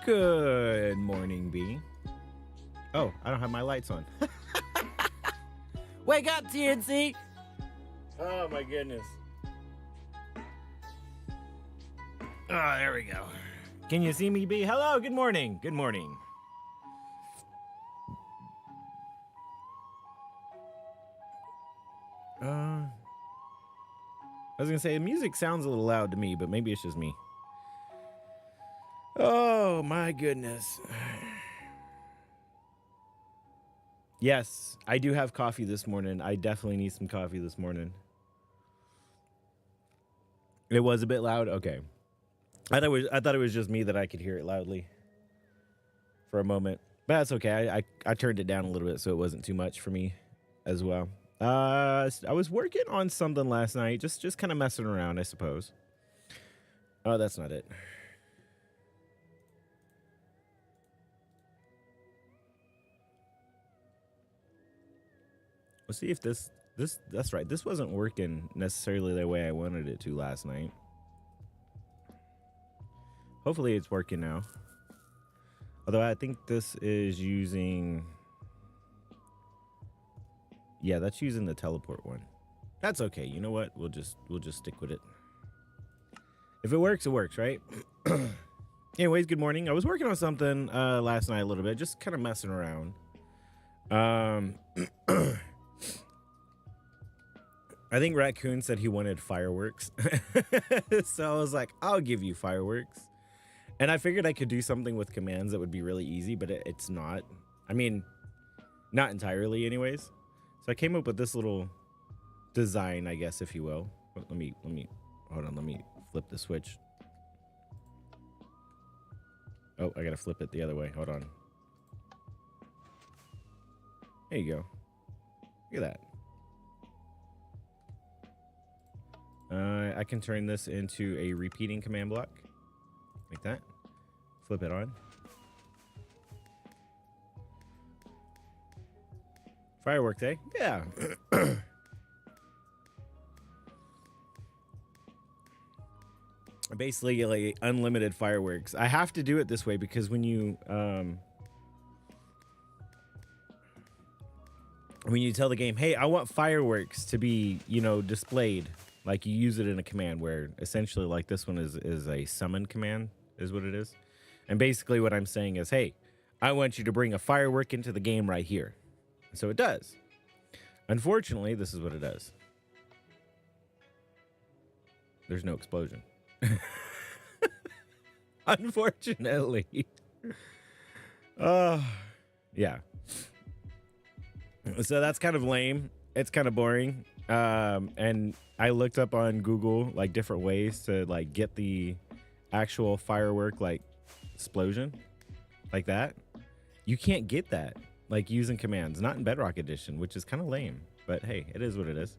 Good morning, B. Oh, I don't have my lights on. Wake up, TNC! Oh, my goodness. Oh, there we go. Can you see me, B? Hello, good morning. Good morning. I was going to say, the music sounds a little loud to me, but maybe it's just me. Oh, my goodness. Yes, I do have coffee this morning. I definitely need some coffee this morning. It was a bit loud? Okay. I thought it was just me that I could hear it loudly for a moment. But that's okay. I turned it down a little bit so it wasn't too much for me as well. I was working on something last night, just kind of messing around, I suppose. Oh, that's not it. Let's see if that's right. This wasn't working necessarily the way I wanted it to last night. Hopefully it's working now. Although I think this is using... Yeah, that's using the teleport one. That's okay. You know what? We'll just stick with it. If it works, right? Anyways, good morning. I was working on something last night a little bit, just kind of messing around. I think Raccoon said he wanted fireworks. So I was like, I'll give you fireworks. And I figured I could do something with commands that would be really easy, but it's not. I mean, not entirely anyways. So I came up with this little design, I guess, if you will. Let me hold on, let me flip the switch. Oh, I gotta flip it the other way. Hold on. There you go. Look at that. I can turn this into a repeating command block. Like that. Flip it on. Fireworks, eh? Yeah. Basically, like unlimited fireworks. I have to do it this way because when you tell the game, hey, I want fireworks to be, displayed, like you use it in a command where essentially like this one is a summon command is what it is. And basically what I'm saying is, hey, I want you to bring a firework into the game right here. So it does. Unfortunately, this is what it does. There's no explosion. Unfortunately. Yeah. So that's kind of lame. It's kind of boring. And I looked up on Google like different ways to like get the actual firework like explosion like that. You can't get that like using commands, not in Bedrock Edition, which is kind of lame, but hey, it is what it is.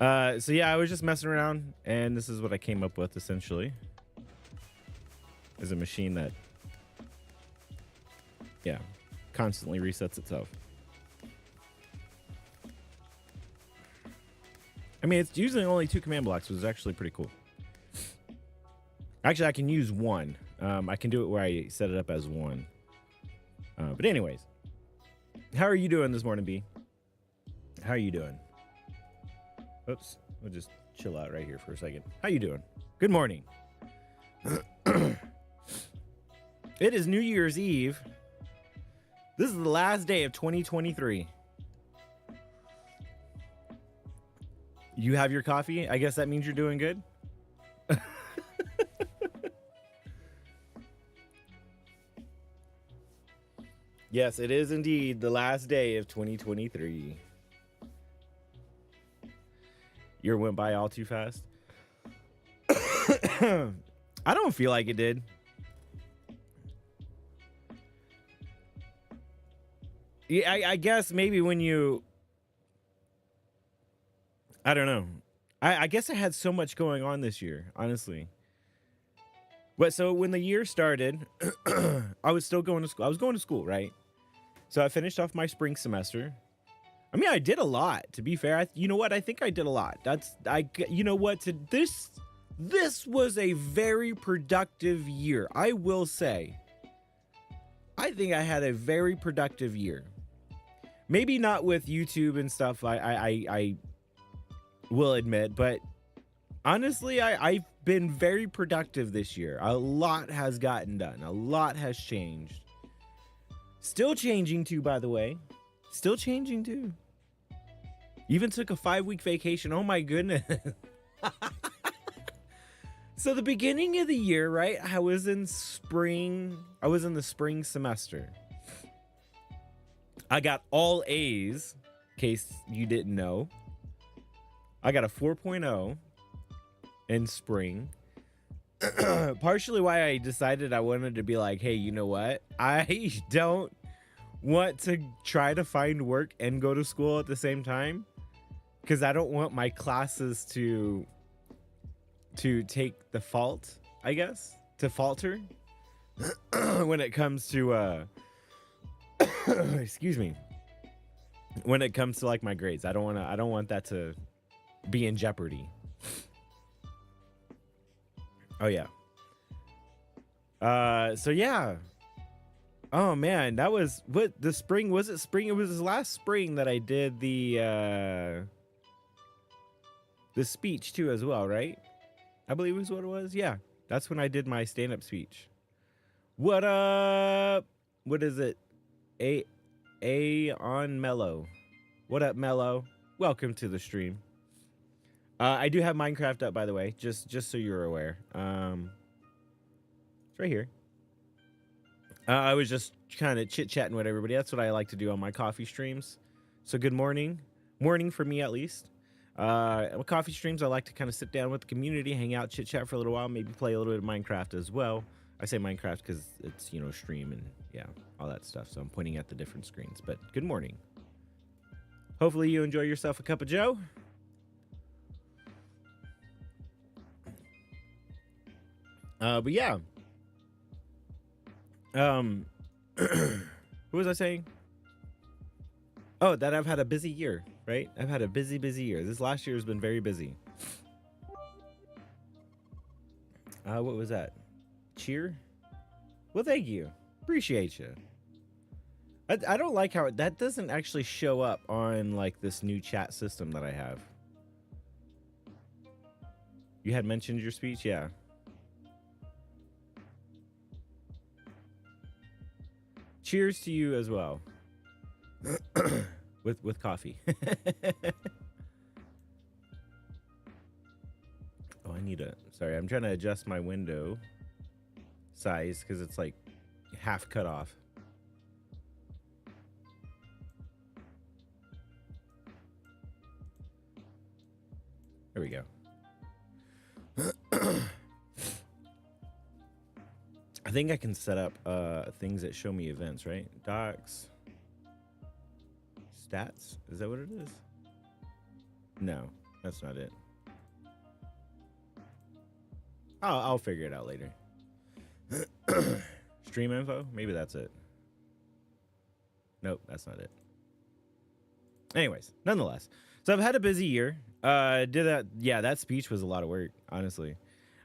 So yeah, I was just messing around and this is what I came up with essentially. Is a machine that, yeah, constantly resets itself. I mean, it's using only 2 command blocks, which is actually pretty cool. Actually, I can use 1. I can do it where I set it up as 1. But anyways, how are you doing this morning, B? How are you doing? Oops. We'll just chill out right here for a second. How you doing? Good morning. It is New Year's Eve. This is the last day of 2023. You have your coffee? I guess that means you're doing good. Yes, it is indeed the last day of 2023. Year went by all too fast. I don't feel like it did. Yeah, I guess maybe when you... I don't know. I guess I had so much going on this year, honestly. But so when the year started, I was still going to school. I was going to school, right? So I finished off my spring semester. I mean, I did a lot, to be fair. You know what? I think I did a lot. You know what? This was a very productive year. I will say, I think I had a very productive year. Maybe not with YouTube and stuff, I will admit, but honestly, I've been very productive this year. A lot has gotten done. A lot has changed. Still changing too, by the way. Still changing too. Even took a 5-week vacation. Oh my goodness. So the beginning of the year, right? I was in the spring semester. I got all A's, in case you didn't know. I got a 4.0 in spring. Partially why I decided I wanted to be like, hey, you know what? I don't want to try to find work and go to school at the same time, because I don't want my classes to take the fault, I guess, to falter when it comes to excuse me, when it comes to like my grades. I don't want that to be in jeopardy. Oh yeah. So yeah. Oh man, that was what the spring was. It spring? It was last spring that I did the speech too as well, right? I believe is what it was. Yeah, that's when I did my stand-up speech. What up? What is it? A on Mellow. What up, Mellow? Welcome to the stream. I do have Minecraft up, by the way, just so you're aware. It's right here. I was just kind of chit-chatting with everybody. That's what I like to do on my coffee streams. So good morning. Morning for me, at least. With coffee streams, I like to kind of sit down with the community, hang out, chit-chat for a little while, maybe play a little bit of Minecraft as well. I say Minecraft because it's, you know, stream and, yeah, all that stuff. So I'm pointing at the different screens. But good morning. Hopefully you enjoy yourself a cup of joe. But yeah. What was I saying? Oh, that I've had a busy year, right? I've had a busy year. This last year has been very busy. What was that? Cheer? Well, thank you. Appreciate you. I don't like how that doesn't actually show up on like this new chat system that I have. You had mentioned your speech? Yeah. Cheers to you as well. with coffee. Oh, I need a... Sorry, I'm trying to adjust my window size because it's like half cut off. There we go. I think I can set up things that show me events, right? Docs. Stats? Is that what it is? No, that's not it. I'll figure it out later. Stream info? Maybe that's it. Nope, that's not it. Anyways, nonetheless. So I've had a busy year. Did that. Yeah, that speech was a lot of work, honestly.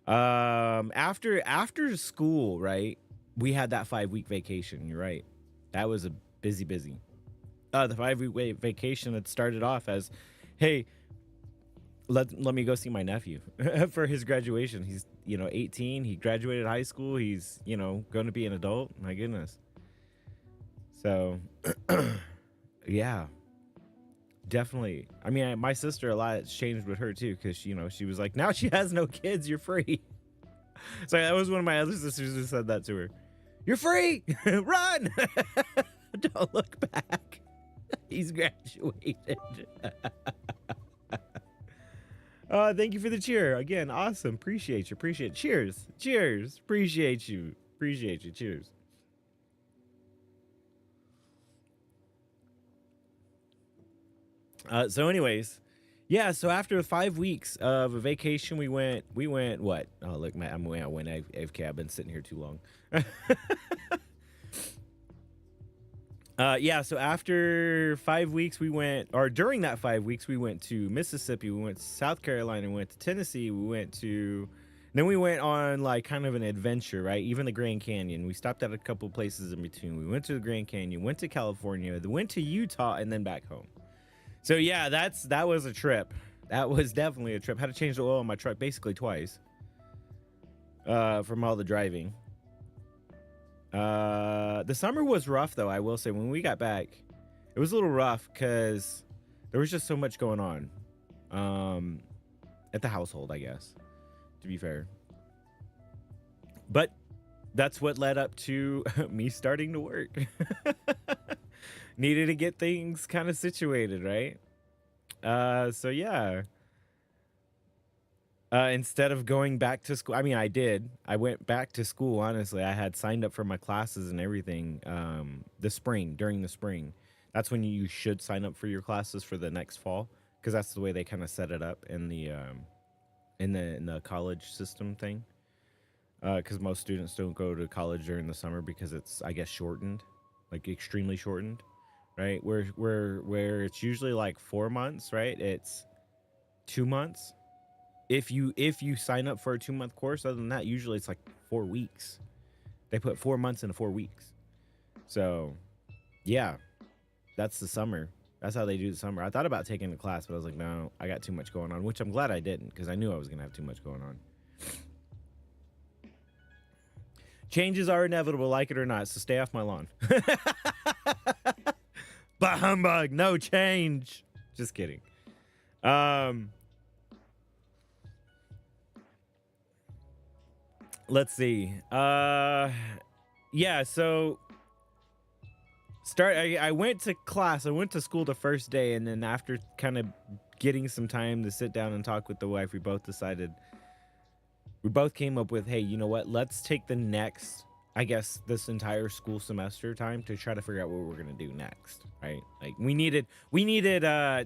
After school, right? We had that 5-week vacation. You're right. That was a busy. The 5-week vacation had started off as, hey, let me go see my nephew for his graduation. He's 18. He graduated high school. He's going to be an adult. My goodness. So yeah, definitely. I mean, my sister, a lot has changed with her too, because she was like, now she has no kids, you're free. So that was one of my other sisters who said that to her. You're free. Run. Don't look back. He's graduated. Thank you for the cheer again. Awesome. Appreciate you. Cheers. Appreciate you. Cheers. So anyways, yeah, so after 5 weeks of a vacation, we went what? Oh, look, I'm way out when I've been sitting here too long. Yeah, so after 5 weeks, during that 5 weeks, we went to Mississippi, we went to South Carolina, we went to Tennessee, then we went on like kind of an adventure, right? Even the Grand Canyon. We stopped at a couple places in between. We went to the Grand Canyon, went to California, went to Utah, and then back home. So yeah, that was a trip. That was definitely a trip. Had to change the oil on my truck basically twice from all the driving. The summer was rough though, I will say. When we got back, it was a little rough because there was just so much going on at the household, I guess, to be fair. But that's what led up to me starting to work. Needed to get things kind of situated, right? So yeah. Instead of going back to school, I mean, I did. I went back to school, honestly. I had signed up for my classes and everything during the spring. That's when you should sign up for your classes for the next fall, because that's the way they kind of set it up in the college system thing. Because most students don't go to college during the summer because it's, I guess, shortened, like extremely shortened. Right, where it's usually like 4 months, right? It's 2 months. If you sign up for a 2-month course, other than that, usually it's like 4 weeks. They put 4 months into 4 weeks. So, yeah, that's the summer. That's how they do the summer. I thought about taking a class, but I was like, no, I got too much going on, which I'm glad I didn't, because I knew I was gonna have too much going on. Changes are inevitable, like it or not. So stay off my lawn. Bah humbug, no change. Just kidding. Let's see. Yeah, so I went to class. I went to school the first day, and then after kind of getting some time to sit down and talk with the wife, we both came up with, hey, you know what? Let's take the next, I guess, this entire school semester time to try to figure out what we're gonna do next, right? Like we needed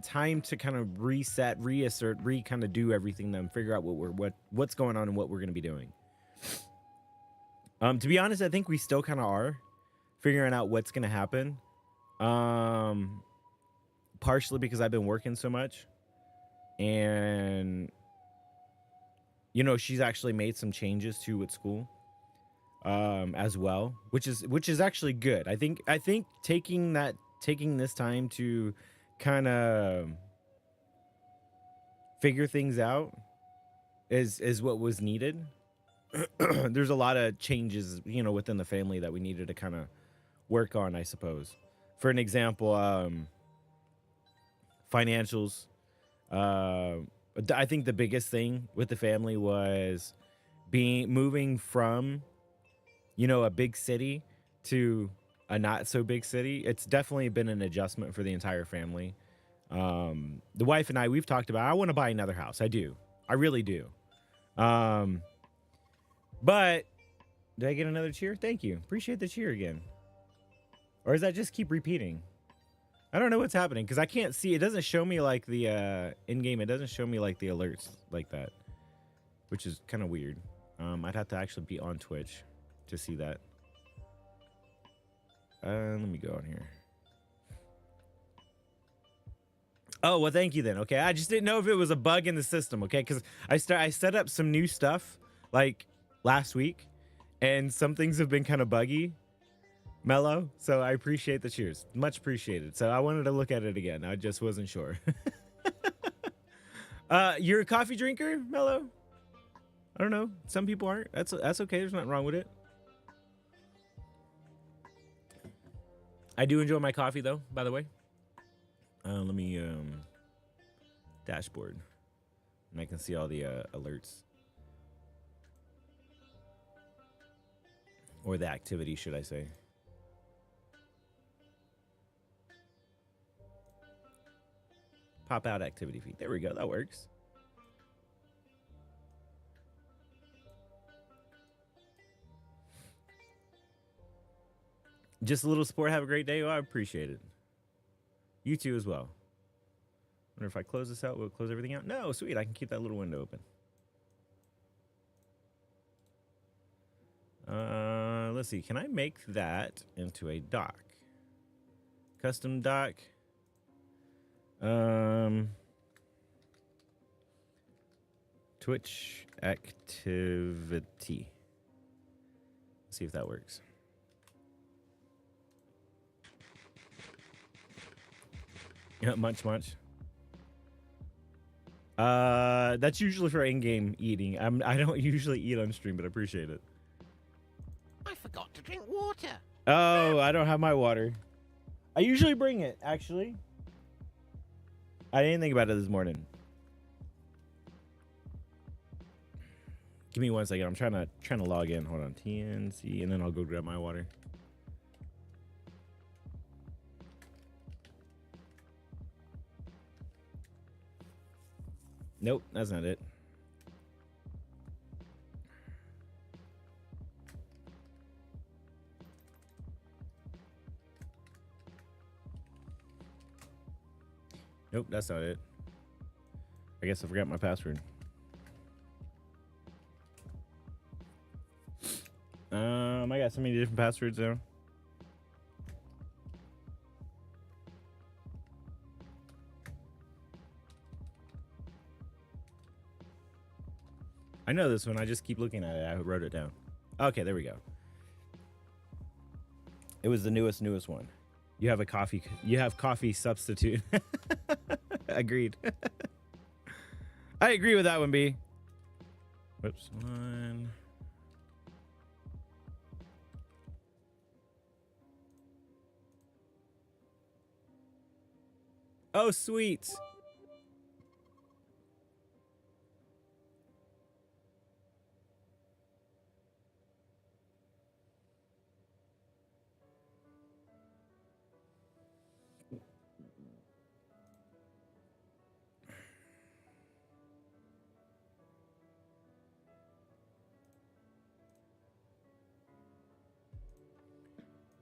time to kind of reset, reassert, kind of do everything, then figure out what's going on and what we're gonna be doing. To be honest, I think we still kind of are figuring out what's gonna happen. Partially because I've been working so much, and she's actually made some changes too with school. As well, which is actually good. I think taking this time to kind of figure things out is what was needed. There's a lot of changes, within the family that we needed to kind of work on, I suppose. For an example, financials. I think the biggest thing with the family was moving from a big city to a not so big city. It's definitely been an adjustment for the entire family. The wife and we've talked about, I want to buy another house. I do. I really do. But did I get another cheer? Thank you. Appreciate the cheer again. Or does that just keep repeating? I don't know what's happening because I can't see. It doesn't show me like the in-game. It doesn't show me like the alerts like that, which is kind of weird. I'd have to actually be on Twitch to see that. Let me go on here. Oh, well, thank you then. Okay, I just didn't know if it was a bug in the system. Okay, because I set up some new stuff like last week, and some things have been kind of buggy. Mellow. So I appreciate the cheers. Much appreciated. So I wanted to look at it again. I just wasn't sure. You're a coffee drinker, Mellow? I don't know. Some people aren't. That's okay. There's nothing wrong with it. I do enjoy my coffee though, by the way. Let me dashboard. And I can see all the alerts. Or the activity, should I say. Pop out activity feed. There we go. That works. Just a little support. Have a great day. Oh, I appreciate it. You too as well. Wonder if I close this out, will it close everything out? No, sweet. I can keep that little window open. Let's see. Can I make that into a dock? Custom dock. Twitch activity. Let's see if that works. Yeah, munch. That's usually for in-game eating. I don't usually eat on stream, but I appreciate it. I forgot to drink water. Oh, I don't have my water. I usually bring it, actually. I didn't think about it this morning. Give me 1 second. I'm trying to log in. Hold on. TNC, and then I'll go grab my water. Nope, that's not it. Nope, that's not it. I guess I forgot my password. I got so many different passwords now. I know this one. I just keep looking at it. I wrote it down. Okay, there we go. It was the newest one. You have coffee substitute. Agreed. I agree with that one, B. Whoops. One. Oh, sweet.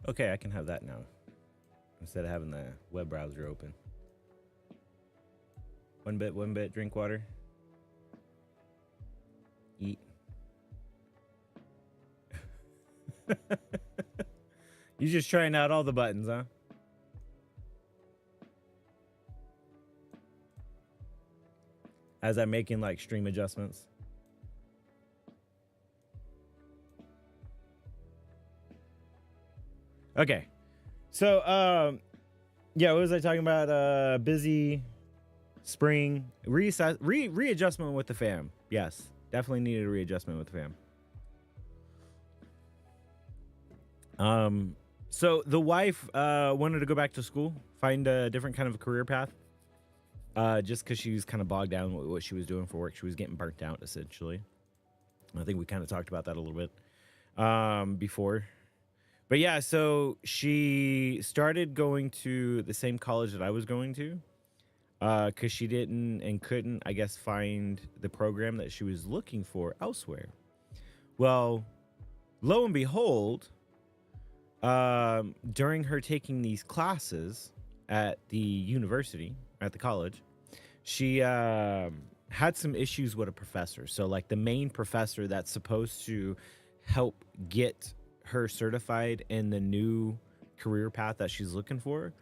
Okay, I can have that now instead of having the web browser open. One bit, drink water. Eat. You just trying out all the buttons, huh? As I'm making like stream adjustments. Okay. So, yeah, what was I talking about? Busy spring readjustment with the fam. Yes, definitely needed a readjustment with the fam. So the wife wanted to go back to school, find a different kind of a career path. Just because she was kind of bogged down with what she was doing for work. She was getting burnt out, essentially. I think we kind of talked about that a little bit before. But yeah, so she started going to the same college that I was going to because she didn't and couldn't, I guess, find the program that she was looking for elsewhere. Well, lo and behold, during her taking these classes at the university, at the college, she had some issues with a professor. So like the main professor that's supposed to help get her certified in the new career path that she's looking for,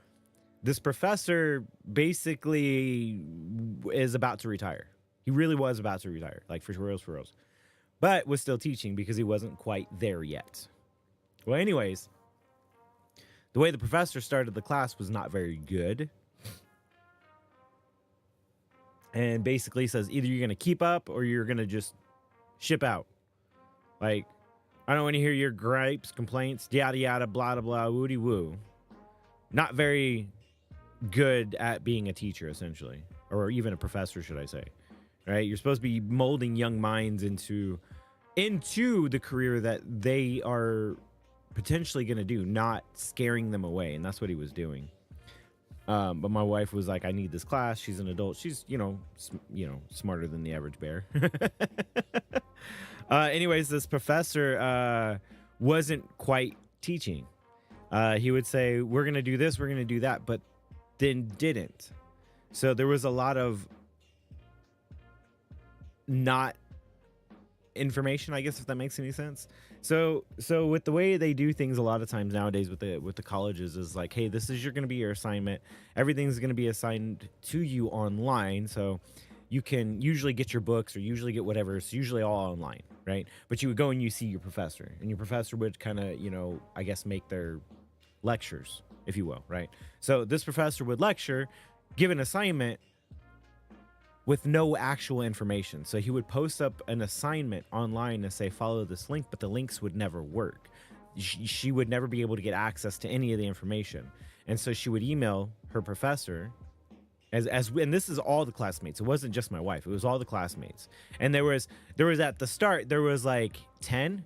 this professor basically is about to retire. He really was about to retire, like for reals, but was still teaching because he wasn't quite there yet. Well, anyways, the way the professor started the class was not very good. And basically says either you're going to keep up or you're going to just ship out. Like, I don't want to hear your gripes, complaints, yada, yada, blah, blah, blah, woody woo. Not very good at being a teacher, essentially, or even a professor, should I say, right? You're supposed to be molding young minds into the career that they are potentially going to do, not scaring them away. And that's what he was doing. But my wife was like, I need this class. She's an adult. She's, smarter than the average bear. Anyways, this professor wasn't quite teaching. He would say, we're going to do this, we're going to do that, but then didn't. So there was a lot of not information, I guess, if that makes any sense. So with the way they do things a lot of times nowadays with the colleges is like, hey, this is going to be your assignment. Everything's going to be assigned to you online. So you can usually get your books or usually get whatever. It's usually all online, right? But you would go and you see your professor, and your professor would kind of, I guess make their lectures, if you will, right? So this professor would lecture, give an assignment with no actual information. So he would post up an assignment online and say, follow this link, but the links would never work. She would never be able to get access to any of the information. And so she would email her professor and this is all the classmates. It wasn't just my wife. It was all the classmates. And there was at the start, there was like 10,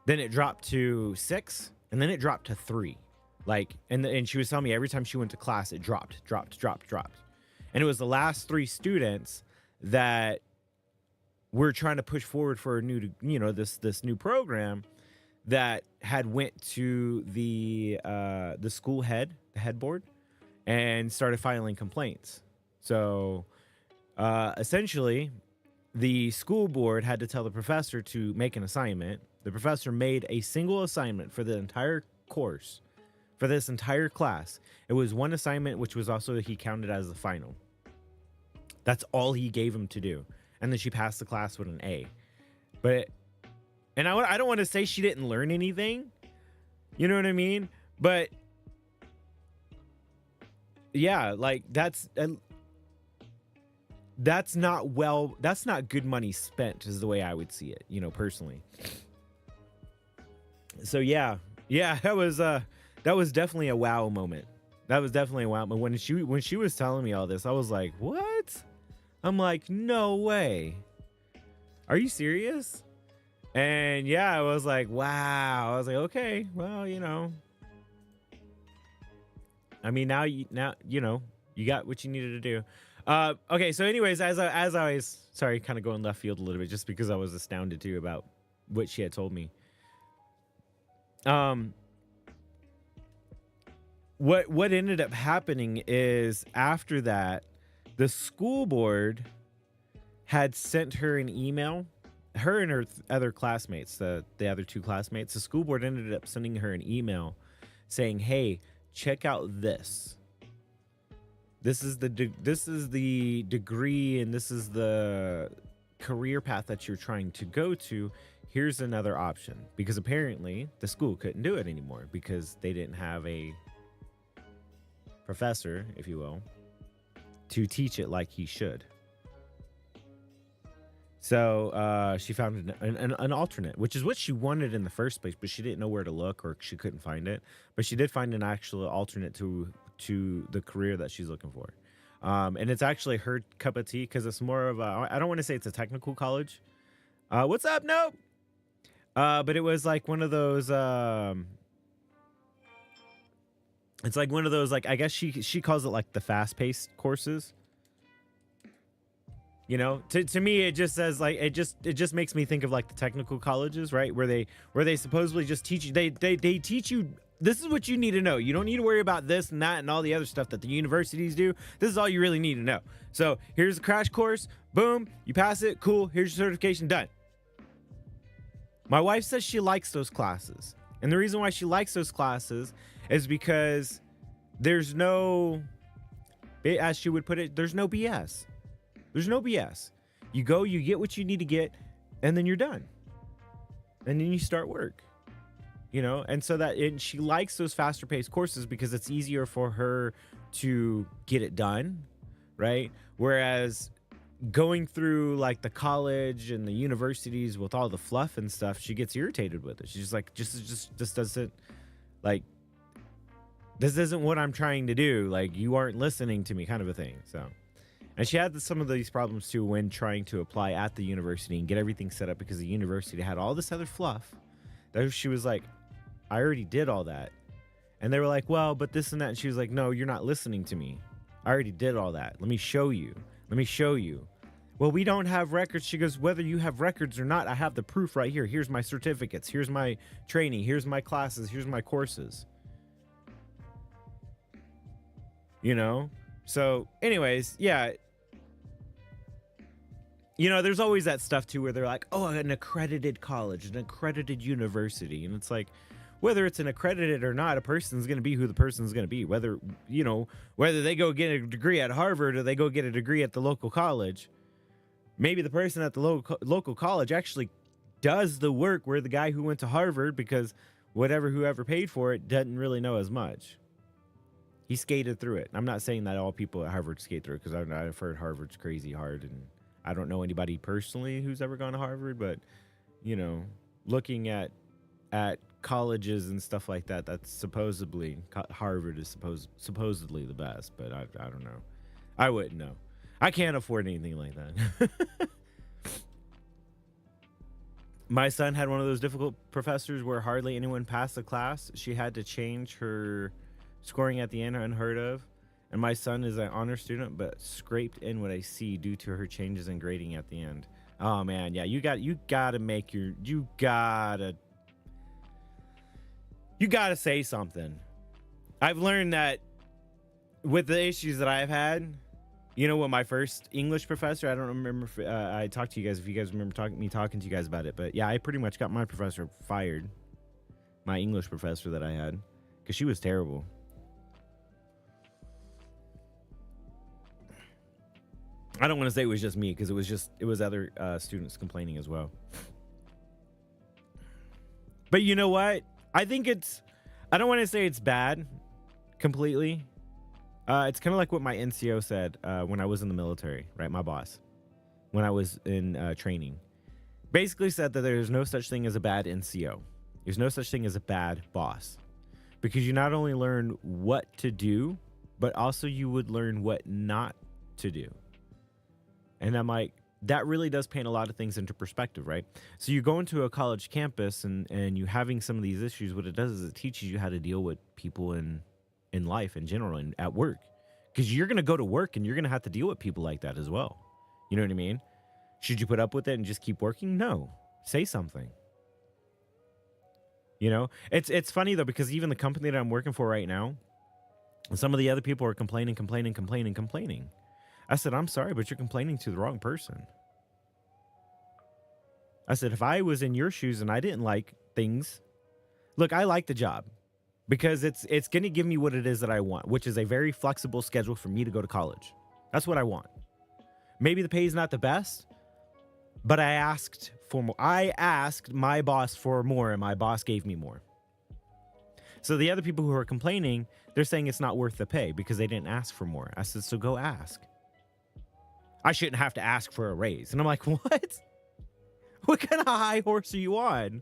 then it dropped to 6, and then it dropped to 3. And she was telling me every time she went to class, it dropped. And it was the last 3 students that were trying to push forward for a new, this new program that had went to the school head, the head board, and started filing complaints. So essentially, the school board had to tell the professor to make an assignment. The professor made a single assignment for the entire course, for this entire class. It was one assignment, which was also he counted as the final. That's all he gave him to do. And then she passed the class with an A. And I don't want to say she didn't learn anything. You know what I mean? But yeah, like that's not good money spent is the way I would see it, personally. So yeah, that was definitely a wow moment. That was definitely a wow moment. When she was telling me all this, I was like, what? I'm like, no way. Are you serious? And yeah, I was like, wow. I was like, okay, well, I mean, now you got what you needed to do. Okay, so anyways, as I was, sorry, kind of going left field a little bit, just because I was astounded too about what she had told me. What ended up happening is after that, the school board had sent her an email. Her and her other classmates, the other 2 classmates, the school board ended up sending her an email saying, hey, check out this. This is the degree and this is the career path that you're trying to go to. Here's another option. Because apparently the school couldn't do it anymore because they didn't have a professor, if you will, to teach it like he should. So she found an alternate, which is what she wanted in the first place, but she didn't know where to look or she couldn't find it. But she did find an actual alternate to the career that she's looking for. And it's actually her cup of tea because it's more of a, I don't want to say it's a technical college. What's up? Nope. But it was like one of those, it's like one of those, like, I guess she calls it like the fast-paced courses. To me, it just says like it just makes me think of like the technical colleges, right? Where they supposedly just teach you. They teach you. This is what you need to know. You don't need to worry about this and that and all the other stuff that the universities do. This is all you really need to know. So here's the crash course. Boom, you pass it. Cool. Here's your certification. Done. My wife says she likes those classes, and the reason why she likes those classes is because there's no, as she would put it, there's no BS. There's no BS. You go, you get what you need to get, and then you're done. And then you start work. you know, and so that and she likes those faster paced courses because it's easier for her to get it done, right? Whereas going through like the college and the universities with all the fluff and stuff, she gets irritated with it. She's just like, just doesn't like, this isn't what I'm trying to do. Like, you aren't listening to me, kind of a thing. So, and she had some of these problems too when trying to apply at the university and get everything set up because the university had all this other fluff. That she was like, I already did all that. And they were like, well, but this and that. And she was like, no, you're not listening to me. I already did all that. Let me show you. Let me show you. Well, we don't have records. She goes, whether you have records or not, I have the proof right here. Here's my certificates. Here's my training. Here's my classes. Here's my courses. You know? So anyways, yeah. You know, there's always that stuff too where they're like, oh, an accredited college, an accredited university. And it's like, whether it's an accredited or not, a person's going to be who the person's going to be. Whether, you know, whether they go get a degree at Harvard or they go get a degree at the local college, maybe the person at the local college actually does the work where the guy who went to Harvard, because whoever paid for it doesn't really know as much. He skated through it. I'm not saying that all people at Harvard skate through it, because I've heard Harvard's crazy hard, and I don't know anybody personally who's ever gone to Harvard, but, you know, looking at colleges and stuff like that, that's supposedly Harvard is supposedly the best, but I don't know. I wouldn't know. I can't afford anything like that. My son had one of those difficult professors where hardly anyone passed the class. She had to change her scoring at the end, unheard of. And my son is an honor student, but scraped in what I see due to her changes in grading at the end. Oh man, yeah, you gotta say something. I've learned that with the issues that I've had, you know what, my first English professor, I don't remember if I talked to you guys, if you guys remember talking to you guys about it, but yeah, I pretty much got my professor fired. My English professor that I had, because she was terrible. I don't want to say it was just me, because it was other students complaining as well. But you know what? I think I don't want to say it's bad completely. It's kind of like what my NCO said when I was in the military, right? My boss, when I was in training, basically said that there's no such thing as a bad NCO. There's no such thing as a bad boss, because you not only learn what to do, but also you would learn what not to do. And I'm like, that really does paint a lot of things into perspective, right? So you go into a college campus and you having some of these issues, what it does is it teaches you how to deal with people in life in general and at work. Because you're going to go to work and you're going to have to deal with people like that as well. You know what I mean? Should you put up with it and just keep working? No. Say something. You know? It's funny, though, because even the company that I'm working for right now, some of the other people are complaining. I said, I'm sorry, but you're complaining to the wrong person. I said, if I was in your shoes and I didn't like things, look, I like the job because it's going to give me what it is that I want, which is a very flexible schedule for me to go to college. That's what I want. Maybe the pay is not the best, but I asked for more. I asked my boss for more, and my boss gave me more. So the other people who are complaining, they're saying it's not worth the pay because they didn't ask for more. I said, so go ask. I shouldn't have to ask for a raise. And I'm like, what? What kind of high horse are you on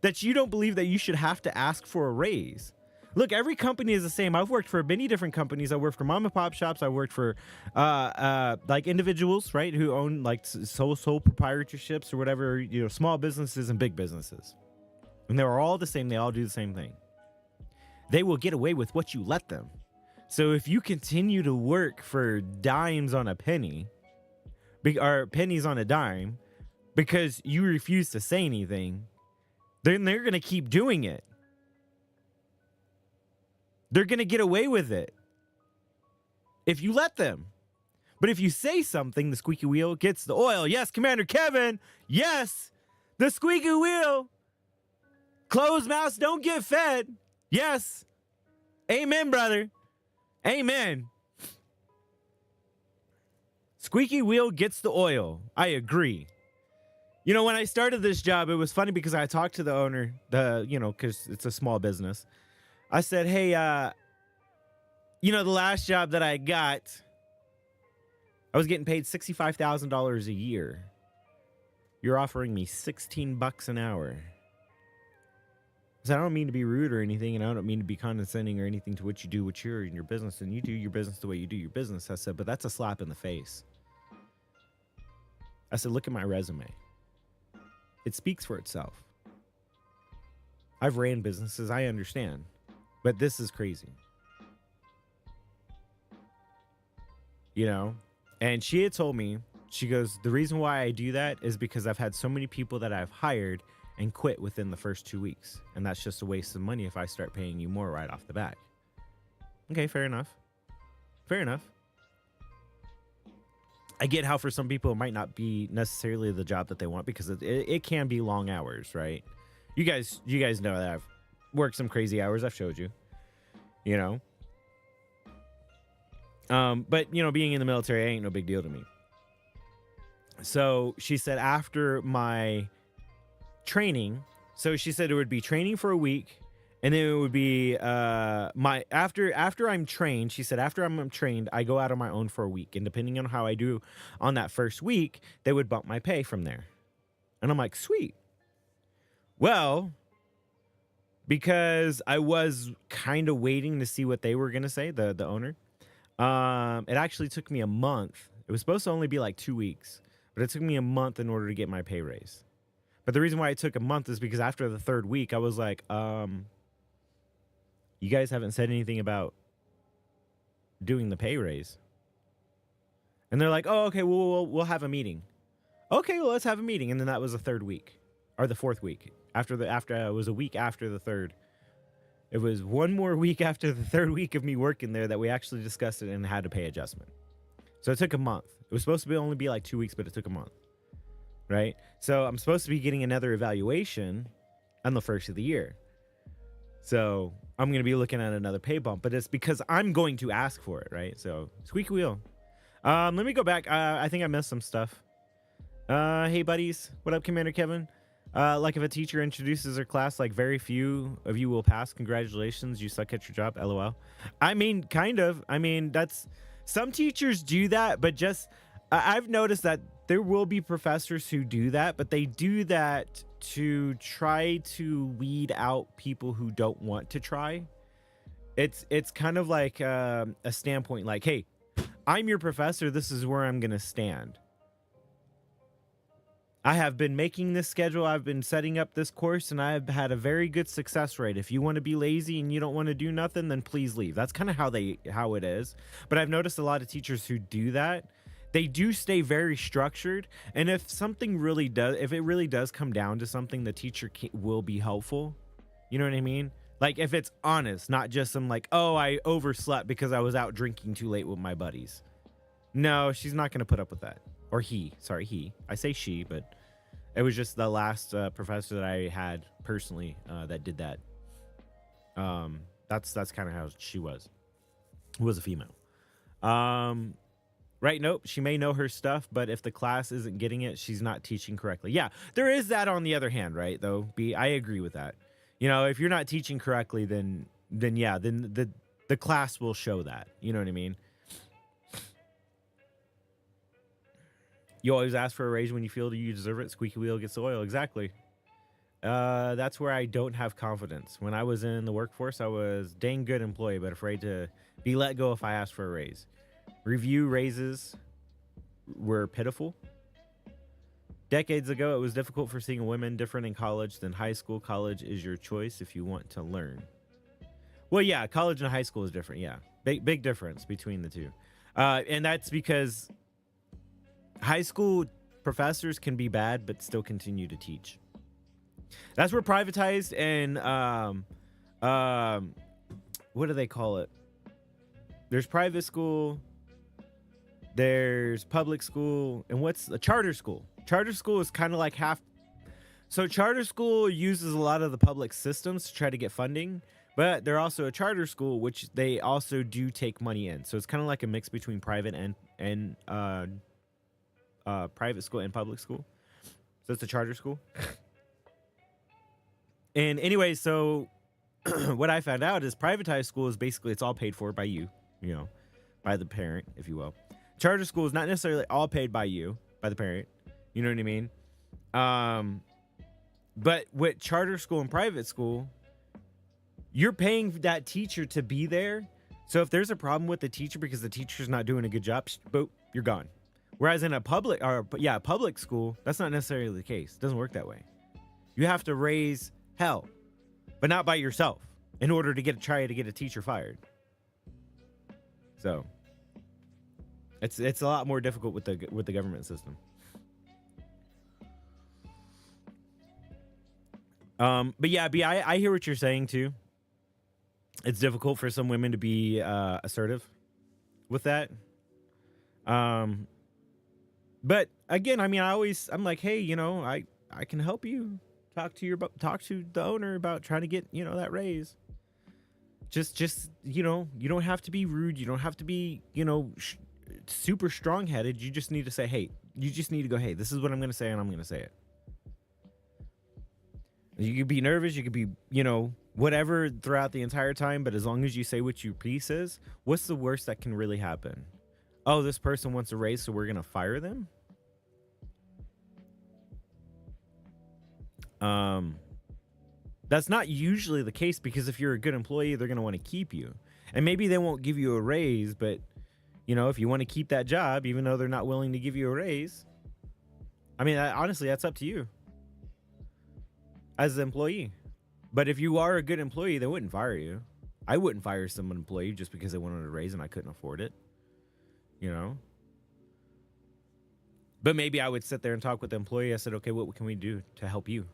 that you don't believe that you should have to ask for a raise? Look, every company is the same. I've worked for many different companies. I worked for mom and pop shops. I worked for like individuals, right, who own like sole proprietorships or whatever, you know, small businesses and big businesses. And they're all the same. They all do the same thing. They will get away with what you let them. So if you continue to work for dimes on a penny, or pennies on a dime, because you refuse to say anything, then they're going to keep doing it. They're going to get away with it if you let them. But if you say something, the squeaky wheel gets the oil. Yes, Commander Kevin. Yes, the squeaky wheel. Closed mouths don't get fed. Yes. Amen, brother. Amen. Squeaky wheel gets the oil. I agree. When I started this job, it was funny because I talked to the owner, because it's a small business. I said, hey, the last job that I got, I was getting paid $65,000 a year. You're offering me $16 an hour. So I don't mean to be rude or anything, and I don't mean to be condescending or anything to what you do, what you're in your business, and you do your business the way you do your business. I said, but that's a slap in the face. I said, look at my resume. It speaks for itself. I've ran businesses, I understand, but this is crazy. And she had told me, she goes, the reason why I do that is because I've had so many people that I've hired and quit within the first 2 weeks. And that's just a waste of money if I start paying you more right off the bat. Okay, fair enough. Fair enough. I get how for some people it might not be necessarily the job that they want because it can be long hours, right? You guys know that I've worked some crazy hours. I've showed you, But, being in the military ain't no big deal to me. So she said after my training, so she said it would be training for a week, and then it would be after I'm trained, she said after I'm trained, I go out on my own for a week, and depending on how I do on that first week, they would bump my pay from there. And I'm like, sweet. Well, because I was kind of waiting to see what they were going to say, the owner, it actually took me a month. It was supposed to only be like 2 weeks, but it took me a month in order to get my pay raise. But the reason why it took a month is because after the third week, I was like, you guys haven't said anything about doing the pay raise. And they're like, oh, okay, we'll have a meeting. Okay, well, let's have a meeting. And then that was the third week or the fourth week. After it was a week after the third. It was one more week after the third week of me working there that we actually discussed it and had to pay adjustment. So it took a month. It was supposed to only be like 2 weeks, but it took a month. Right? So I'm supposed to be getting another evaluation on the first of the year. So I'm going to be looking at another pay bump, but it's because I'm going to ask for it, right? So squeaky wheel. Let me go back. I think I missed some stuff. Hey, buddies. What up, Commander Kevin? Like if a teacher introduces their class, like very few of you will pass. Congratulations. You suck at your job. LOL. I mean, kind of. I mean, some teachers do that, but I've noticed that there will be professors who do that, but they do that to try to weed out people who don't want to try. It's kind of like a standpoint like, hey, I'm your professor. This is where I'm going to stand. I have been making this schedule. I've been setting up this course, and I've had a very good success rate. If you want to be lazy and you don't want to do nothing, then please leave. That's kind of how it is. But I've noticed a lot of teachers who do that. They do stay very structured, and if it really does come down to something, the teacher will be helpful. You know what I mean? Like if it's honest, not just some like, oh, I overslept because I was out drinking too late with my buddies. No, she's not going to put up with that. Or he. I say she, but it was just the last professor that I had personally that did that. That's kind of how she was. Who was a female. Right, nope, she may know her stuff, but if the class isn't getting it, she's not teaching correctly. Yeah, there is that on the other hand, right, though? I agree with that. If you're not teaching correctly, then the class will show that. You know what I mean? You always ask for a raise when you feel you deserve it. Squeaky wheel gets the oil. Exactly. That's where I don't have confidence. When I was in the workforce, I was dang good employee, but afraid to be let go if I asked for a raise. Review raises were pitiful. Decades ago, it was difficult for seeing women different in college than high school. College is your choice if you want to learn. Well, yeah, college and high school is different. Yeah, big difference between the two. And that's because high school professors can be bad, but still continue to teach. That's where privatized and what do they call it? There's private school, there's public school, and what's a charter school? Charter school is kind of like half. So charter school uses a lot of the public systems to try to get funding, but they're also a charter school, which they also do take money in. So it's kind of like a mix between private and private school and public school. So it's a charter school. And anyway, so what I found out is privatized school is basically it's all paid for by you, by the parent, if you will. Charter school is not necessarily all paid by you, by the parent. You know what I mean? But with charter school and private school, you're paying that teacher to be there. So if there's a problem with the teacher because the teacher's not doing a good job, boop, you're gone. Whereas in a public school, that's not necessarily the case. It doesn't work that way. You have to raise hell, but not by yourself in order to try to get a teacher fired. So it's a lot more difficult with the government system. But yeah, B, I hear what you're saying too. It's difficult for some women to be assertive with that. But again, I mean, I'm like, hey, I can help you talk to the owner about trying to get, that raise. Just, you don't have to be rude. You don't have to be, super strong-headed. You just need to say, hey, hey, this is what I'm going to say, and I'm going to say it. You could be nervous. You could be, whatever throughout the entire time. But as long as you say what your piece is, what's the worst that can really happen? Oh, this person wants a raise, so we're going to fire them? That's not usually the case, because if you're a good employee, they're going to want to keep you. And maybe they won't give you a raise, but, if you want to keep that job, even though they're not willing to give you a raise, I mean, honestly, that's up to you as an employee. But if you are a good employee, they wouldn't fire you. I wouldn't fire some employee just because they wanted a raise and I couldn't afford it. But maybe I would sit there and talk with the employee. I said, okay, what can we do to help you?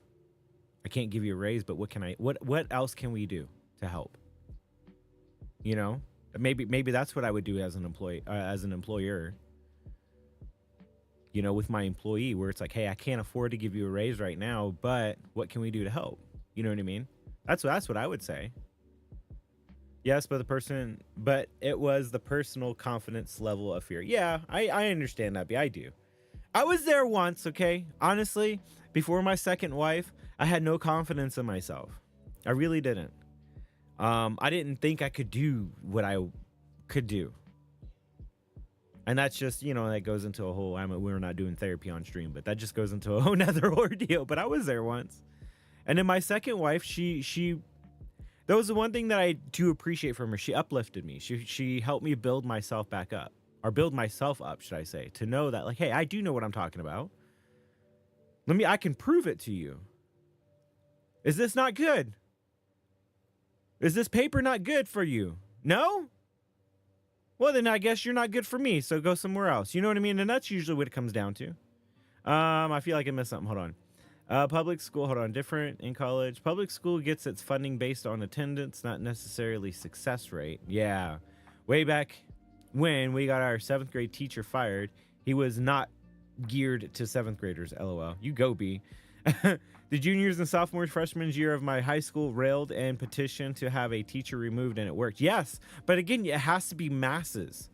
I can't give you a raise, but what else can we do to help? Maybe that's what I would do as an employee, as an employer. With my employee, where it's like, hey, I can't afford to give you a raise right now, but what can we do to help? You know what I mean? That's what I would say. Yes, but it was the personal confidence level of fear. Yeah, I understand that. I do. I was there once, okay? Honestly, before my second wife, I had no confidence in myself. I really didn't. I didn't think I could do what I could do. And that's just, that goes into a whole, we're not doing therapy on stream, but that just goes into a whole nother ordeal. But I was there once. And then my second wife, that was the one thing that I do appreciate from her. She uplifted me. She helped me build myself back up, or build myself up, should I say, to know that, like, hey, I do know what I'm talking about. I can prove it to you. Is this not good? Is this paper not good for you? No? Well, then I guess you're not good for me, so go somewhere else. You know what I mean? And that's usually what it comes down to. I feel like I missed something. Hold on. Public school, hold on. Different in college. Public school gets its funding based on attendance, not necessarily success rate. Yeah. Way back when we got our 7th grade teacher fired, he was not geared to 7th graders, LOL. You go, B. The juniors and sophomores freshman year of my high school railed and petitioned to have a teacher removed, and it worked. Yes, but again, it has to be masses.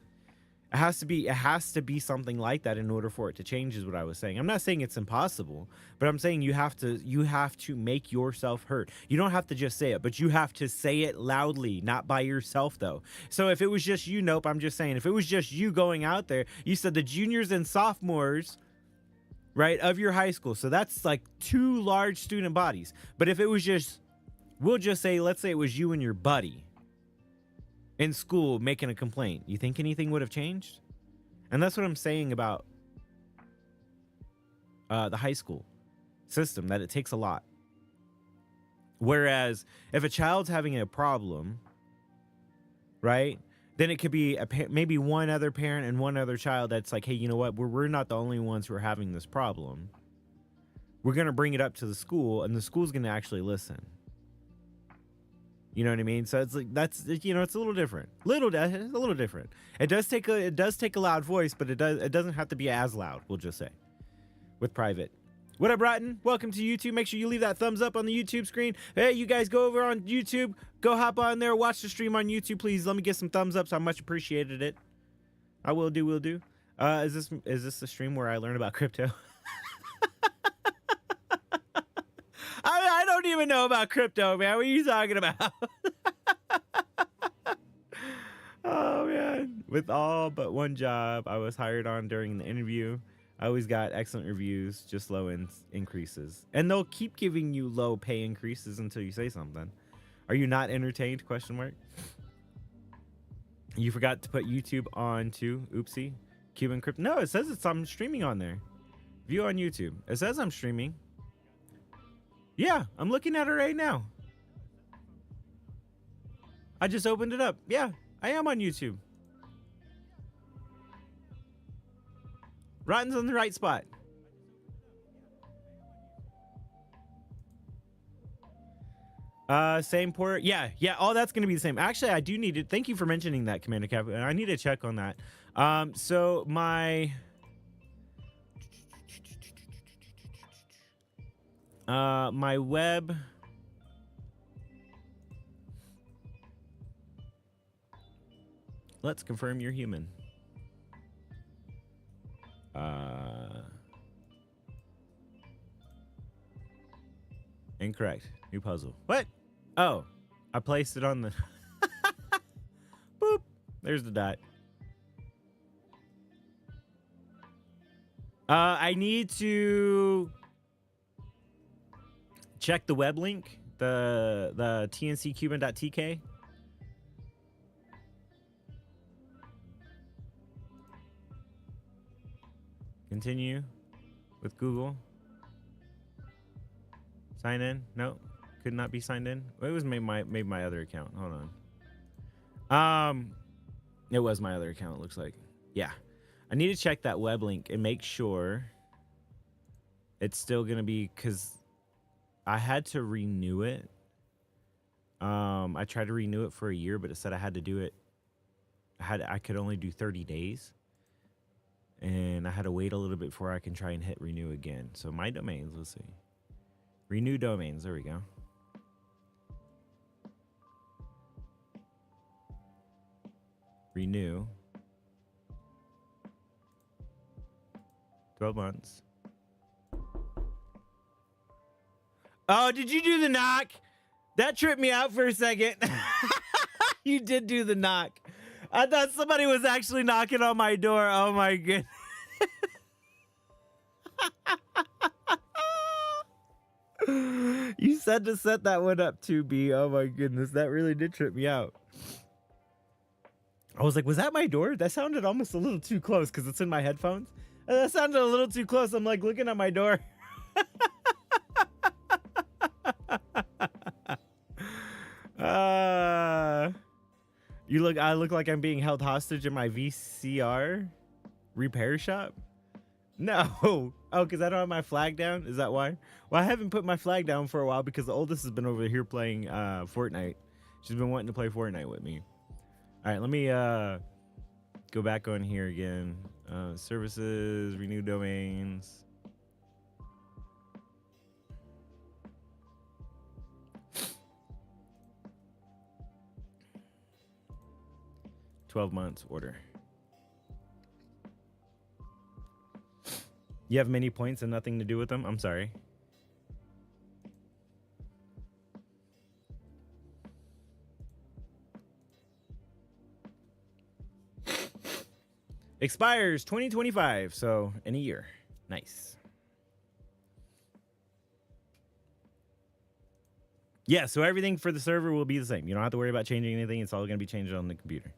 It has to be something like that in order for it to change, is what I was saying. I'm not saying it's impossible, but I'm saying you have to make yourself heard. You don't have to just say it, but you have to say it loudly, not by yourself though. So if it was just you, nope, I'm just saying, if it was just you going out there, you said the juniors and sophomores, right, of your high school. So that's like 2 large student bodies. But if it was just, let's say it was you and your buddy in school making a complaint, you think anything would have changed? And that's what I'm saying about the high school system, that it takes a lot. Whereas if a child's having a problem, right, then it could be maybe one other parent and one other child that's like, hey, you know what? We're not the only ones who are having this problem. We're going to bring it up to the school, and the school's going to actually listen. You know what I mean? So it's like, that's, it's a little different. A little different. It does take a loud voice, but it doesn't have to be as loud, we'll just say, with private. What up, Rotten? Welcome to YouTube. Make sure you leave that thumbs up on the YouTube screen. Hey, you guys go over on YouTube. Go hop on there. Watch the stream on YouTube, please. Let me get some thumbs up, so I much appreciated it. I will do. Is this the stream where I learn about crypto? even know about crypto, man. What are you talking about? Oh, man. With all but one job I was hired on during the interview, I always got excellent reviews, just low increases. And they'll keep giving you low pay increases until you say something. Are you not entertained? Question mark. You forgot to put YouTube on too. Oopsie. Cuban crypto. No, it says I'm streaming on there. View on YouTube. It says I'm streaming. Yeah, I'm looking at it right now. I just opened it up. Yeah, I am on YouTube. Rotten's on the right spot. Same port. Yeah. All that's going to be the same. Actually, I do need to. Thank you for mentioning that, Commander Cap. I need to check on that. So my my web. Let's confirm you're human. Incorrect. New puzzle. What? Oh, I placed it on the boop. There's the dot. I need to check the web link, the tnccuban.tk. Continue with Google. Sign in. No, could not be signed in. It was made my other account. Hold on. It was my other account. It looks like. Yeah, I need to check that web link and make sure it's still gonna be, because I had to renew it. I tried to renew it for a year, but it said I had to do it. I could only do 30 days. And I had to wait a little bit before I can try and hit renew again. So my domains, let's see. Renew domains, there we go. Renew. 12 months. Oh, did you do the knock? That tripped me out for a second. You did do the knock. I thought somebody was actually knocking on my door. Oh my goodness. You said to set that one up too, B. Oh my goodness. That really did trip me out. I was like, was that my door? That sounded almost a little too close because it's in my headphones. And that sounded a little too close. I'm like looking at my door. I look like I'm being held hostage in my VCR repair shop. No. Oh, because I don't have my flag down? Is that why? Well, I haven't put my flag down for a while because the oldest has been over here playing Fortnite. She's been wanting to play Fortnite with me. All right, let me go back on here again. Services, renew domains. $12 order. You have many points and nothing to do with them? I'm sorry. Expires 2025, so in a year. Nice. Yeah, so everything for the server will be the same. You don't have to worry about changing anything. It's all going to be changed on the computer.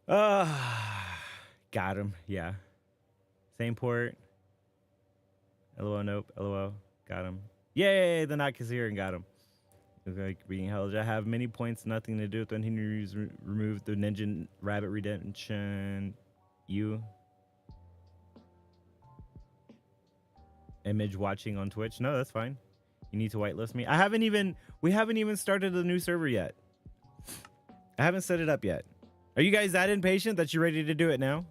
Got him. Yeah. Same port. LOL, nope. LOL. Got him. Yay, the knock is here and got him. Like being held. I have many points, nothing to do with when he remove the Ninja Rabbit Redemption. You. Image watching on Twitch. No, that's fine. You need to whitelist me. We haven't even started a new server yet. I haven't set it up yet. Are you guys that impatient that you're ready to do it now?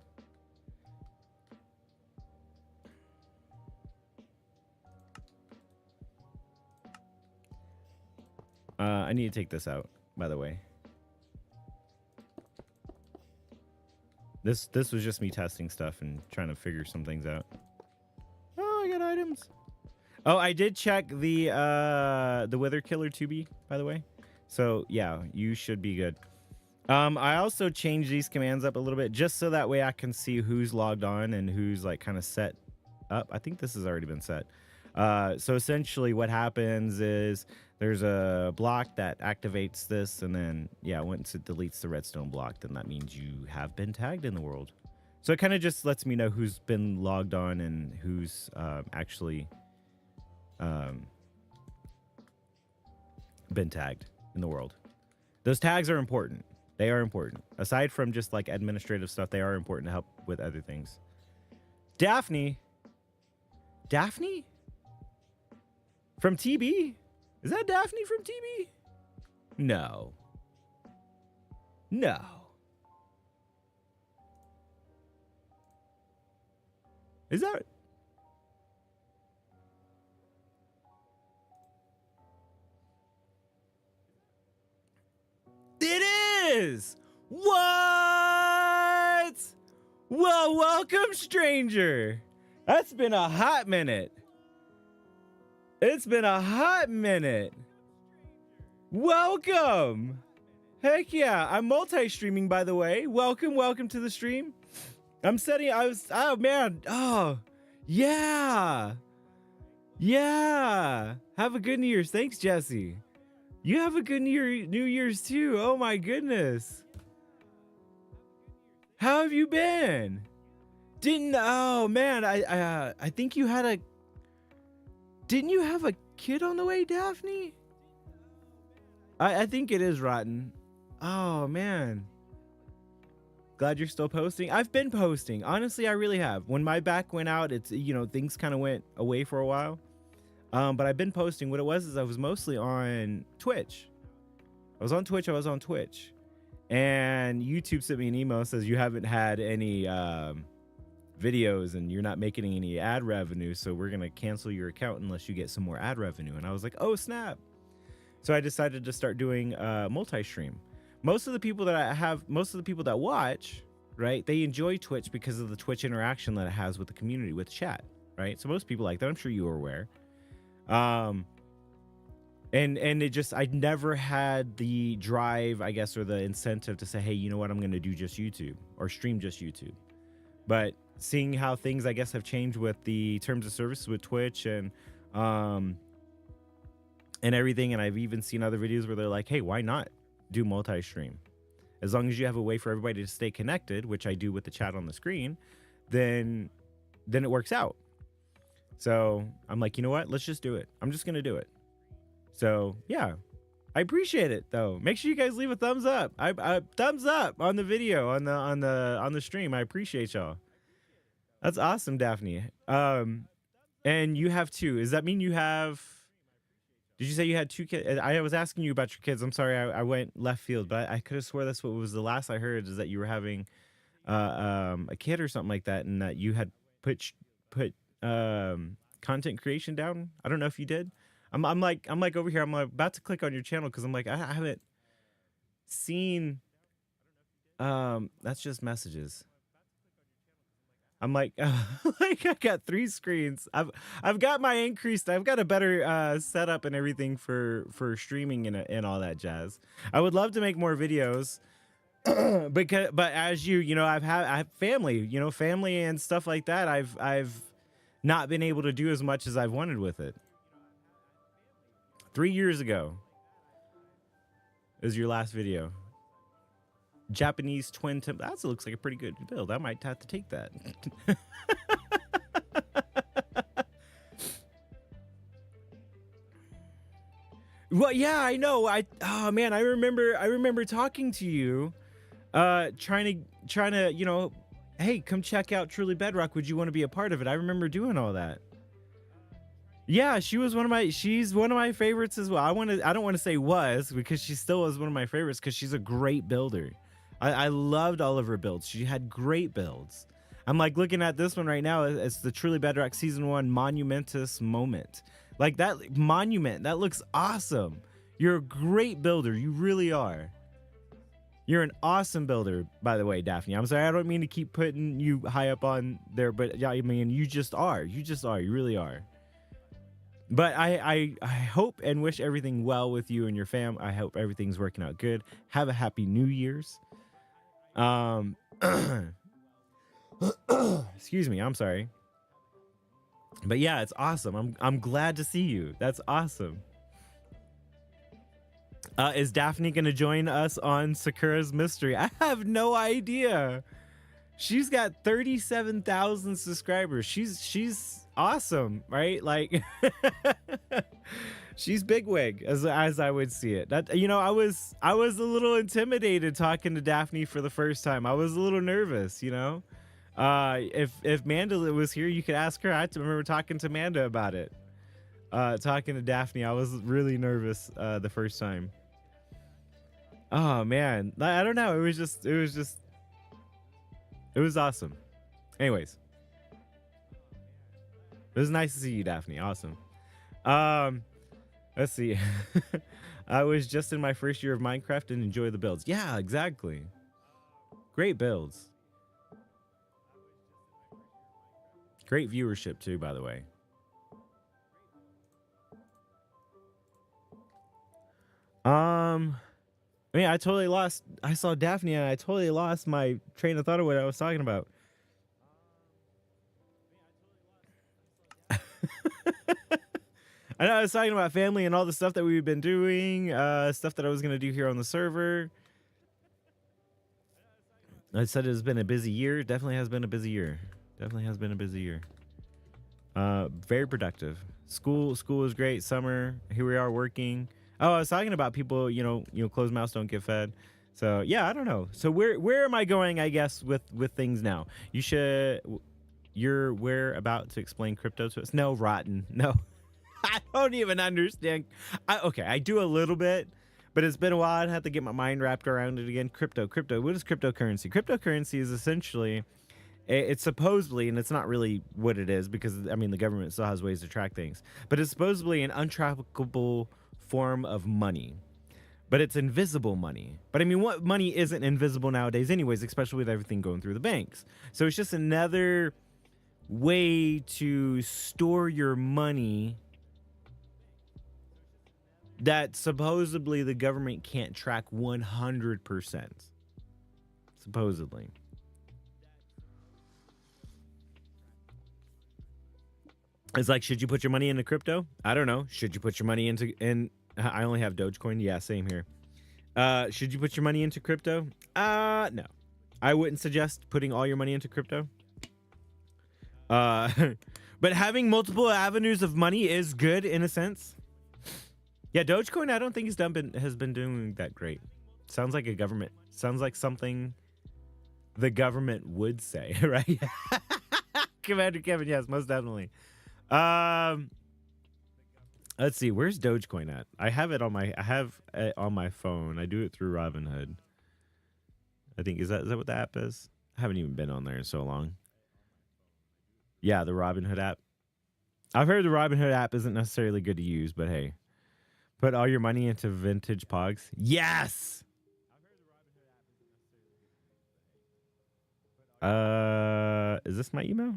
I need to take this out, by the way. This was just me testing stuff and trying to figure some things out. Oh, I got items. Oh, I did check the Wither Killer 2B, by the way. So yeah, you should be good. I also changed these commands up a little bit just so that way I can see who's logged on and who's like kind of set up. I think this has already been set. So essentially what happens is there's a block that activates this, and then yeah, once it deletes the redstone block, then that means you have been tagged in the world. So it kind of just lets me know who's been logged on and who's actually been tagged in the world. Those tags are important. They are important. Aside from just like administrative stuff, they are important to help with other things. Daphne? Daphne? From TB? Is that Daphne from TB? No. No. Is that... It is! What? Well, welcome, stranger. That's been a hot minute. It's been a hot minute. Welcome. Heck yeah. I'm multi-streaming, by the way. Welcome to the stream. I'm setting... Oh, man. Oh, yeah. Yeah. Have a good New Year's. Thanks, Jesse. You have a good New Year's too. Oh my goodness. How have you been? Oh man, I think you had a... Didn't you have a kid on the way, Daphne? I think it is rotten. Oh man. Glad you're still posting. I've been posting. Honestly, I really have. When my back went out, it's, you know, things kind of went away for a while. But I've been posting. What it was is I was mostly on Twitch. I was on Twitch. And YouTube sent me an email that says you haven't had any videos and you're not making any ad revenue. So we're going to cancel your account unless you get some more ad revenue. And I was like, oh, snap. So I decided to start doing multi-stream. Most of the people that watch, right, they enjoy Twitch because of the Twitch interaction that it has with the community, with chat, right? So most people like that. I'm sure you are aware. And it just, I never had the drive, I guess, or the incentive to say, hey, you know what, I'm going to do just YouTube or stream just YouTube. But seeing how things, I guess, have changed with the terms of service with Twitch and everything. And I've even seen other videos where they're like, hey, why not do multi-stream? As long as you have a way for everybody to stay connected, which I do with the chat on the screen, then it works out. So I'm like, you know what? Let's just do it. I'm just going to do it. So yeah, I appreciate it though. Make sure you guys leave a thumbs up. Thumbs up on the video, on the stream. I appreciate y'all. That's awesome, Daphne. And you have two. Does that mean you have, did you say you had two kids? I was asking you about your kids. I'm sorry. I went left field, but I could have swore that's what was the last I heard, is that you were having a kid or something like that. And that you had put content creation down. I don't know if you did. I'm like over here. I'm about to click on your channel because I'm like, I haven't seen. That's just messages. I'm like, like I got 3 screens. I've got my increased. I've got a better setup and everything for streaming and all that jazz. I would love to make more videos, but as you know, I have family. You know, family and stuff like that. I've not been able to do as much as I've wanted with it. 3 years ago is your last video. Japanese twin temple. That looks like a pretty good build. I might have to take that. Well, yeah, I know. Oh man, I remember talking to you, trying to, you know, hey, come check out Truly Bedrock. Would you want to be a part of it? I remember doing all that. Yeah, she's one of my favorites as well. I don't want to say was, because she still is one of my favorites because she's a great builder. I loved all of her builds. She had great builds. I'm like looking at this one right now. It's the Truly Bedrock Season 1 Monumentous Moment. Like that monument, that looks awesome. You're a great builder. You really are. You're an awesome builder, by the way, Daphne. I'm sorry, I don't mean to keep putting you high up on there, but yeah, I mean, you just are. You really are. But I hope and wish everything well with you and your fam. I hope everything's working out good. Have a happy New Year's. Excuse me, I'm sorry. But yeah, it's awesome. I'm glad to see you. That's awesome. Is Daphne gonna join us on Sakura's Mystery? I have no idea. She's got 37,000 subscribers. She's awesome, right? Like she's bigwig as I would see it. That I was a little intimidated talking to Daphne for the first time. I was a little nervous, if Manda was here, you could ask her. I remember talking to Manda about it. Talking to Daphne, I was really nervous the first time. Oh man, I don't know. It was awesome. Anyways, it was nice to see you, Daphne. Awesome. Let's see. I was just in my first year of Minecraft and enjoy the builds. Yeah, exactly. Great builds. Great viewership too, by the way. I saw Daphne and I totally lost my train of thought of what I was talking about. I know I was talking about family and all the stuff that we've been doing, stuff that I was going to do here on the server. I said it's been a busy year. Definitely has been a busy year. Very productive. School was great. Summer, here we are working. Oh, I was talking about people, closed mouths don't get fed. So yeah, I don't know. So where am I going, I guess, with things now? We're about to explain crypto to us. No, Rotten. No. I don't even understand. I do a little bit, but it's been a while. I have to get my mind wrapped around it again. Crypto. What is cryptocurrency? Cryptocurrency is essentially, it's supposedly, and it's not really what it is because, the government still has ways to track things, but it's supposedly an untrackable form of money. But it's invisible money. But what money isn't invisible nowadays anyways, especially with everything going through the banks? So it's just another way to store your money that supposedly the government can't track 100%. Supposedly. It's like, should you put your money into crypto? I don't know. Should you put your money in I only have Dogecoin. Yeah, same here. Should you put your money into crypto? No. I wouldn't suggest putting all your money into crypto. But having multiple avenues of money is good in a sense. Yeah, Dogecoin, I don't think has been doing that great. Sounds like something the government would say, right? Commander Kevin, yes, most definitely. Let's see, where's Dogecoin at? I have it on my phone. I do it through Robinhood. I think is that what the app is? I haven't even been on there in so long. Yeah, the Robinhood app. I've heard the Robinhood app isn't necessarily good to use, but hey. Put all your money into vintage pogs. Yes. Is this my email?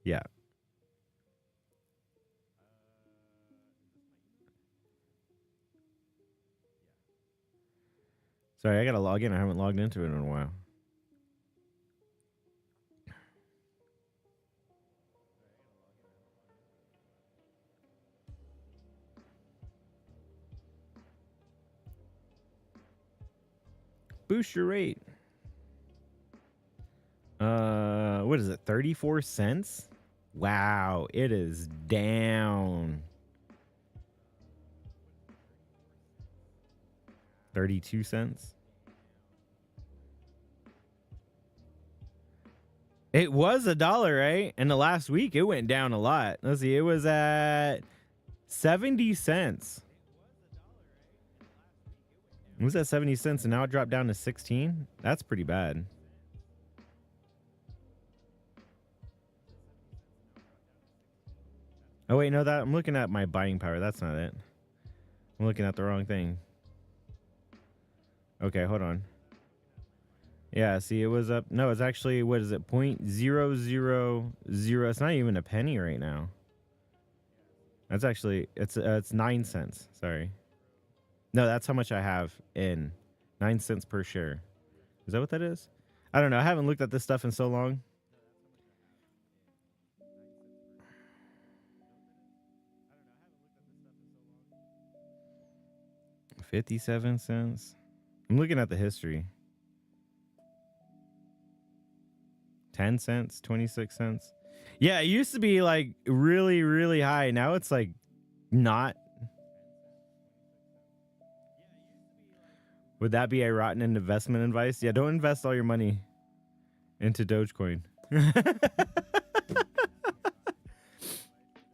Yeah. Sorry, I gotta log in. I haven't logged into it in a while. Boost your rate. What is it? 34 cents? Wow, it is down. 32 cents. It was $1, right? And the last week it went down a lot. Let's see, it was at 70 cents. It was at 70 cents and now it dropped down to 16. That's pretty bad. Oh wait, no, I'm looking at my buying power. That's not it. I'm looking at the wrong thing. Okay, hold on. Yeah, see, it was up. No, it's actually, what is it? 0.000. It's not even a penny right now. That's actually it's 9 cents. Sorry. No, that's how much I have in 9 cents per share. Is that what that is? I don't know. I haven't looked at this stuff in so long. 57 cents. I'm looking at the history. 10 cents, 26 cents. Yeah, it used to be like really, really high. Now it's like not. Would that be a rotten investment advice? Yeah, don't invest all your money into Dogecoin.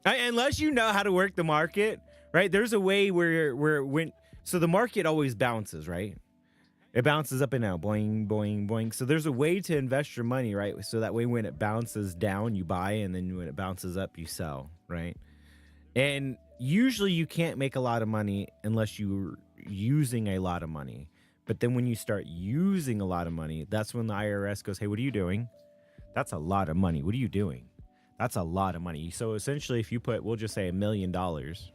Unless you know how to work the market, right? There's a way where when so the market always bounces, right? It bounces up and down, boing, boing, boing. So there's a way to invest your money, right? So that way when it bounces down, you buy, and then when it bounces up, you sell, right? And usually you can't make a lot of money unless you're using a lot of money. But then when you start using a lot of money, that's when the IRS goes, hey, what are you doing? That's a lot of money. What are you doing? That's a lot of money. So essentially, if you put, we'll just say $1 million,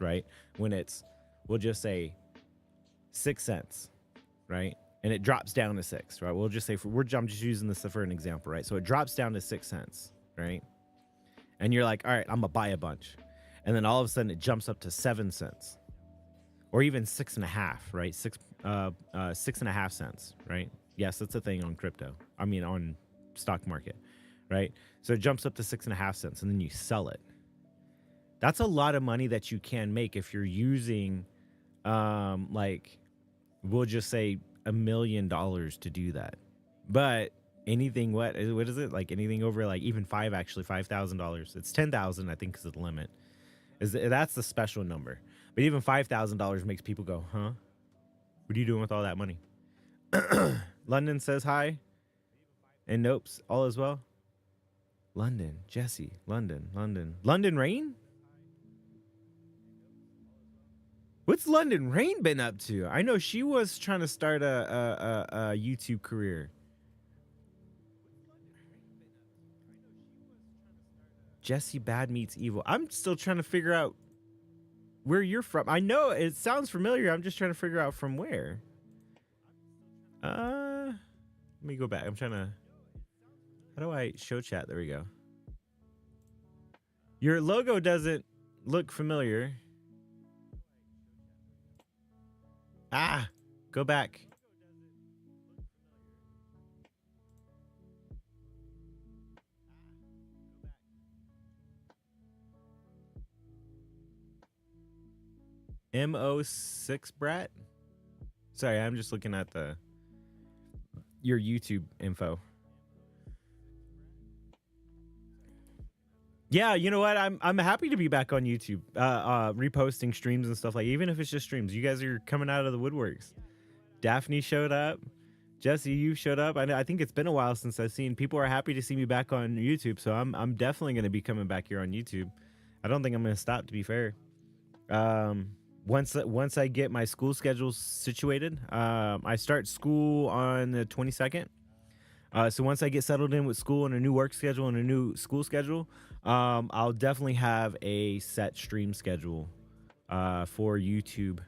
right? When it's, we'll just say 6 cents, right? And it drops down to 6, right? We'll just say, I'm just using this for an example, right? So it drops down to 6 cents, right? And you're like, all right, I'm gonna buy a bunch. And then all of a sudden it jumps up to 7 cents or even 6.5, right? 6.5 cents, right? Yes, that's a thing on crypto. I mean, on stock market, right? So it jumps up to 6.5 cents and then you sell it. That's a lot of money that you can make if you're using, like, we'll just say $1 million to do that. But anything, what is it? Like anything over like even $5,000. It's 10,000, I think, is the limit. That's the special number. But even $5,000 makes people go, huh? What are you doing with all that money? London says hi. And nopes, all is well. London, Jesse, London. London Rain? What's London Rain been up to? I know she was trying to start a YouTube career. Jesse Bad Meets Evil. I'm still trying to figure out where you're from. I know it sounds familiar. I'm just trying to figure out from where. Let me go back. I'm trying to. How do I show chat? There we go. Your logo doesn't look familiar. Ah, go back. MO6 Brat? Sorry, I'm just looking at your YouTube info. Yeah, you know what? I'm happy to be back on YouTube, reposting streams and stuff, like even if it's just streams. You guys are coming out of the woodworks. Daphne showed up. Jesse, you showed up. I think it's been a while since I've seen. People are happy to see me back on YouTube, so I'm definitely going to be coming back here on YouTube. I don't think I'm going to stop, to be fair. Once I get my school schedule situated, I start school on the 22nd. So once I get settled in with school and a new work schedule and a new school schedule, I'll definitely have a set stream schedule for YouTube,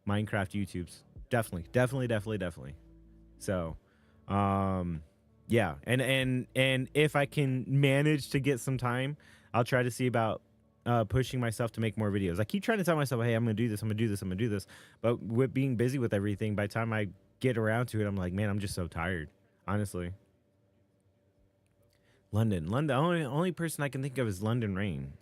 Minecraft YouTubes. Definitely. So, yeah, and if I can manage to get some time, I'll try to see about pushing myself to make more videos. I keep trying to tell myself, hey, I'm gonna do this, but with being busy with everything, by the time I get around to it, I'm like, man, I'm just so tired, honestly. London. Only person I can think of is London Rain.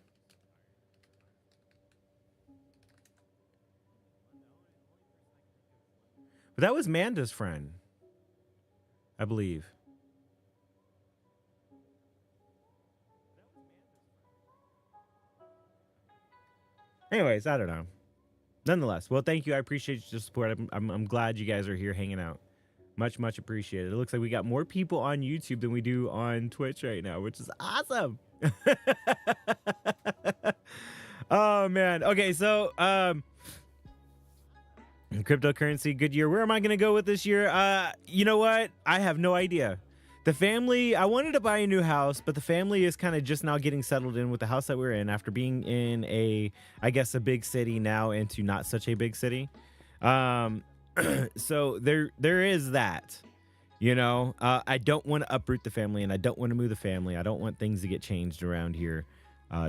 But that was Manda's friend, I believe. Anyways, I don't know. Nonetheless, well, thank you. I appreciate your support. I'm glad you guys are here hanging out. Much appreciated. It looks like we got more people on YouTube than we do on Twitch right now, which is awesome. Oh man. Okay, so cryptocurrency, good year. Where am I gonna go with this year? You know what? I have no idea. The family, I wanted to buy a new house, but the family is kind of just now getting settled in with the house that we're in after being in I guess, a big city now into not such a big city. So there is that, I don't want to uproot the family and I don't want to move the family. I don't want things to get changed around here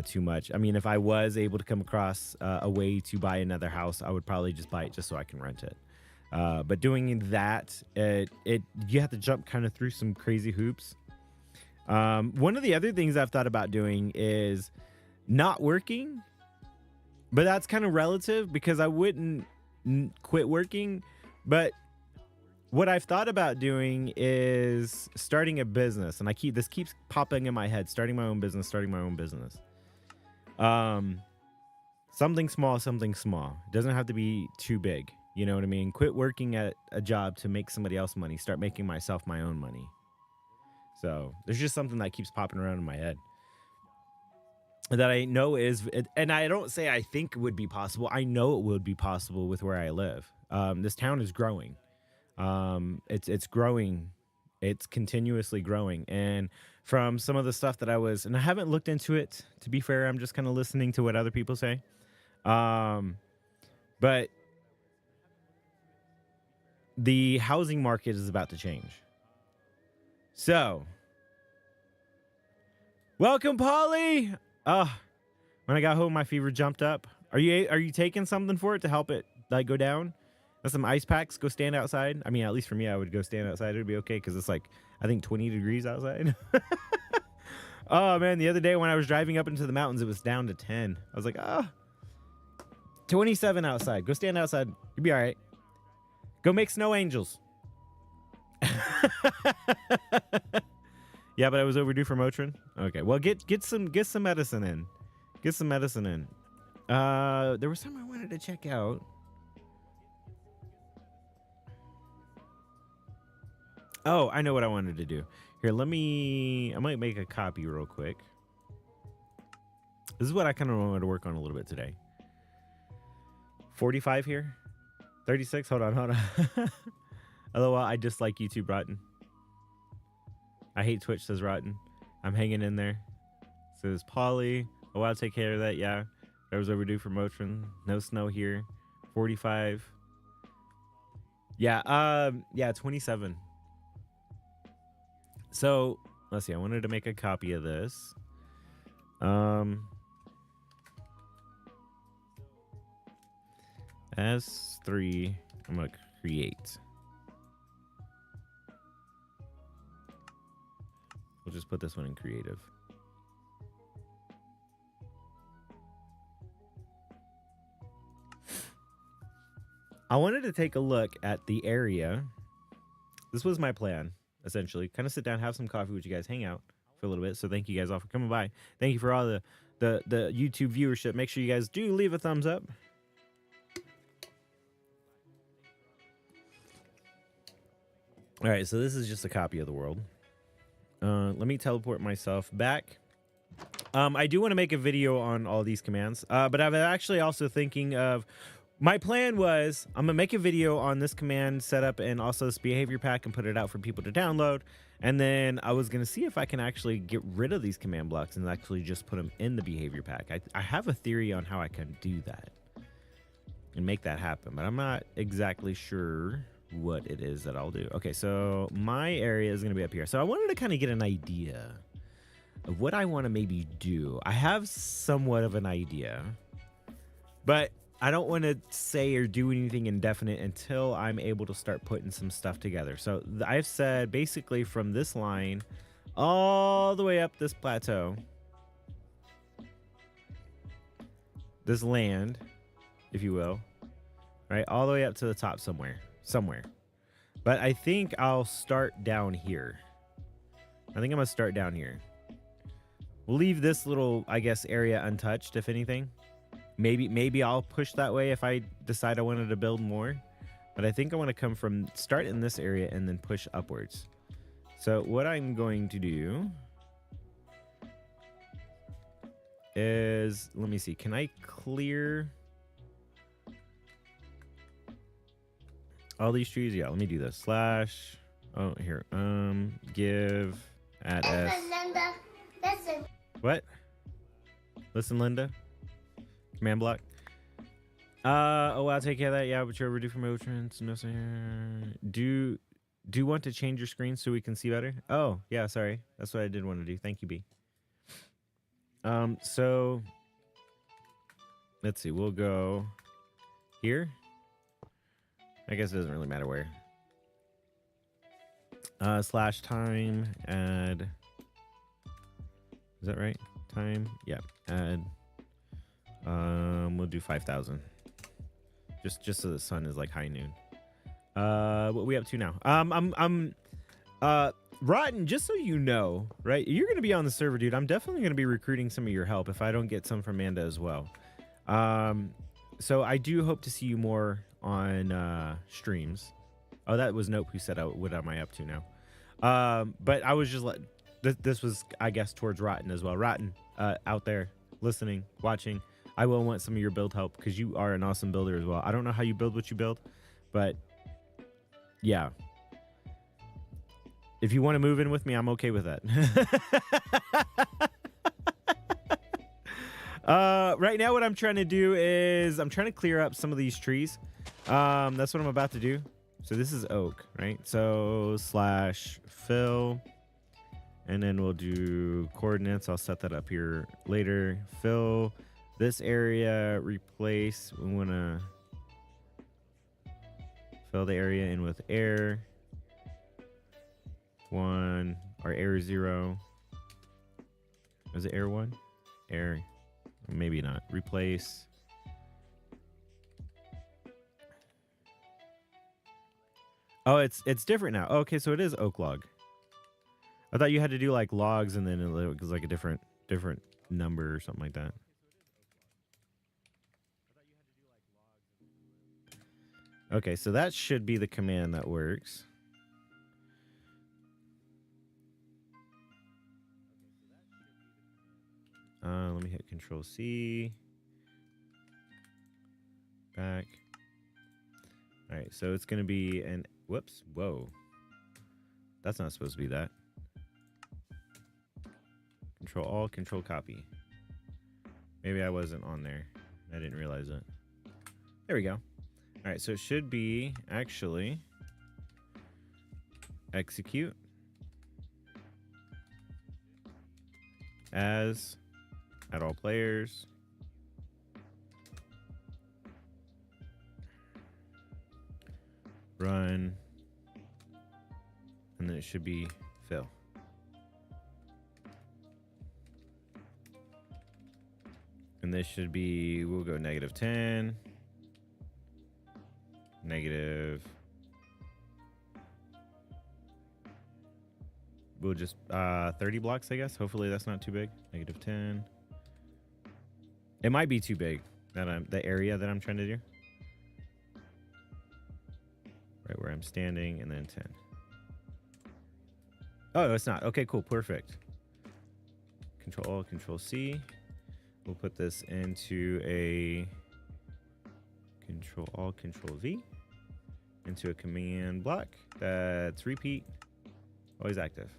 too much. I mean, if I was able to come across a way to buy another house, I would probably just buy it just so I can rent it. But doing that, you have to jump kind of through some crazy hoops. One of the other things I've thought about doing is not working, but that's kind of relative because I wouldn't quit working. But what I've thought about doing is starting a business, and this keeps popping in my head: starting my own business. Something small. It doesn't have to be too big. You know what I mean? Quit working at a job to make somebody else money. Start making myself my own money. So there's just something that keeps popping around in my head that I know and I don't say I think it would be possible. I know it would be possible with where I live. This town is growing. It's growing. It's continuously growing. And from some of the stuff that and I haven't looked into it, to be fair, I'm just kind of listening to what other people say. But the housing market is about to change. So, welcome, Polly. When I got home, my fever jumped up. Are you taking something for it to help it go down? That's some ice packs. Go stand outside. I mean, at least for me, I would go stand outside. It'd be okay because it's I think 20 degrees outside. Oh man, the other day when I was driving up into the mountains, it was down to 10. I was like, 27 outside. Go stand outside. You'll be all right. Go make snow angels. Yeah, but I was overdue for Motrin. Okay, well, get some medicine in. Get some medicine in. There was something I wanted to check out. Oh, I know what I wanted to do. Here, I might make a copy real quick. This is what I kind of wanted to work on a little bit today. 45 here. 36. Hold on. LOL, I dislike YouTube, Rotten. I hate Twitch, says Rotten. I'm hanging in there. Says Polly. Oh, I'll take care of that. Yeah. I was overdue for Motrin. No snow here. 45. Yeah. 27. So let's see. I wanted to make a copy of this. S3. I'm gonna create. We'll just put this one in creative. I wanted to take a look at the area. This was my plan, essentially. Kind of sit down, have some coffee with you guys, hang out for a little bit. So thank you guys all for coming by. Thank you for all the YouTube viewership. Make sure you guys do leave a thumbs up. All right, so this is just a copy of the world. Let me teleport myself back. I do want to make a video on all these commands, but I'm actually also thinking of... My plan was I'm going to make a video on this command setup and also this behavior pack and put it out for people to download. And then I was going to see if I can actually get rid of these command blocks and actually just put them in the behavior pack. I have a theory on how I can do that and make that happen, but I'm not exactly sure what it is that I'll do. Okay, so my area is going to be up here. So I wanted to kind of get an idea of what I want to maybe do. I have somewhat of an idea, but I don't want to say or do anything indefinite until I'm able to start putting some stuff together. So I've said basically from this line all the way up this plateau, this land, if you will, right, all the way up to the top somewhere. But I think I'll start down here. I think I'm gonna start down here. We'll leave this little, I guess, area untouched, if anything. Maybe I'll push that way if I decide I wanted to build more. But I think I want to start in this area and then push upwards. So what I'm going to do is, let me see, can I clear all these trees? Yeah, let me do this. Oh, here. Give at S. Listen, Linda. Listen. What? Listen, Linda. Command block. Oh, I'll take care of that. Yeah, but you're overdue for motions. No, sir. Do you want to change your screen so we can see better? Oh, yeah, sorry. That's what I did want to do. Thank you, B. So let's see. We'll go here. I guess it doesn't really matter where. Slash time add. Is that right? Time? Yeah. Add. We'll do 5,000. Just so the sun is like high noon. What we up to now? I'm Rotten, just so you know, right? You're gonna be on the server, dude. I'm definitely gonna be recruiting some of your help if I don't get some from Amanda as well. So I do hope to see you more on streams. Oh, that was Nope who said, what am I up to now? But I was just like, this was, I guess, towards Rotten as well. Rotten, out there, listening, watching. I will want some of your build help because you are an awesome builder as well. I don't know how you build what you build, but yeah. If you want to move in with me, I'm okay with that. Right now what I'm trying to do is I'm trying to clear up some of these trees. That's what I'm about to do. So this is oak, right? So slash fill, and then we'll do coordinates. I'll set that up here later. Fill this area, replace. We want to fill the area in with air. 1 or air 0. Is it air 1? Air, maybe not. Replace. Oh, it's different now. Okay, so it is oak log. I thought you had to do like logs and then it was like a different number or something like that. Okay, so that should be the command that works. Let me hit Control C. Back. All right, so it's going to be an... Whoops. Whoa. That's not supposed to be that. Control Alt, Control Copy. Maybe I wasn't on there. I didn't realize it. There we go. All right, so it should be actually execute as at all players. Run. And then it should be fill. And this should be, we'll go -10. Negative. We'll just 30 blocks, I guess. Hopefully that's not too big. -10. It might be too big, the area that I'm trying to do. Right where I'm standing, and then 10. Oh, it's not. Okay, cool, perfect. Control Alt, Control C. We'll put this into a Control Alt, Control V. Into a command block that's repeat, always active.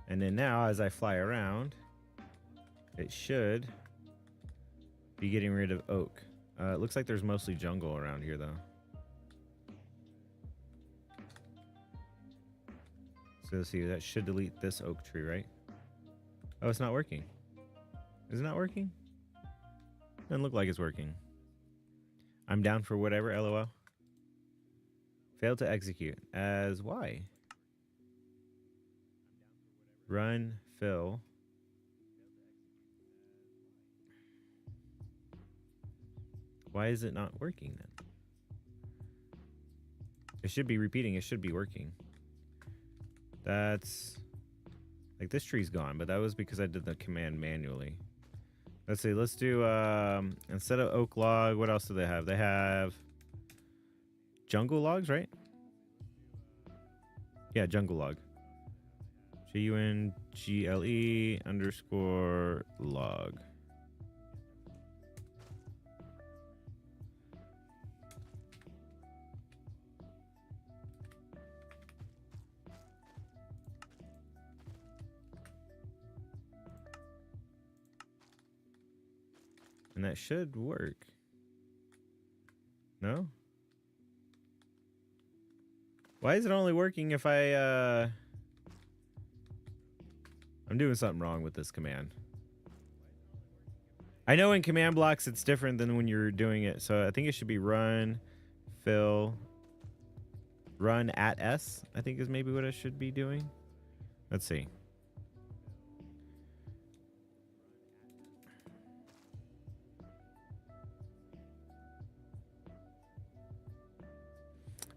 And then now, as I fly around, it should be getting rid of oak. It looks like there's mostly jungle around here, though. So let's see, that should delete this oak tree, right? Oh, it's not working. Is it not working? Doesn't look like it's working. I'm down for whatever, LOL. Failed to execute. As why? Run, fill. Why is it not working then? It should be repeating. It should be working. That's like this tree's gone, but that was because I did the command manually. Let's see. Let's do instead of oak log, what else do they have? They have jungle logs, right? Yeah, jungle log. JUNGLE_log. And that should work. No? Why is it only working if I'm doing something wrong with this command. I know in command blocks it's different than when you're doing it. So I think it should be run, fill, run at S, I think is maybe what I should be doing. Let's see.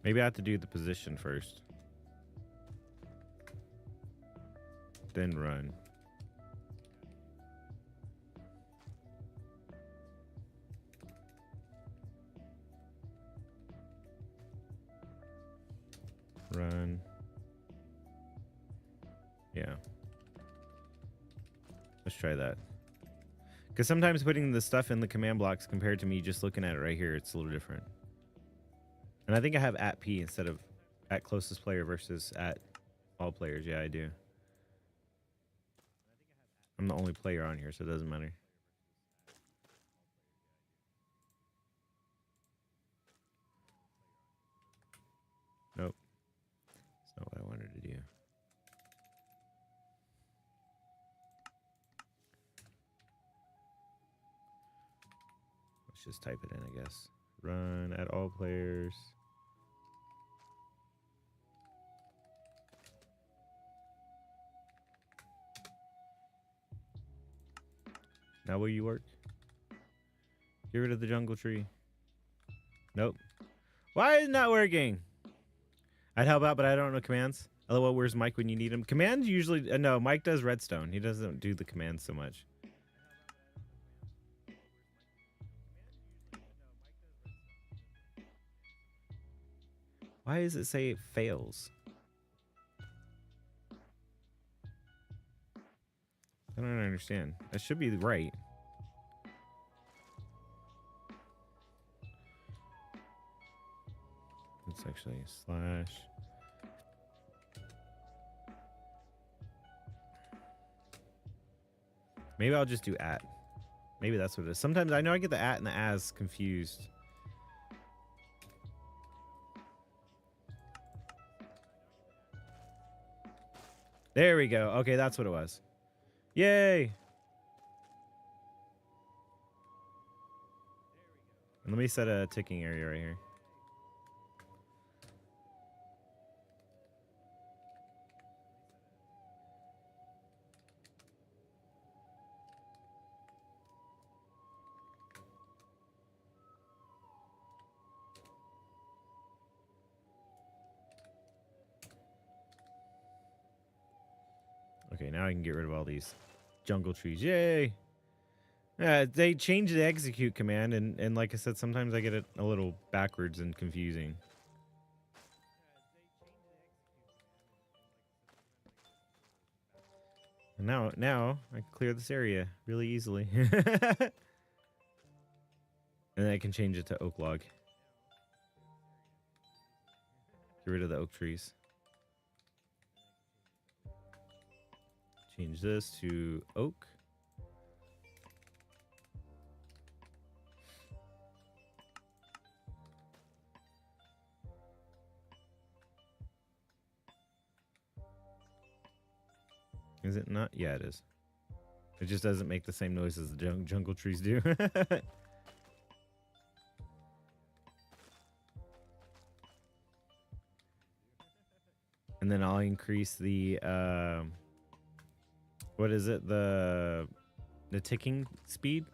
Maybe I have to do the position first. Then run. Run. Yeah. Let's try that. Because sometimes putting the stuff in the command blocks compared to me just looking at it right here, it's a little different. And I think I have at P instead of at closest player versus at all players. Yeah, I do. I'm the only player on here, so it doesn't matter. Nope. That's not what I wanted to do. Let's just type it in, I guess. Run at all players. Now will you work? Get rid of the jungle tree. Nope. Why is it not working? I'd help out, but I don't know commands. LOL, where's Mike when you need him? Commands usually... no, Mike does redstone. He doesn't do the commands so much. Why does it say it fails? I don't understand. That should be right. It's actually slash. Maybe I'll just do at. Maybe that's what it is. Sometimes I know I get the at and the as confused. There we go. Okay, that's what it was. Yay! And let me set a ticking area right here. Okay, now I can get rid of all these jungle trees. Yay! They changed the execute command, and like I said, sometimes I get it a little backwards and confusing. And now I can clear this area really easily. And then I can change it to oak log. Get rid of the oak trees. Change this to oak. Is it not? Yeah, it is. It just doesn't make the same noise as the jungle trees do. And then I'll increase the what is it? The ticking speed?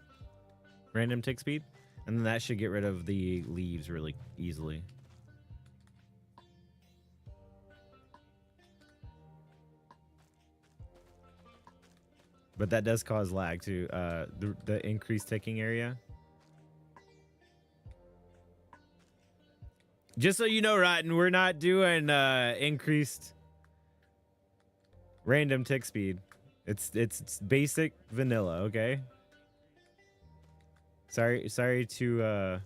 Random tick speed? And then that should get rid of the leaves really easily. But that does cause lag too. The increased ticking area. Just so you know, Rotten, we're not doing increased random tick speed. It's basic vanilla, okay? Sorry to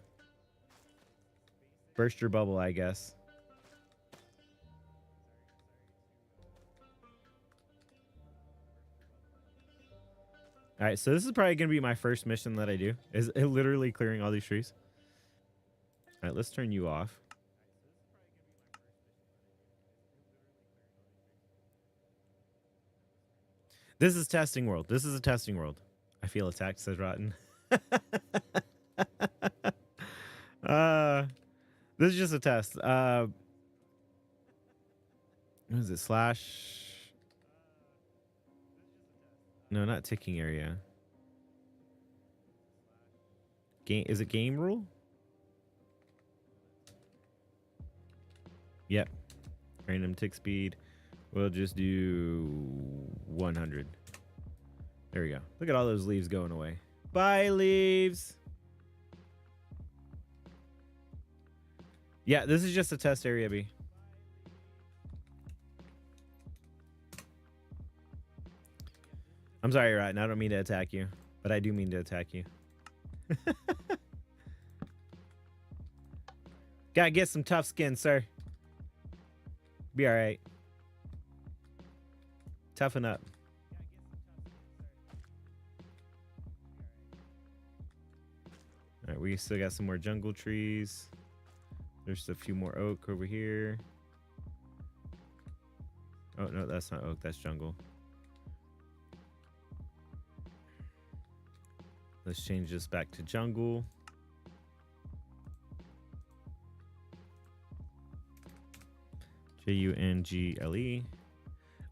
burst your bubble, I guess. All right, so this is probably gonna be my first mission that I do. Is it literally clearing all these trees? All right, let's turn you off. This is testing world. This is a testing world. I feel attacked, says Rotten. This is just a test. What is it? Slash. No, not ticking area. Game, is it game rule? Yep. Random tick speed. We'll just do 100. There we go. Look at all those leaves going away. Bye, leaves. Yeah, this is just a test area, B. I'm sorry, Rotten. I don't mean to attack you, but I do mean to attack you. Gotta get some tough skin, sir. Be all right. Toughen up. All right, we still got some more jungle trees. There's a few more oak over here. Oh, no, that's not oak. That's jungle. Let's change this back to jungle. Jungle.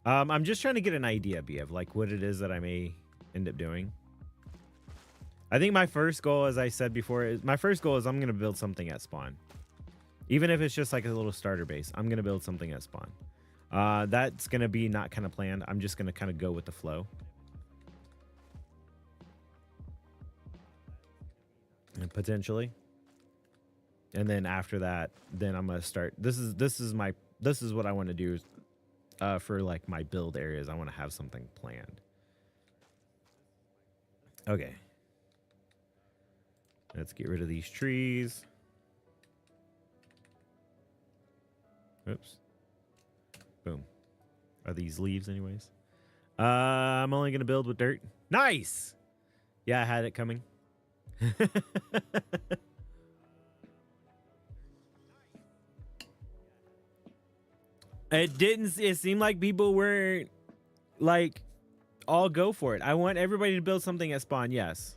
I'm just trying to get an idea, B, of like what it is that I may end up doing. I think my first goal, as I said before, is I'm going to build something at spawn. Even if it's just like a little starter base, I'm going to build something at spawn. That's going to be not kind of planned. I'm just going to kind of go with the flow. And potentially. And then after that, then I'm going to start. This is what I want to do for like my build areas. I want to have something planned. Okay. Let's get rid of these trees. Oops. Boom. Are these leaves anyways? I'm only going to build with dirt. Nice! Yeah, I had it coming. It seemed like people weren't like all go for it. I want everybody to build something at spawn, yes.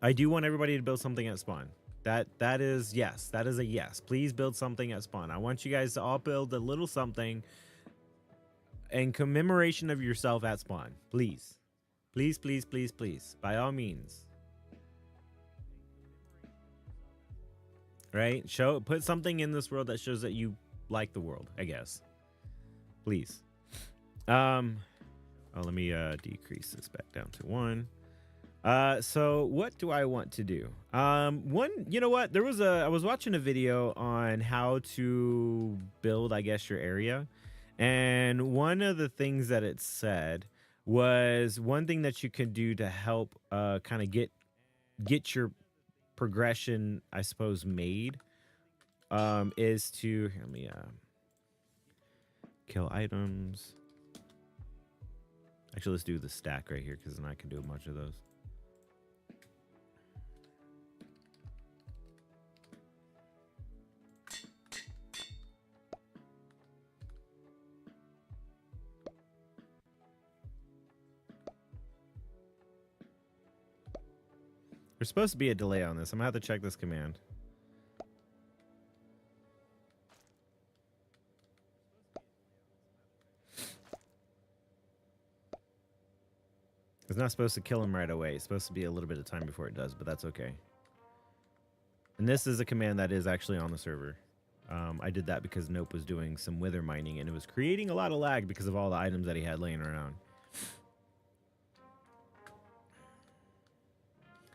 I do want everybody to build something at spawn. That is yes. That is a yes. Please build something at spawn. I want you guys to all build a little something in commemoration of yourself at spawn. Please. Please, please, please, please. By all means. Right? Put something in this world that shows that you like the world, I guess. Please. Oh, let me decrease this back down to 1. So what do I want to do? You know what? I was watching a video on how to build, I guess, your area. And one of the things that it said was one thing that you could do to help kind of get your progression, I suppose, made is to let me kill items. Actually, let's do the stack right here because then I can do a bunch of those. There's supposed to be a delay on this. I'm gonna have to check this command. It's not supposed to kill him right away. It's supposed to be a little bit of time before it does, but that's okay. And this is a command that is actually on the server. I did that because Nope was doing some wither mining, and it was creating a lot of lag because of all the items that he had laying around.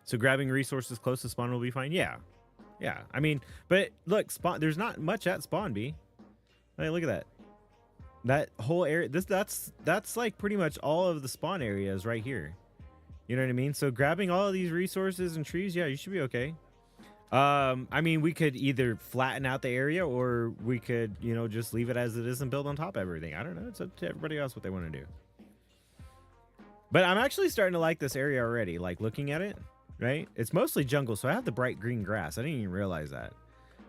So grabbing resources close to spawn will be fine? Yeah. Yeah. I mean, but look, spawn. There's not much at spawn, B. Hey, look at that. That whole area, that's like pretty much all of the spawn areas right here. You know what I mean? So grabbing all of these resources and trees, yeah, you should be okay. I mean, we could either flatten out the area or we could, you know, just leave it as it is and build on top of everything. I don't know. It's up to everybody else what they want to do. But I'm actually starting to like this area already. Like looking at it, right? It's mostly jungle, so I have the bright green grass. I didn't even realize that.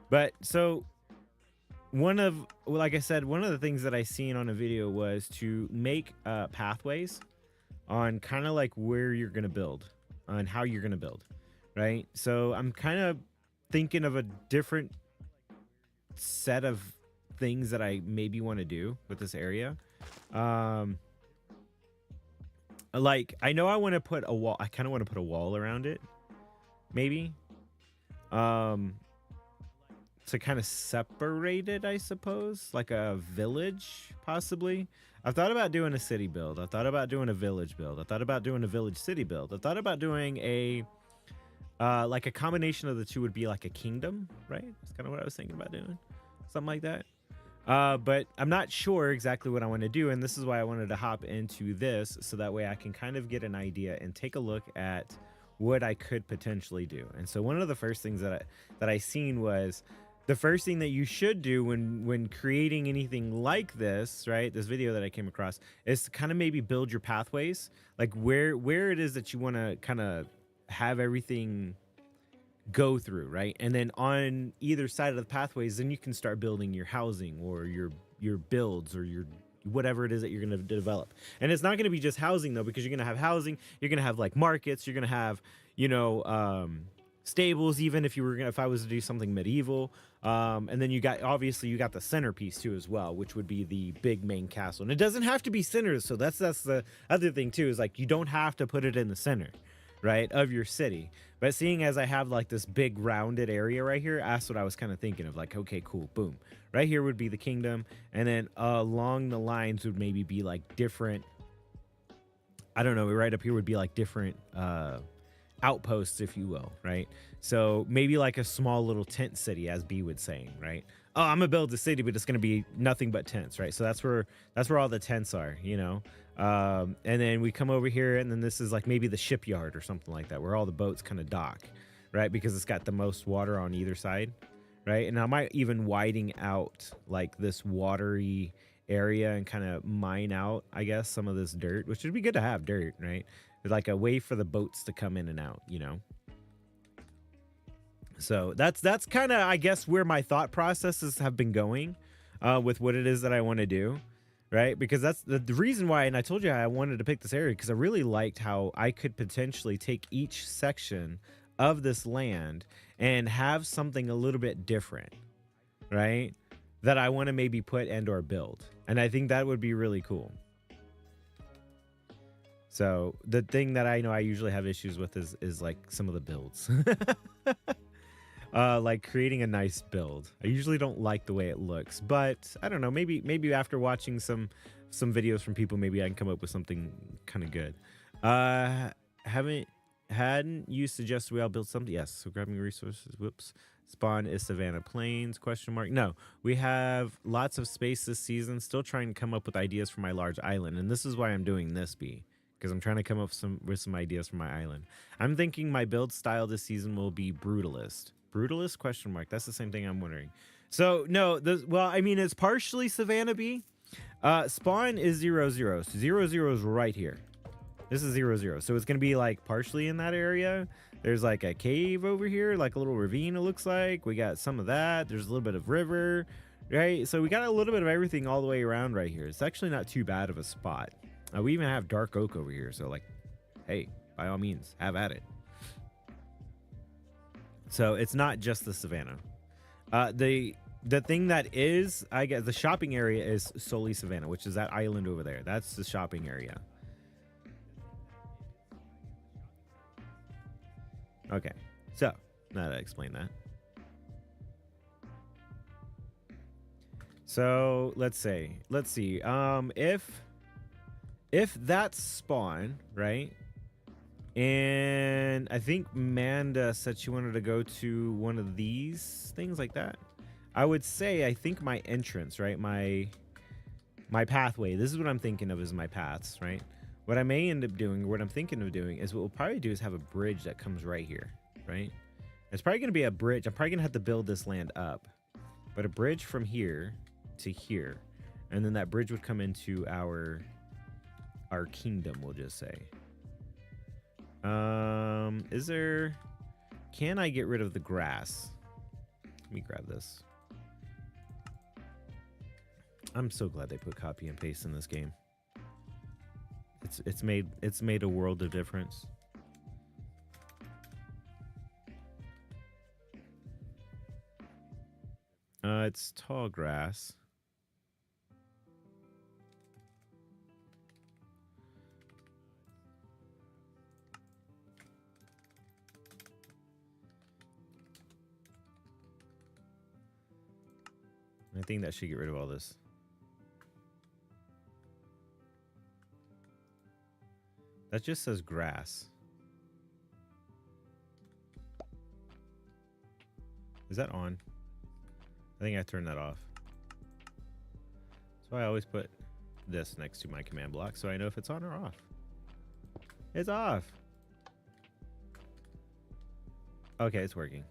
But so like I said, one of the things that I seen on a video was to make pathways on kind of like where you're gonna build, on how you're gonna build, right? So I'm kind of thinking of a different set of things that I maybe want to do with this area. Like I know I want to put a wall. I kind of want to put a wall around it, maybe. To kind of separate it, I suppose, like a village, possibly. I've thought about doing a city build. I thought about doing a village build. I thought about doing a village city build. I thought about doing a like a combination of the two would be like a kingdom, right? That's kind of what I was thinking about doing, something like that. But I'm not sure exactly what I want to do, and this is why I wanted to hop into this, so that way I can kind of get an idea and take a look at what I could potentially do. And so one of the first things that I seen was the first thing that you should do when creating anything like this, right? This video that I came across is to kind of maybe build your pathways, like where it is that you want to kind of have everything go through, right? And then on either side of the pathways, then you can start building your housing or your builds or your whatever it is that you're going to develop. And it's not going to be just housing though, because you're going to have housing, you're going to have like markets, you're going to have, you know, stables, even if I was to do something medieval. And then you got the centerpiece too as well, which would be the big main castle. And it doesn't have to be centered, so that's the other thing too, is like you don't have to put it in the center, right, of your city. But seeing as I have like this big rounded area right here, that's what I was kind of thinking of, like, okay, cool, boom. Right here would be the kingdom, and then along the lines would maybe be like different, I don't know, right up here would be like different outposts, if you will, right? So maybe like a small little tent city, as B would saying, right? Oh, I'm gonna build a city, but it's gonna be nothing but tents, right? So that's where all the tents are, you know. And then we come over here, and then this is like maybe the shipyard or something like that, where all the boats kind of dock, right? Because it's got the most water on either side, right? And I might even widen out like this watery area and kind of mine out, I guess, some of this dirt, which would be good to have dirt, right? Like a way for the boats to come in and out, you know. So that's kind of, I guess, where my thought processes have been going with what it is that I want to do, right? Because that's the reason why, and I told you I wanted to pick this area because I really liked how I could potentially take each section of this land and have something a little bit different, right? That I want to maybe put and or build. And I think that would be really cool. So the thing that I know I usually have issues with is like some of the builds. Like creating a nice build. I usually don't like the way it looks, but I don't know, maybe after watching some videos from people, maybe I can come up with something kind of good. Hadn't you suggested we all build something? Yes. So grabbing resources. Whoops. Spawn is Savannah Plains? Question mark. No, we have lots of space this season. Still trying to come up with ideas for my large island, and this is why I'm doing this, B. Because I'm trying to come up with some ideas for my island. I'm thinking my build style this season will be brutalist. Brutalist? Question mark. That's the same thing I'm wondering. So no, well, I mean, it's partially Savannah B. Spawn is 0, 0. So 0, 0 is right here. This is 0, 0. So it's gonna be like partially in that area. There's like a cave over here, like a little ravine. It looks like we got some of that. There's a little bit of river, right? So we got a little bit of everything all the way around right here. It's actually not too bad of a spot. We even have dark oak over here, so like, hey, by all means, have at it. So it's not just the savannah. The thing that is, I guess, the shopping area is solely savannah, which is that island over there. That's the shopping area. Okay, so now that I explained that. So let's see. If that's spawn, right? And I think Manda said she wanted to go to one of these things like that. I would say, I think my entrance, right? My pathway. This is what I'm thinking of as my paths, right? What I may end up doing, what I'm thinking of doing, is what we'll probably do is have a bridge that comes right here, right? It's probably going to be a bridge. I'm probably going to have to build this land up. But a bridge from here to here. And then that bridge would come into our our kingdom, we'll just say. Is there... Can I get rid of the grass? Let me grab this. I'm so glad they put copy and paste in this game. It's made a world of difference. It's tall grass. I think that should get rid of all this. That just says grass. Is that on? I think I turned that off. So I always put this next to my command block so I know if it's on or off. It's off. Okay, it's working.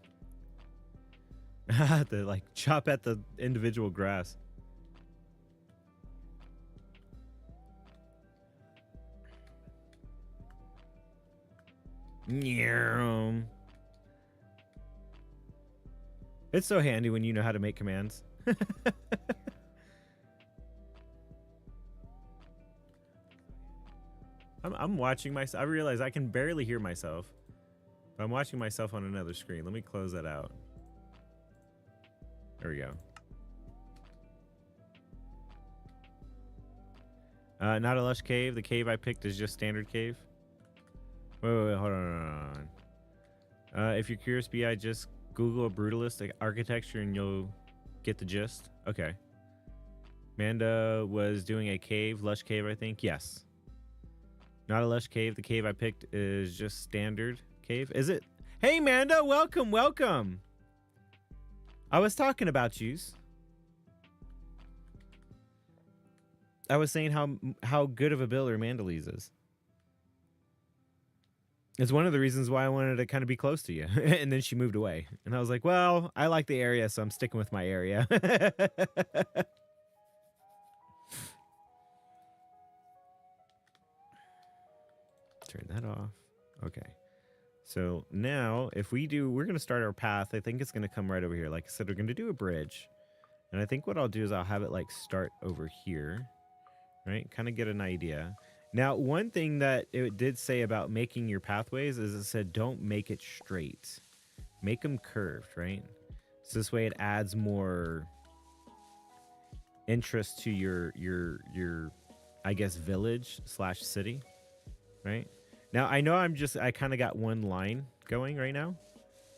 I have to like chop at the individual grass. It's so handy when you know how to make commands. I'm watching myself. I realize I can barely hear myself. I'm watching myself on another screen. Let me close that out. There we go. Not a lush cave. The cave I picked is just standard cave. Wait, hold on. If you're curious, BI, just Google a brutalist architecture and you'll get the gist. Okay. Manda was doing a cave, lush cave, I think. Yes. Not a lush cave. The cave I picked is just standard cave. Is it? Hey, Manda, welcome, welcome. I was talking about yous. I was saying how good of a builder Mandalise is. It's one of the reasons why I wanted to kind of be close to you. And then she moved away. And I was like, well, I like the area, so I'm sticking with my area. Turn that off. Okay. So now if we're going to start our path. I think it's going to come right over here. Like I said, we're going to do a bridge. And I think what I'll do is I'll have it like start over here. Right? Kind of get an idea. Now, one thing that it did say about making your pathways is it said don't make it straight. Make them curved, right? So this way it adds more interest to your I guess village / city, right? Now, I know I kind of got one line going right now.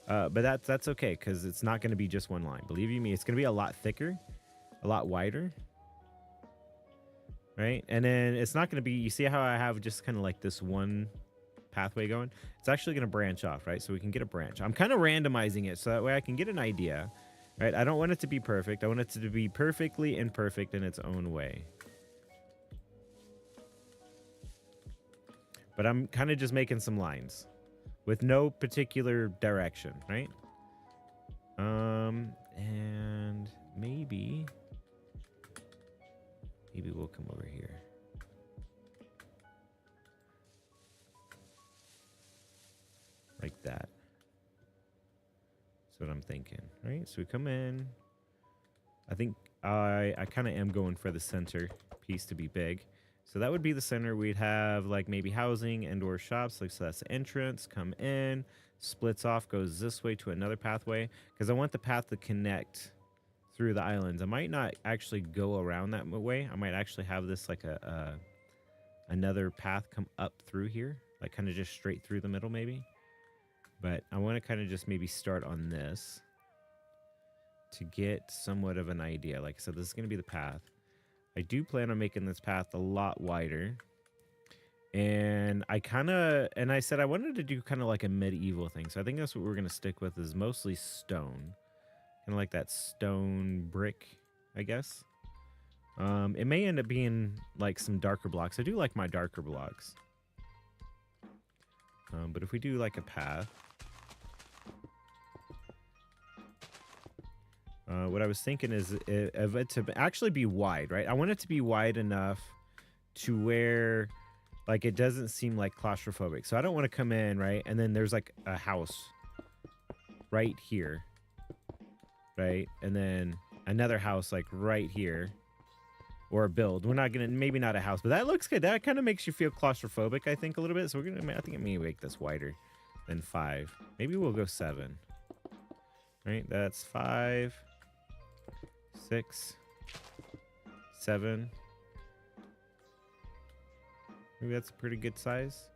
But that's okay because it's not going to be just one line. Believe you me, it's going to be a lot thicker, a lot wider. Right? And then it's not going to be, you see how I have just kind of like this one pathway going? It's actually going to branch off, right? So we can get a branch. I'm kind of randomizing it so that way I can get an idea, right? I don't want it to be perfect. I want it to be perfectly imperfect in its own way. But I'm kind of just making some lines with no particular direction, right? And maybe we'll come over here. Like that. That's what I'm thinking, right? So we come in. I think I kind of am going for the center piece to be big. So that would be the center. We'd have like maybe housing and or shops. Like, so that's the entrance. Come in, splits off, goes this way to another pathway. Because I want the path to connect through the islands. I might not actually go around that way. I might actually have this like another path come up through here, like kind of just straight through the middle maybe. But I want to kind of just maybe start on this to get somewhat of an idea. Like I said, this is going to be the path. I do plan on making this path a lot wider. And I said I wanted to do kind of like a medieval thing. So I think that's what we're going to stick with, is mostly stone. Kind of like that stone brick, I guess. It may end up being like some darker blocks. I do like my darker blocks. But if we do like a path. What I was thinking is of it to actually be wide, right? I want it to be wide enough to where Like it doesn't seem like claustrophobic. So I don't want to come in, right? And then there's like a house right here, right? And then another house like right here, or a build. We're not gonna, maybe not a house, but that looks good. That kind of makes you feel claustrophobic, I think, a little bit. So we're gonna, I think, maybe make this wider than 5. Maybe we'll go 7. Right? That's 5, 6, 7. Maybe that's a pretty good size.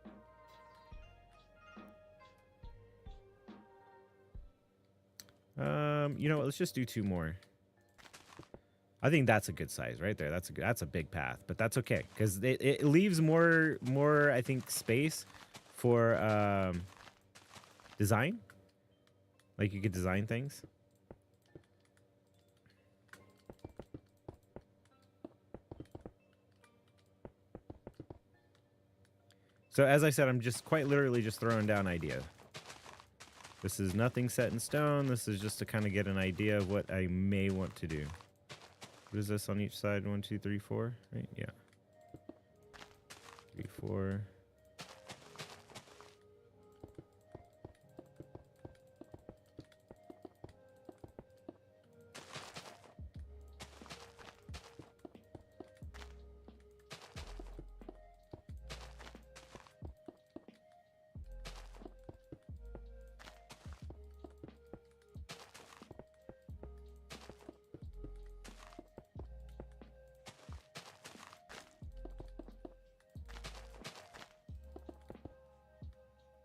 You know what? Let's just do 2 more. I think that's a good size right there. That's a big path, but that's okay because it leaves more I think space for design. Like you could design things. So as I said, I'm just quite literally just throwing down ideas. This is nothing set in stone. This is just to kind of get an idea of what I may want to do. What is this on each side? 1, 2, 3, 4, right? Yeah. 3, 4.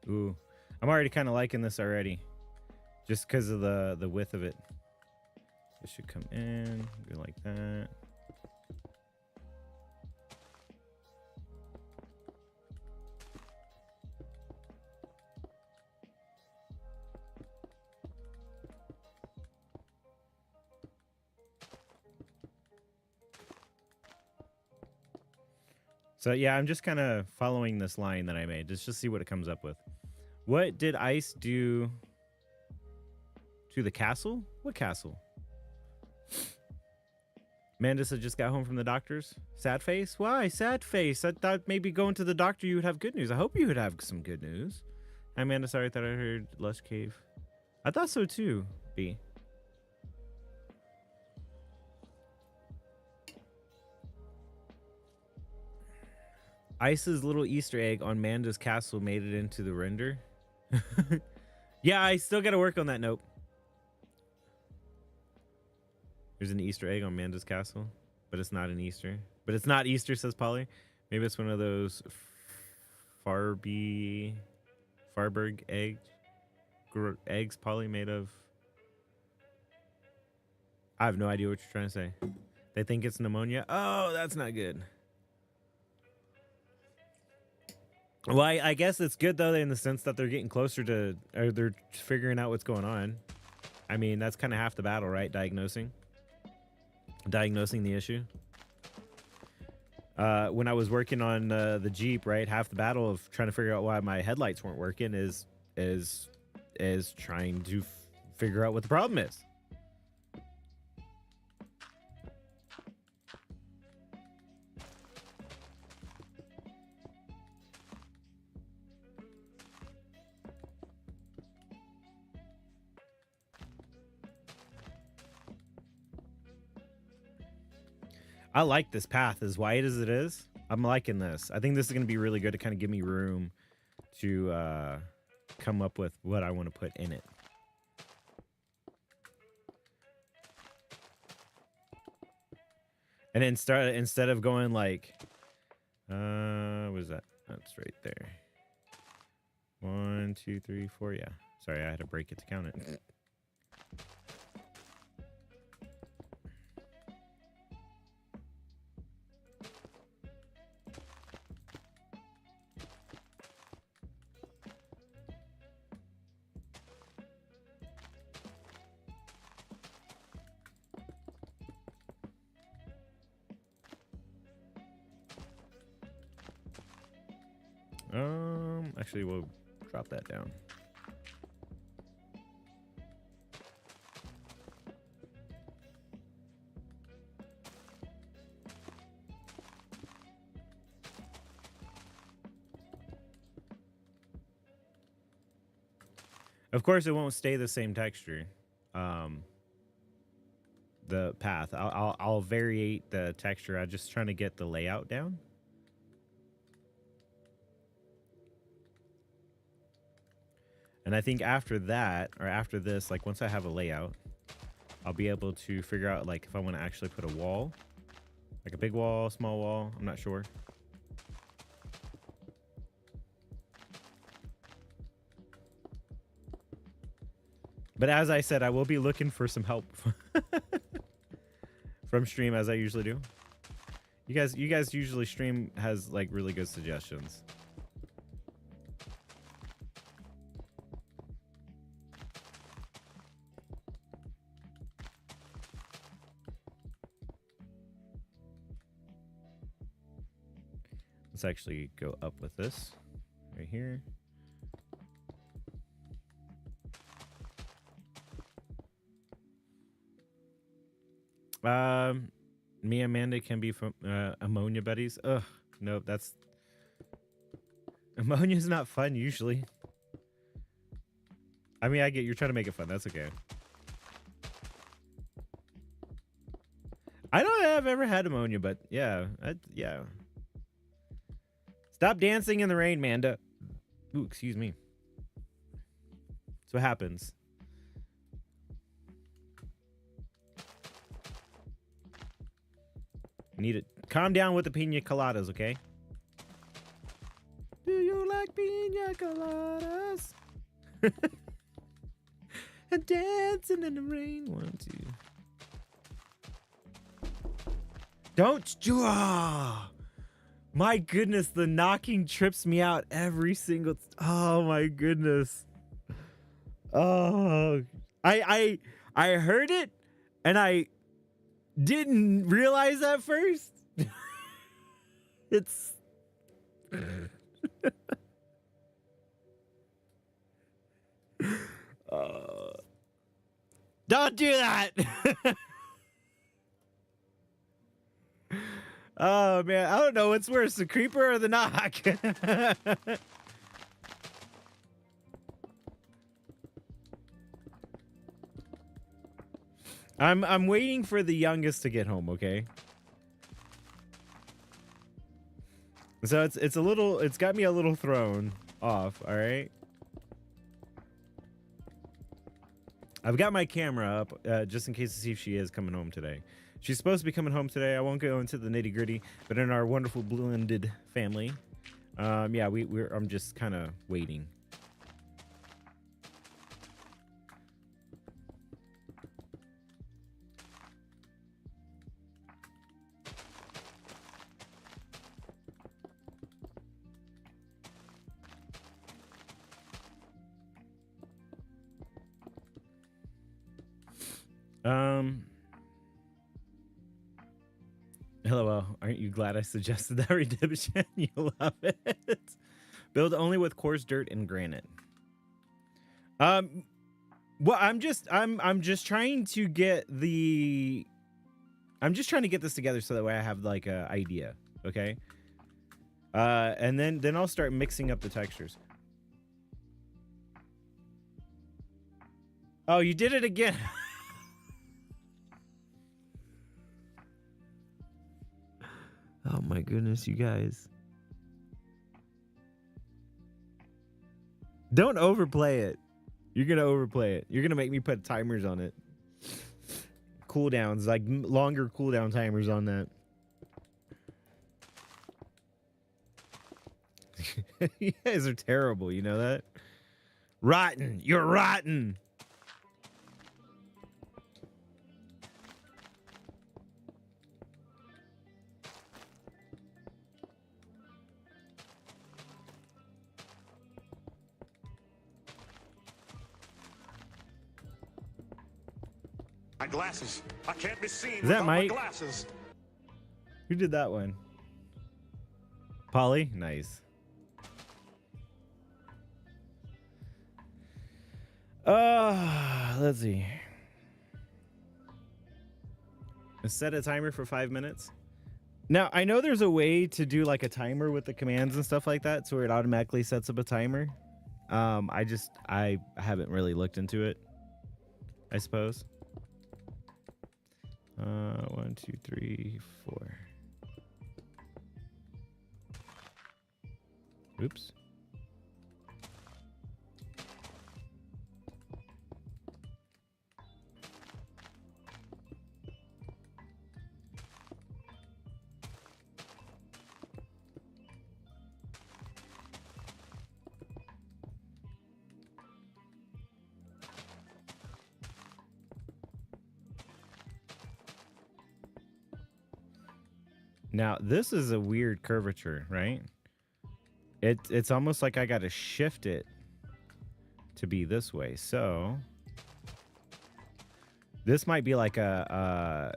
Ooh, I'm already kind of liking this already, just because of the width of it. This should come in, go like that. So yeah, I'm just kind of following this line that I made. Let's just see what it comes up with. What did Ice do to the castle? What castle? Mandus had just got home from the doctor's. Sad face? Why? Sad face. I thought maybe going to the doctor you would have good news. I hope you would have some good news. Hi, Amanda. Sorry, I thought I heard Lush Cave. I thought so too, B. Ice's little Easter egg on Manda's castle made it into the render. Yeah, I still got to work on that note. There's an Easter egg on Manda's castle, but it's not an Easter. But it's not Easter, says Polly. Maybe it's one of those Farberg eggs, Polly, made of. I have no idea what you're trying to say. They think it's pneumonia. Oh, that's not good. Well, I guess it's good, though, in the sense that they're getting closer to, or they're figuring out what's going on. I mean, that's kind of half the battle, right? Diagnosing the issue. When I was working on the Jeep, right, half the battle of trying to figure out why my headlights weren't working is trying to figure out what the problem is. I like this path as wide as it is. I'm liking this. I think this is going to be really good to kind of give me room to come up with what I want to put in it. And then instead of going like, what is that? That's right there. 1, 2, 3, 4. Yeah. Sorry, I had to break it to count it. Actually, we'll drop that down. Of course, it won't stay the same texture. The path. I'll variate the texture. I'm just trying to get the layout down. And I think after that, or after this, like once I have a layout, I'll be able to figure out like if I want to actually put a wall, like a big wall, small wall. I'm not sure. But as I said, I will be looking for some help from stream, as I usually do. You guys usually stream has like really good suggestions. Let's actually go up with this right here. Me and Amanda can be from ammonia buddies. Ugh, nope, that's ammonia's not fun usually. I mean, I get you're trying to make it fun. That's okay. I don't think I've ever had ammonia, but yeah, yeah. Stop dancing in the rain, Manda. Ooh, excuse me. That's what happens. Need it. Calm down with the pina coladas, okay? Do you like pina coladas? And dancing in the rain. 1, 2. Don't do. Oh, my goodness, the knocking trips me out every single. Oh my goodness. Oh, I heard it, and I didn't realize that first. It's don't do that. Oh man, I don't know what's worse, the creeper or the knock. I'm waiting for the youngest to get home, okay? So it's a little, it's got me a little thrown off, all right? I've got my camera up just in case to see if she is coming home today. She's supposed to be coming home today. I won't go into the nitty gritty, but in our wonderful blended family, yeah, I'm just kind of waiting. LOL, aren't you glad I suggested that redemption? You love it. Build only with coarse dirt and granite. Well, I'm just trying to get the I'm just trying to get this together so that way I have like a idea, okay? And then I'll start mixing up the textures. Oh, you did it again. Oh my goodness, you guys. Don't overplay it. You're going to overplay it. You're going to make me put timers on it. Cooldowns, like longer cooldown timers on that. You guys are terrible, you know that? Rotten. You're rotten. My glasses. I can't be seen Is that without Mike? my glasses. Who did that one? Polly? Nice. Let's see. Set a timer for 5 minutes. Now, I know there's a way to do like a timer with the commands and stuff like that, so it automatically sets up a timer. I haven't really looked into it, I suppose. 1, 2, 3, 4. Oops. Now, this is a weird curvature, right? It's almost like I got to shift it to be this way. So this might be like a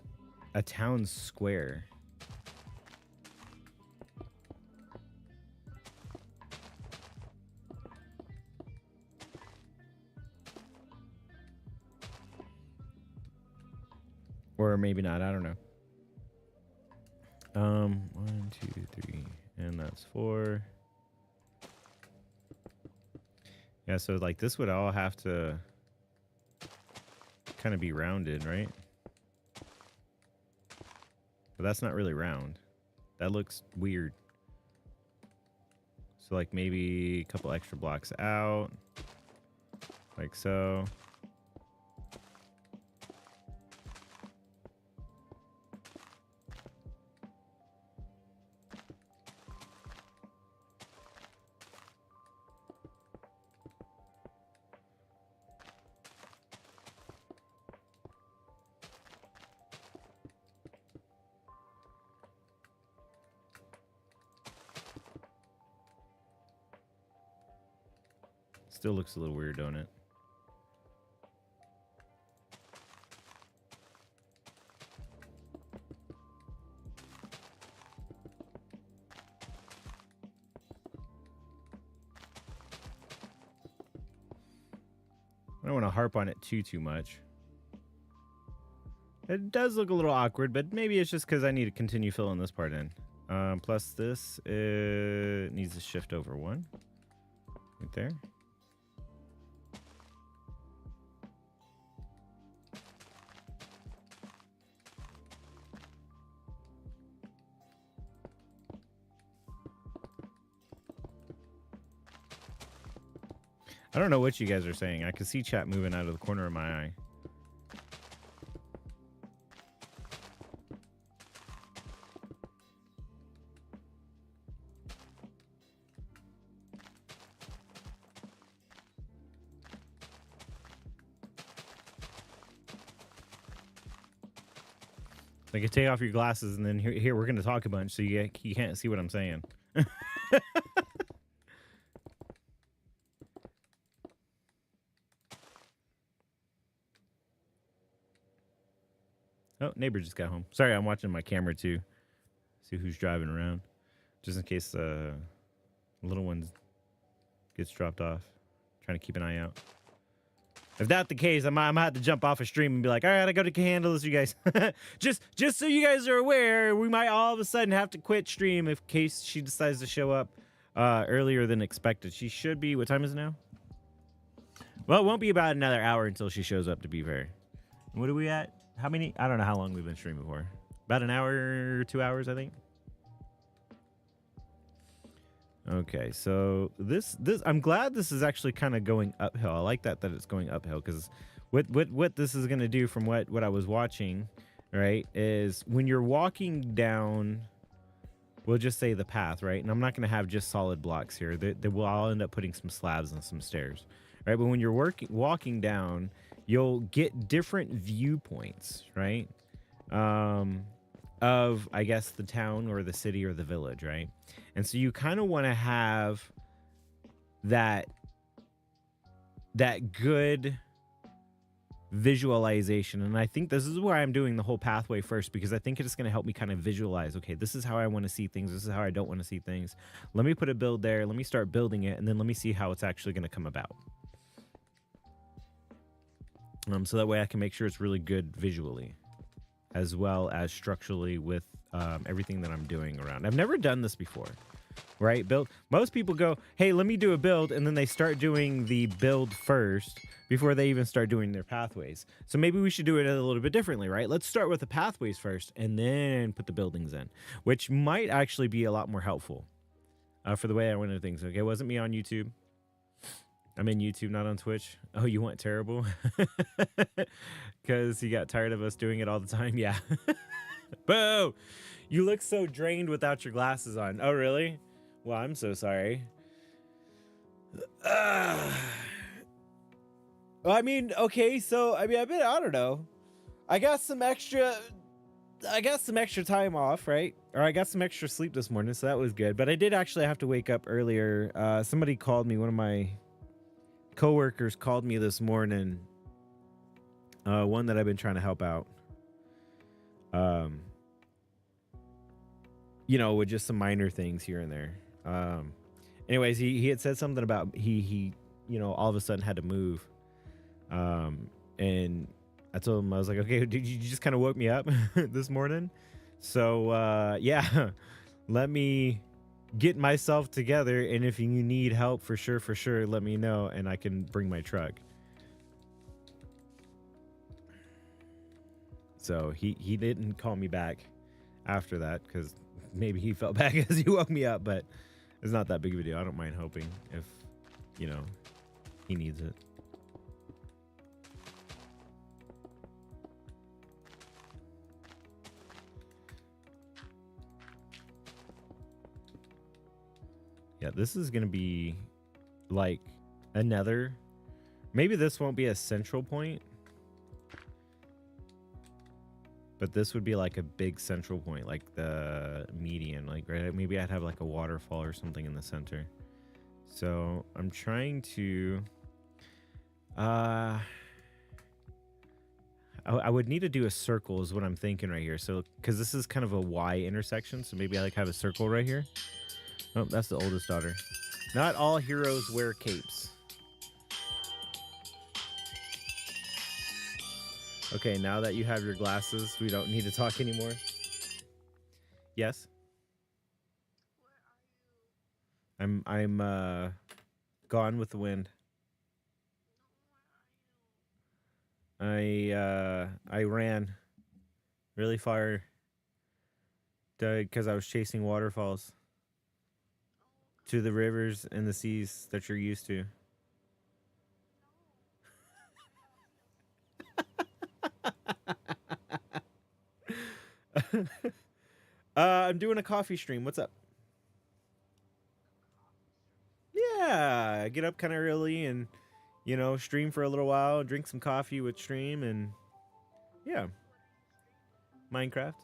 town square. Or maybe not, I don't know. 1, 2, 3, and that's 4. Yeah, so like this would all have to kind of be rounded, right? But that's not really round. That looks weird. So like maybe a couple extra blocks out, like so. Still looks a little weird, don't it? I don't want to harp on it too much. It does look a little awkward, but maybe it's just because I need to continue filling this part in. Plus this needs to shift over 1. Right there. I don't know what you guys are saying. I can see chat moving out of the corner of my eye. Like, you take off your glasses and then here we're going to talk a bunch so you can't see what I'm saying. Oh, neighbor just got home. Sorry, I'm watching my camera too. See who's driving around. Just in case the little one gets dropped off. Trying to keep an eye out. If that's the case, I might have to jump off a stream and be like, all right, I got to handle this, you guys. just so you guys are aware, we might all of a sudden have to quit stream in case she decides to show up earlier than expected. She should be, what time is it now? Well, it won't be about another hour until she shows up, to be fair. What are we at? How many? I don't know how long we've been streaming for. About an hour, 2 hours, I think. Okay, so this I'm glad this is actually kind of going uphill. I like that it's going uphill, because what this is going to do from what I was watching, right, is when you're walking down, we'll just say the path, right? And I'm not going to have just solid blocks here. They will all end up putting some slabs and some stairs, right? But when you're walking down, you'll get different viewpoints, right? Of, I guess, the town or the city or the village, right? And so you kind of want to have that good visualization. And I think this is where I'm doing the whole pathway first, because I think it's going to help me kind of visualize, okay, this is how I want to see things. This is how I don't want to see things. Let me put a build there. Let me start building it. And then let me see how it's actually going to come about. So that way I can make sure it's really good visually, as well as structurally with everything that I'm doing around. I've never done this before. right? Build. Most people go, hey, let me do a build, and then they start doing the build first before they even start doing their pathways. So maybe we should do it a little bit differently, right? Let's start with the pathways first and then put the buildings in, which might actually be a lot more helpful for the way I went into things. Okay, it wasn't me on YouTube. I'm in YouTube, not on Twitch. Oh, you went terrible? Because you got tired of us doing it all the time? Yeah. Boo! You look so drained without your glasses on. Oh, really? Well, I'm so sorry. Well, I mean, okay, so I don't know. I got some extra time off, right? Or I got some extra sleep this morning, so that was good. But I did actually have to wake up earlier. Somebody called me, one of my coworkers called me this morning. One that I've been trying to help out. With just some minor things here and there. Anyways, he had said something about he all of a sudden had to move. And I told him, I was like, okay, did you just kind of woke me up this morning? So yeah, let me get myself together, and if you need help for sure, let me know, and I can bring my truck. So he didn't call me back after that because maybe he felt bad because he woke me up, but it's not that big of a deal. I don't mind helping if he needs it. Yeah, this is going to be like another, maybe this won't be a central point, but this would be like a big central point, like the median, like right, maybe I'd have like a waterfall or something in the center. So I'm trying to, I would need to do a circle is what I'm thinking right here. So, cause this is kind of a Y intersection. So maybe I like have a circle right here. Oh, that's the oldest daughter. Not all heroes wear capes. Okay, now that you have your glasses, we don't need to talk anymore. Yes? I'm gone with the wind. I ran really far because I was chasing waterfalls to the rivers and the seas that you're used to. I'm doing a coffee stream. What's up? Yeah, get up kind of early and, stream for a little while, drink some coffee with stream, and yeah. Minecraft.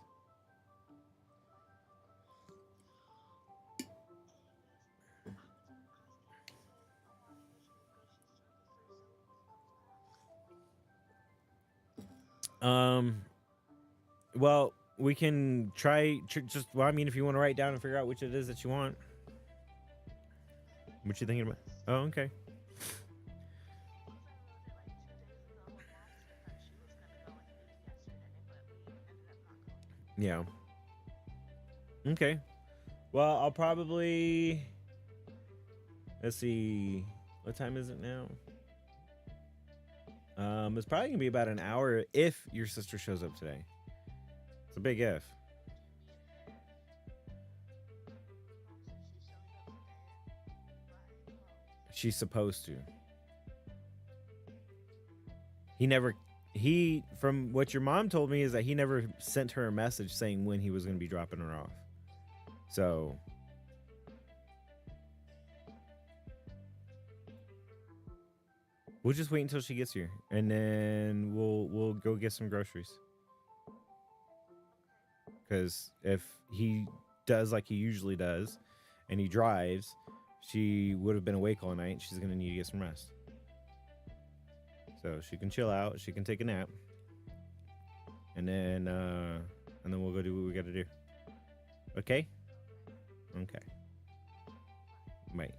Well, we can try if you want to write down and figure out which it is that you want. What you thinking about? Oh, okay. Yeah. Okay. Well, I'll probably, let's see, what time is it now? It's probably gonna be about an hour if your sister shows up today. It's a big if. She's supposed to. From what your mom told me is that he never sent her a message saying when he was going to be dropping her off. So we'll just wait until she gets here, and then we'll go get some groceries. Because if he does like he usually does, and he drives, she would have been awake all night. She's going to need to get some rest. So she can chill out. She can take a nap. And then we'll go do what we got to do. Okay? Okay. Right.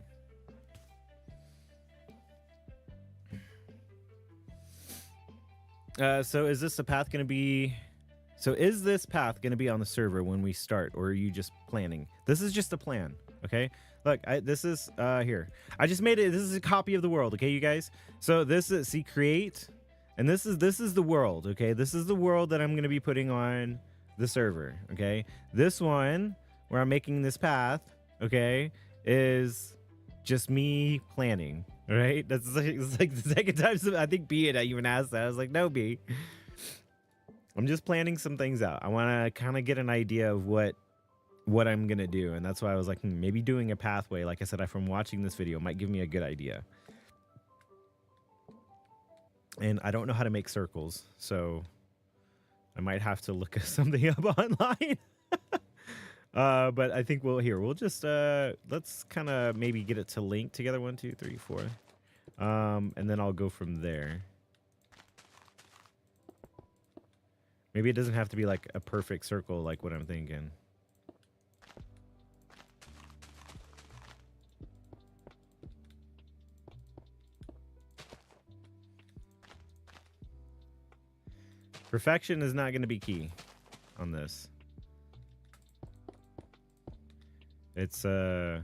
So is this path going to be on the server when we start, or are you just planning? This is just a plan, Okay, look, this is here. I just made it. This is a copy of the world. Okay, you guys. So this is see create, and this is the world. Okay, this is the world that I'm gonna be putting on the server. Okay, this one where I'm making this path. Okay, is just me planning. All right, it's like the second time I think B and I even asked that. I was like, no, B. I'm just planning some things out. I want to kind of get an idea of what I'm gonna do, and that's why I was like, maybe doing a pathway, like I said, from watching this video might give me a good idea. And I don't know how to make circles, so I might have to look something up online. But I think we'll just let's kind of maybe get it to link together. 1 2 3 4, and then I'll go from there. Maybe it doesn't have to be like a perfect circle like what I'm thinking. Perfection is not going to be key on this. It's kind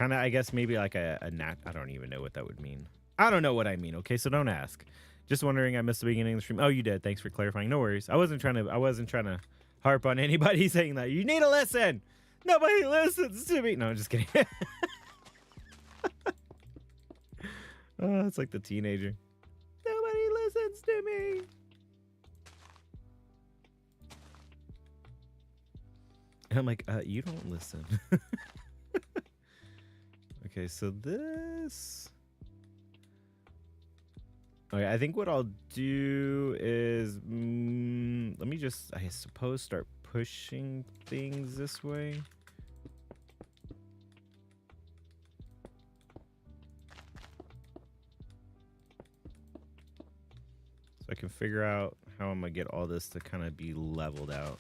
of, I guess maybe like a nat. I don't even know what that would mean. I don't know what I mean. Okay, so don't ask. Just wondering. I missed the beginning of the stream. Oh, you did. Thanks for clarifying. No worries. I wasn't trying to harp on anybody saying that you need to listen. Nobody listens to me. No, I'm just kidding. Oh, it's like the teenager. Nobody listens to me. And I'm like, you don't listen. Okay, so this. Okay, I think what I'll do is, let me just, I suppose, start pushing things this way. So I can figure out how I'm gonna get all this to kind of be leveled out.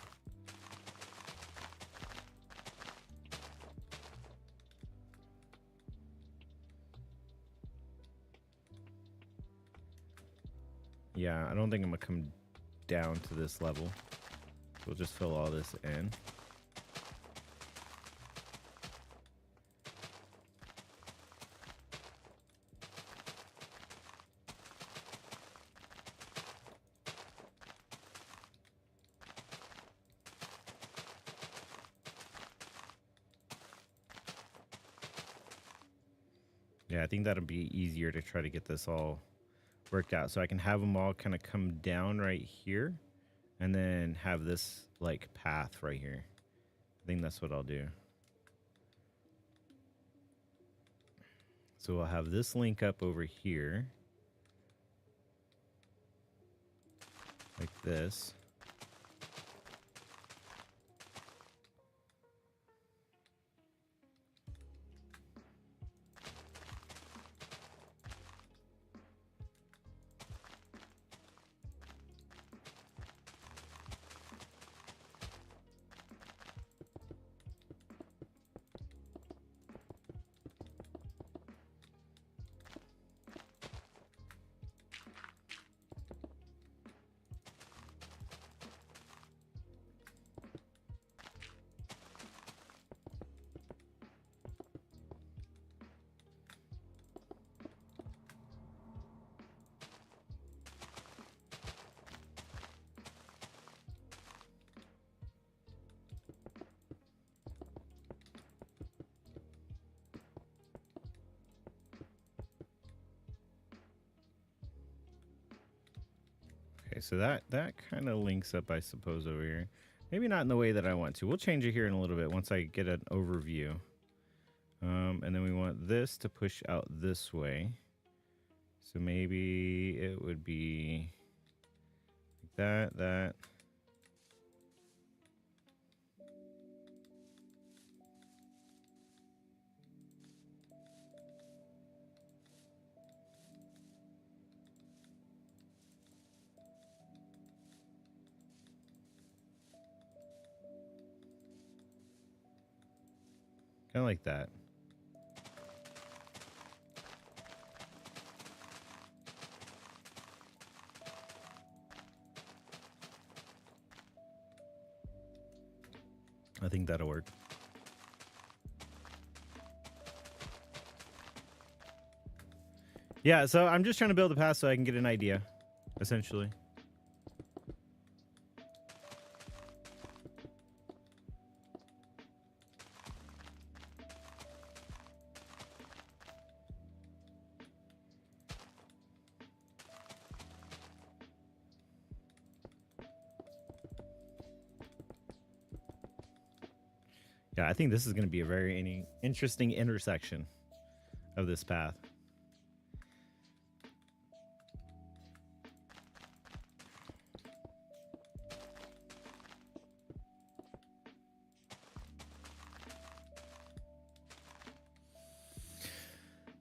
Yeah, I don't think I'm gonna come down to this level. We'll just fill all this in. Yeah, I think that'll be easier to try to get this all worked out. So I can have them all kind of come down right here and then have this like path right here. I think that's what I'll do. So we'll have this link up over here. Like this. Okay, so that kind of links up, I suppose, over here. Maybe not in the way that I want to. We'll change it here in a little bit once I get an overview. And then we want this to push out this way. So maybe it would be like that. Kind of like that. I think that'll work. Yeah, so I'm just trying to build a path so I can get an idea, essentially. Yeah, I think this is going to be a very interesting intersection of this path.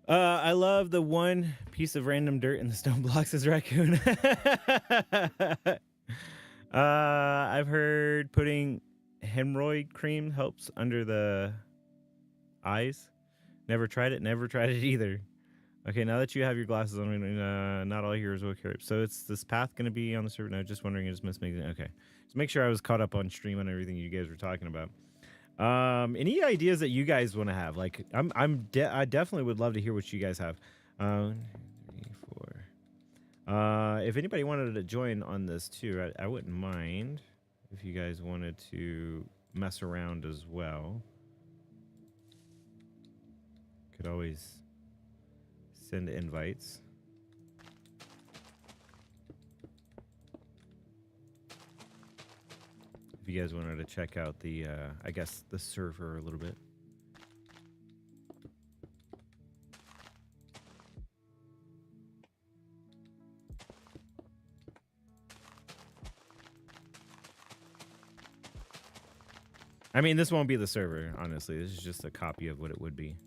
I love the one piece of random dirt in the stone blocks is raccoon. I've heard putting hemorrhoid cream helps under the eyes. Never tried it. Never tried it either. Okay, now that you have your glasses on, not all heroes will carry. So it's this path going to be on the server? No, just wondering. Is mismaking? Okay, so make sure I was caught up on stream on everything you guys were talking about. Any ideas that you guys want to have? Like, I definitely would love to hear what you guys have. 3, 4. If anybody wanted to join on this too, I wouldn't mind if you guys wanted to mess around as well. Could always send invites. If you guys wanted to check out the, I guess, the server a little bit. I mean, this won't be the server, honestly. This is just a copy of what it would be.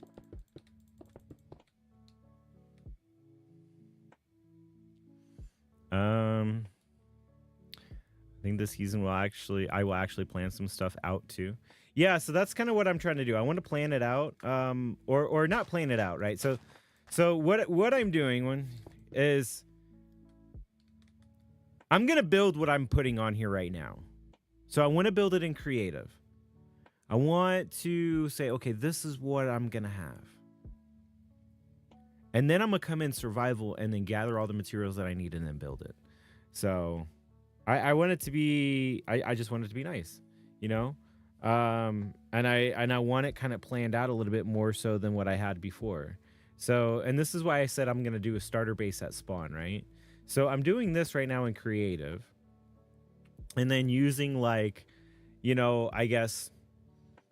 I think this season I will actually plan some stuff out too. Yeah, so that's kind of what I'm trying to do. I want to plan it out, or not plan it out, right? So what I'm doing is I'm gonna build what I'm putting on here right now. So I want to build it in creative. I want to say, okay, this is what I'm gonna have, and then I'm gonna come in survival and then gather all the materials that I need and then build it. So I want it to be, I just want it to be nice, you know? And I want it kind of planned out a little bit more so than what I had before. So, and this is why I said I'm going to do a starter base at spawn, right? So I'm doing this right now in creative and then using like, you know, I guess,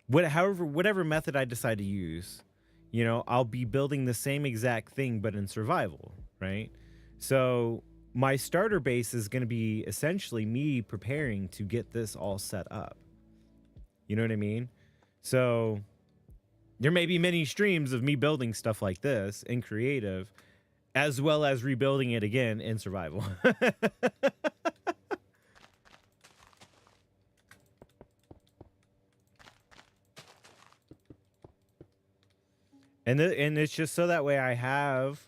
whatever method I decide to use, you know, I'll be building the same exact thing, but in survival, right? So my starter base is going to be essentially me preparing to get this all set up. You know what I mean? So there may be many streams of me building stuff like this in creative, as well as rebuilding it again in survival. And it's just so that way I have,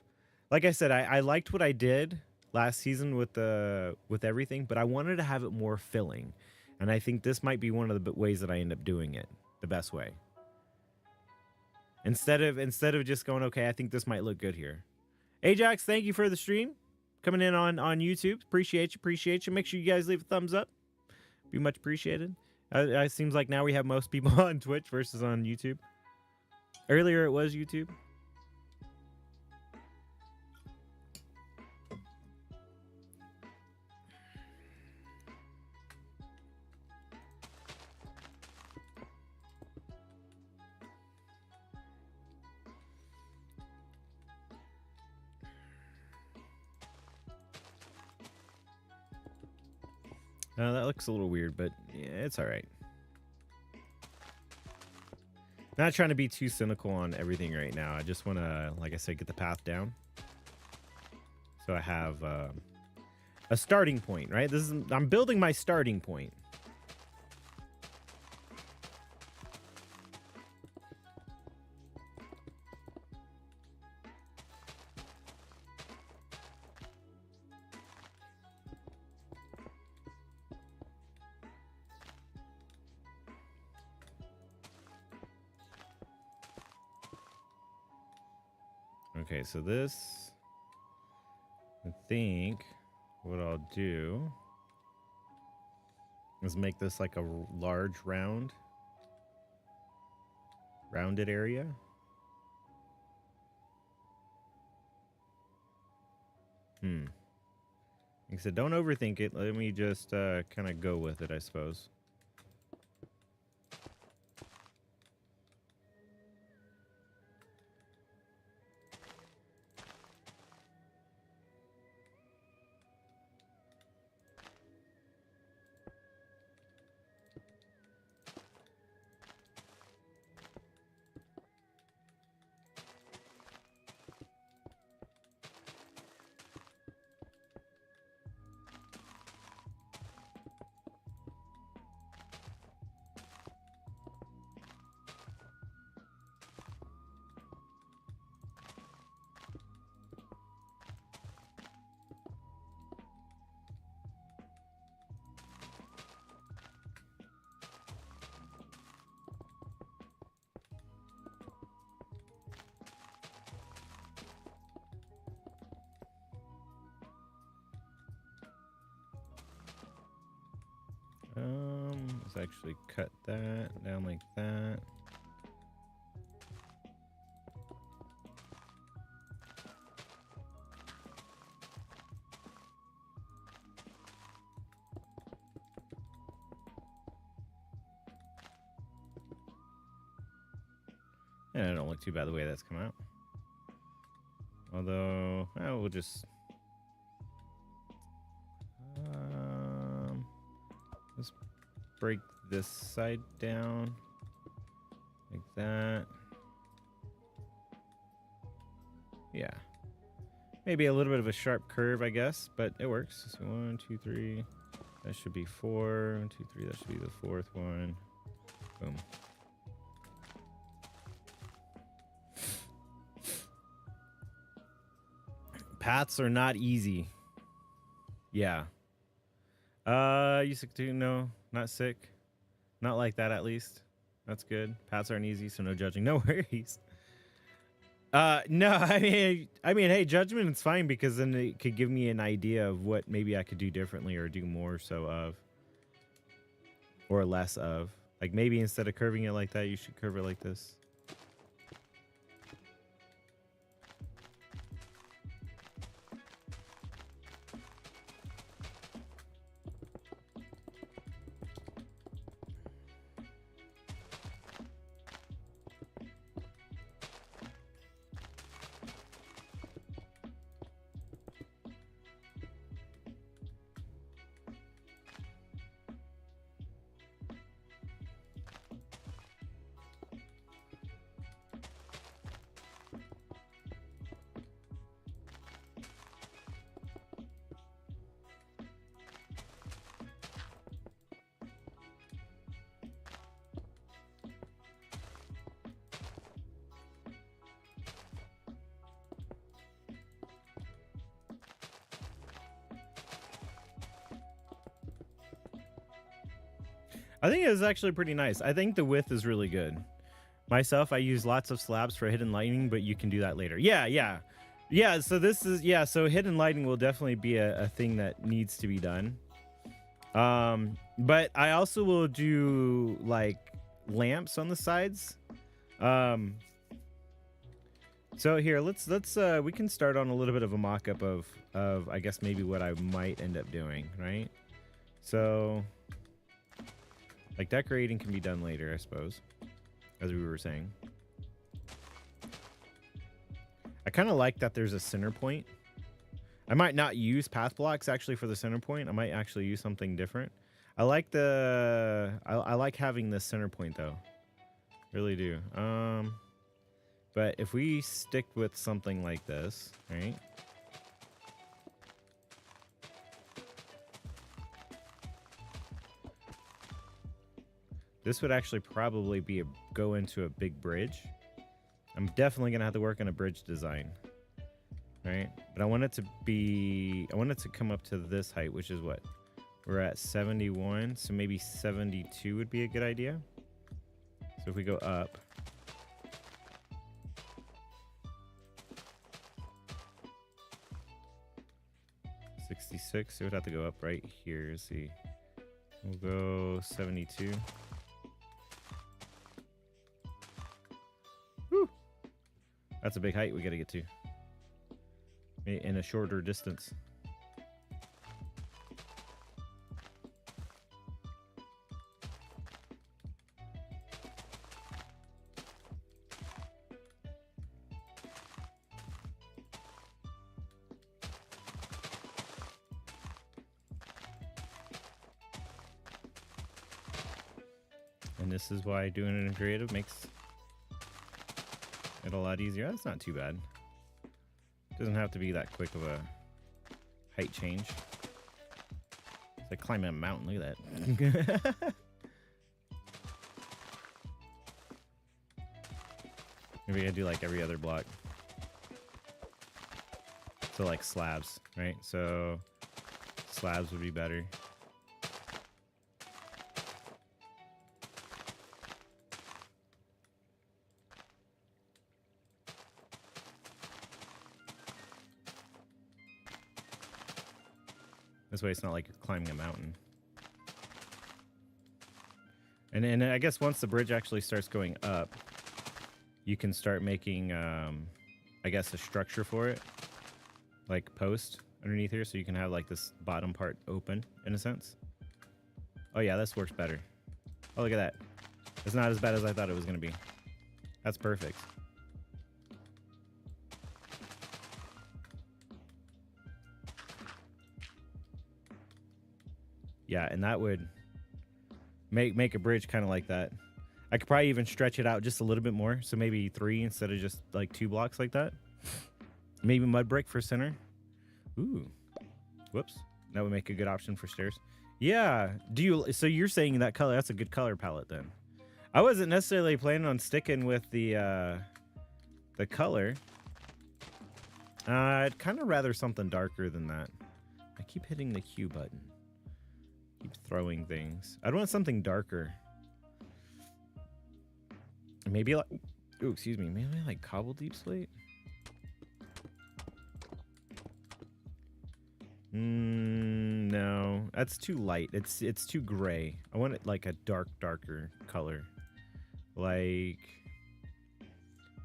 like I said, I liked what I did last season with everything, but I wanted to have it more filling, and I think this might be one of the ways that I end up doing it the best way. Instead of just going, okay, I think this might look good here. Ajax, thank you for the stream, coming in on YouTube. Appreciate you. Make sure you guys leave a thumbs up. Be much appreciated. It seems like now we have most people on Twitch versus on YouTube. Earlier it was YouTube. That looks a little weird, but yeah, it's all right. Not trying to be too cynical on everything right now. I just want to, like I said, get the path down. So I have a starting point, right? I'm building my starting point. Okay, so this, I think what I'll do is make this like a large rounded area. Like I said, don't overthink it. Let me just kind of go with it, I suppose. Let's actually cut that down like that. And it don't look too bad the way that's come out. Although, we'll just let's break this side down like that. Yeah, maybe a little bit of a sharp curve, I guess, but it works. So 1, 2, 3. That should be 4. 1, 2, 3. That should be the fourth one. Boom. Paths are not easy. Yeah. You sick too? No, not sick. Not like that, at least. That's good. Paths aren't easy, so no judging. No worries. No, I mean, hey, judgment is fine because then it could give me an idea of what maybe I could do differently or do more so of, or less of. Like maybe instead of curving it like that, you should curve it like this. I think it was actually pretty nice. I think the width is really good. Myself, I use lots of slabs for hidden lighting, but you can do that later. Yeah. So this is, so hidden lighting will definitely be a thing that needs to be done. But I also will do like lamps on the sides. So here, let's we can start on a little bit of a mock-up of I guess maybe what I might end up doing, right? So like decorating can be done later, I suppose, as we were saying. I kind of like that there's a center point. I might not use path blocks actually for the center point. I might actually use something different. I like I like having this center point though. Really do. But if we stick with something like this, right? This would actually probably go into a big bridge. I'm definitely gonna have to work on a bridge design, right? But I want it to come up to this height, which is what? We're at 71, so maybe 72 would be a good idea. So if we go up. 66. It would have to go up right here. Let's see. We'll go 72. Whew. That's a big height we got to get to in a shorter distance. And this is why doing it in creative makes it a lot easier. That's not too bad. Doesn't have to be that quick of a height change. It's like climbing a mountain. Look at that. Maybe I do like every other block. So like slabs, right? So slabs would be better. This way it's not like you're climbing a mountain. And I guess once the bridge actually starts going up, you can start making, I guess, a structure for it. Like post underneath here, so you can have like this bottom part open, in a sense. Oh yeah, this works better. Oh, look at that. It's not as bad as I thought it was going to be. That's perfect. Yeah, and that would make a bridge kind of like that. I could probably even stretch it out just a little bit more. So maybe 3 instead of just like 2 blocks like that. Maybe mud brick for center. Ooh. Whoops. That would make a good option for stairs. Yeah. So you're saying that color, that's a good color palette then. I wasn't necessarily planning on sticking with the color. I'd kind of rather something darker than that. I keep hitting the Q button. Keep throwing things. I'd want something darker. Maybe like, ooh, excuse me, maybe like cobble deep slate. No, that's too light. It's too gray. I want it like a darker color, like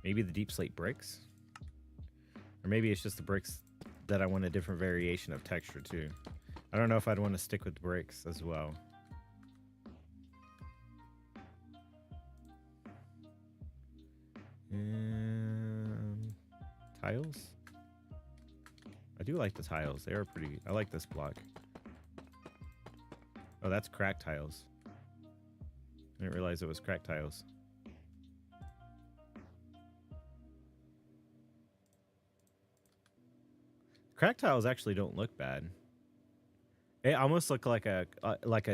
maybe the deep slate bricks, or maybe it's just the bricks that I want a different variation of texture too. I don't know if I'd want to stick with bricks as well. Tiles? I do like the tiles. They are pretty. I like this block. Oh, that's cracked tiles. I didn't realize it was cracked tiles. Cracked tiles actually don't look bad. They almost look like a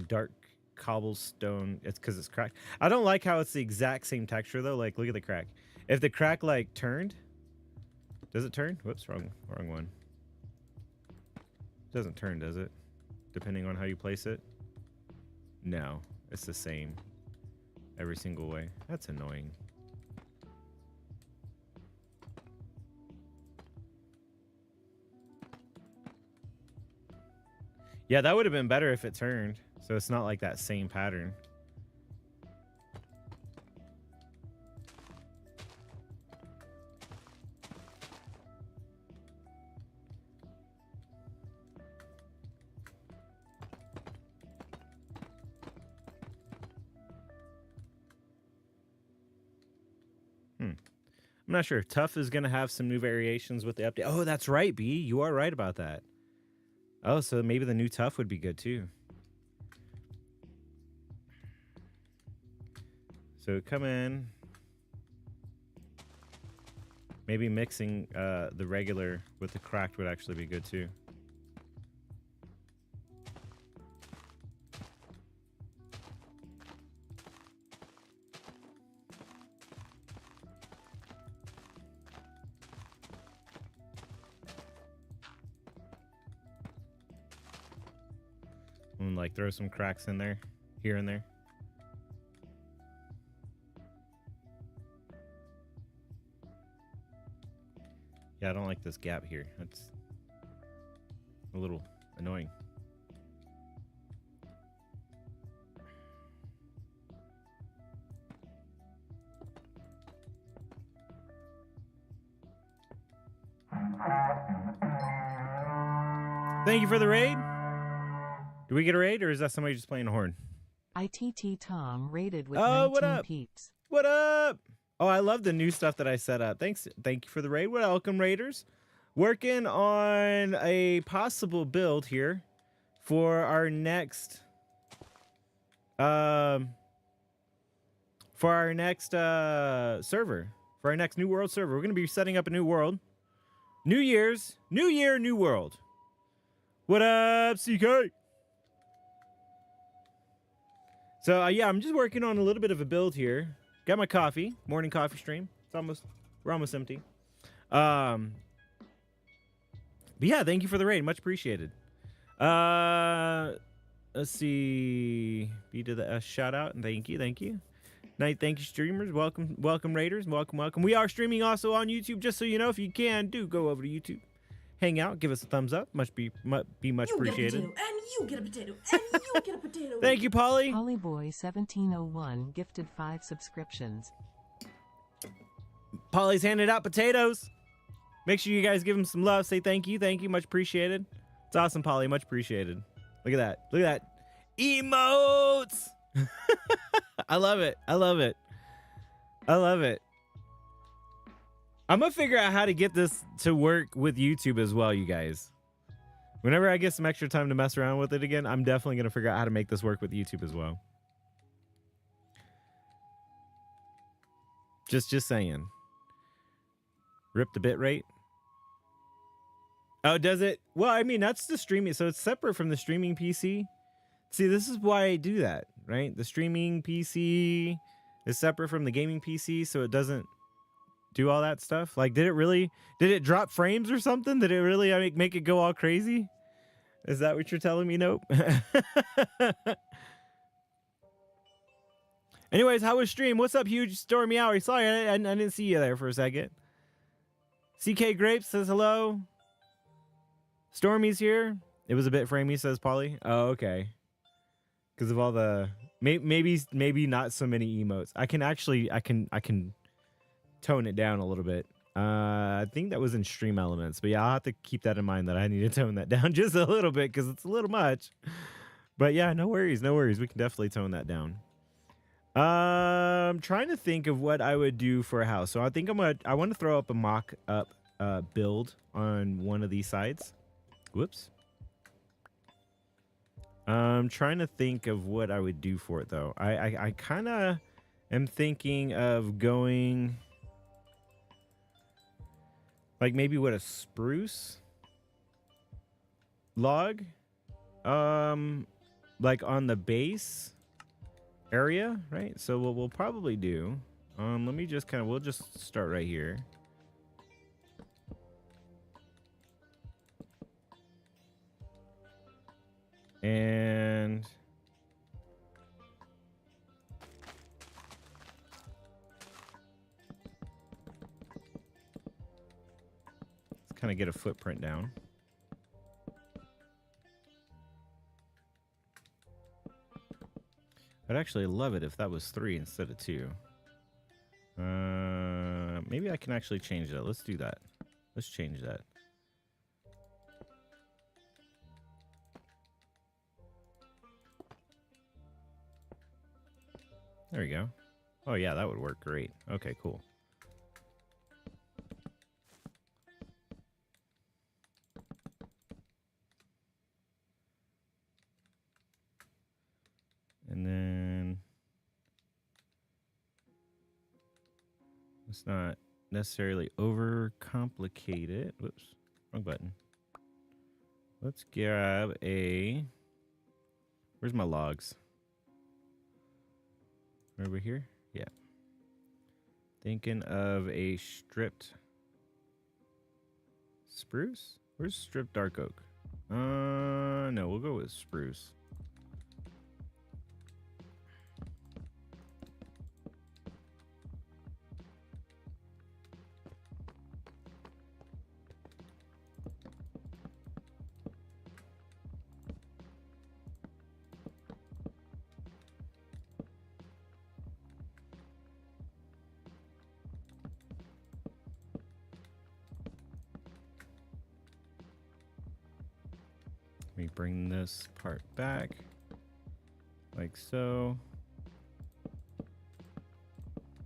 dark cobblestone. It's because it's cracked. I don't like how it's the exact same texture though. Like, look at the crack. If the crack like turned, does it turn? Whoops, wrong one. It doesn't turn, does it? Depending on how you place it. No, it's the same every single way. That's annoying. Yeah, that would have been better if it turned. So it's not like that same pattern. I'm not sure. Tough is going to have some new variations with the update. Oh, that's right, B. You are right about that. Oh, so maybe the new Tough would be good too. So come in. Maybe mixing the regular with the cracked would actually be good too. And like throw some cracks in there, here and there. Yeah, I don't like this gap here. It's a little Annoying. Thank you for the raid. Do we get a raid, or is that somebody just playing a horn? ITT Tom raided with Oh, 19 what up? peeps. What up? Oh, I love the new stuff that I set up. Thanks. Thank you for the raid. Welcome, raiders. Working on a possible build here for our next server, for our next New World server. We're going to be setting up a new world. New Year's, New Year, New World. What up, CK? So yeah, I'm just working on a little bit of a build here. Got my coffee, morning coffee stream. We're almost empty. But yeah, thank you for the raid, much appreciated. Let's see, B to the S shout out, and thank you. Night, thank you, streamers. Welcome, raiders. Welcome. We are streaming also on YouTube. Just so you know, if you can, do go over to YouTube, hang out, give us a thumbs up. Much appreciated. You get a potato, and you get a potato. Thank you, Polly. Hollyboy1701 gifted 5 subscriptions. Polly's handed out potatoes. Make sure you guys give him some love. Say thank you, much appreciated. It's awesome, Polly, much appreciated. Look at that, emotes. I love it. I'm gonna figure out how to get this to work with YouTube as well, you guys. Whenever I get some extra time to mess around with it again, I'm definitely gonna figure out how to make this work with YouTube as well. Just saying. Rip the bit rate. Oh, does it? Well, I mean, that's the streaming, so it's separate from the streaming PC. See, this is why I do that, right? The streaming PC is separate from the gaming PC, so it doesn't do all that stuff. Like, did it drop frames or something? Did it really make it go all crazy? Is that what you're telling me? Nope. Anyways, how was stream? What's up, huge Stormy Hour? Sorry, I didn't see you there for a second. CK Grapes says hello. Stormy's here. It was a bit framey, says Polly. Oh, okay. Because of all the maybe not so many emotes. I can tone it down a little bit. I think that was in Stream Elements, but yeah, I'll have to keep that in mind that I need to tone that down just a little bit because it's a little much. But yeah, no worries. We can definitely tone that down. I'm trying to think of what I would do for a house. So I think I want to throw up a mock-up build on one of these sides. Whoops. I'm trying to think of what I would do for it though. I kind of am thinking of going like maybe what, a spruce log, like on the base area, right? So what we'll probably do, let me just we'll just start right here. And let's kind of get a footprint down. I'd actually love it if that was 3 instead of 2. Maybe I can actually change that. Let's do that. Let's change that. There we go. Oh yeah, that would work great. Okay, cool. And then let's not necessarily overcomplicate it. Whoops, wrong button. Let's grab a, where's my logs? Over here? Yeah. Thinking of a stripped spruce? Where's stripped dark oak? No, we'll go with spruce. me bring this part back like so.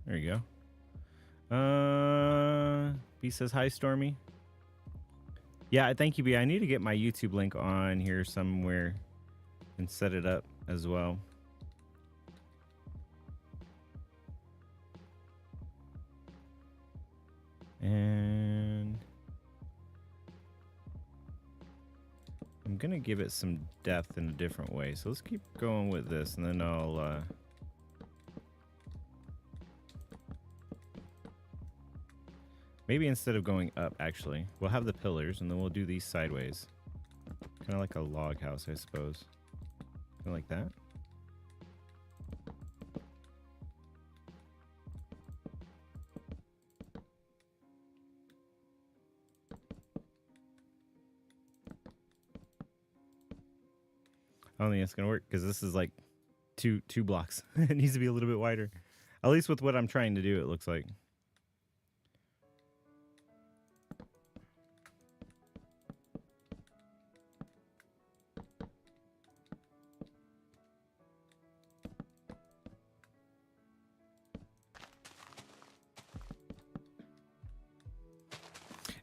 There you go. B says hi, Stormy. Yeah, thank you, B. I need to get my YouTube link on here somewhere and set it up as well. And I'm gonna give it some depth in a different way. So let's keep going with this, and then I'll maybe instead of going up, actually, we'll have the pillars, and then we'll do these sideways. Kind of like a log house, I suppose. Kind of like that. I don't think it's gonna work because this is like two blocks. It needs to be a little bit wider. At least with what I'm trying to do, it looks like.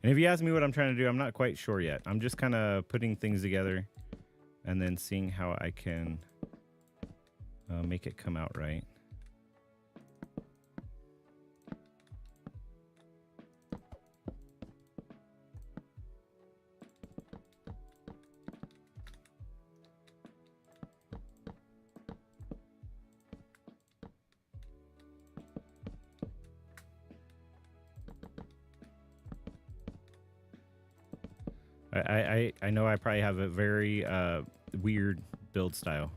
And if you ask me what I'm trying to do, I'm not quite sure yet. I'm just kind of putting things together and then seeing how I can make it come out right. I know I probably have a very weird build style.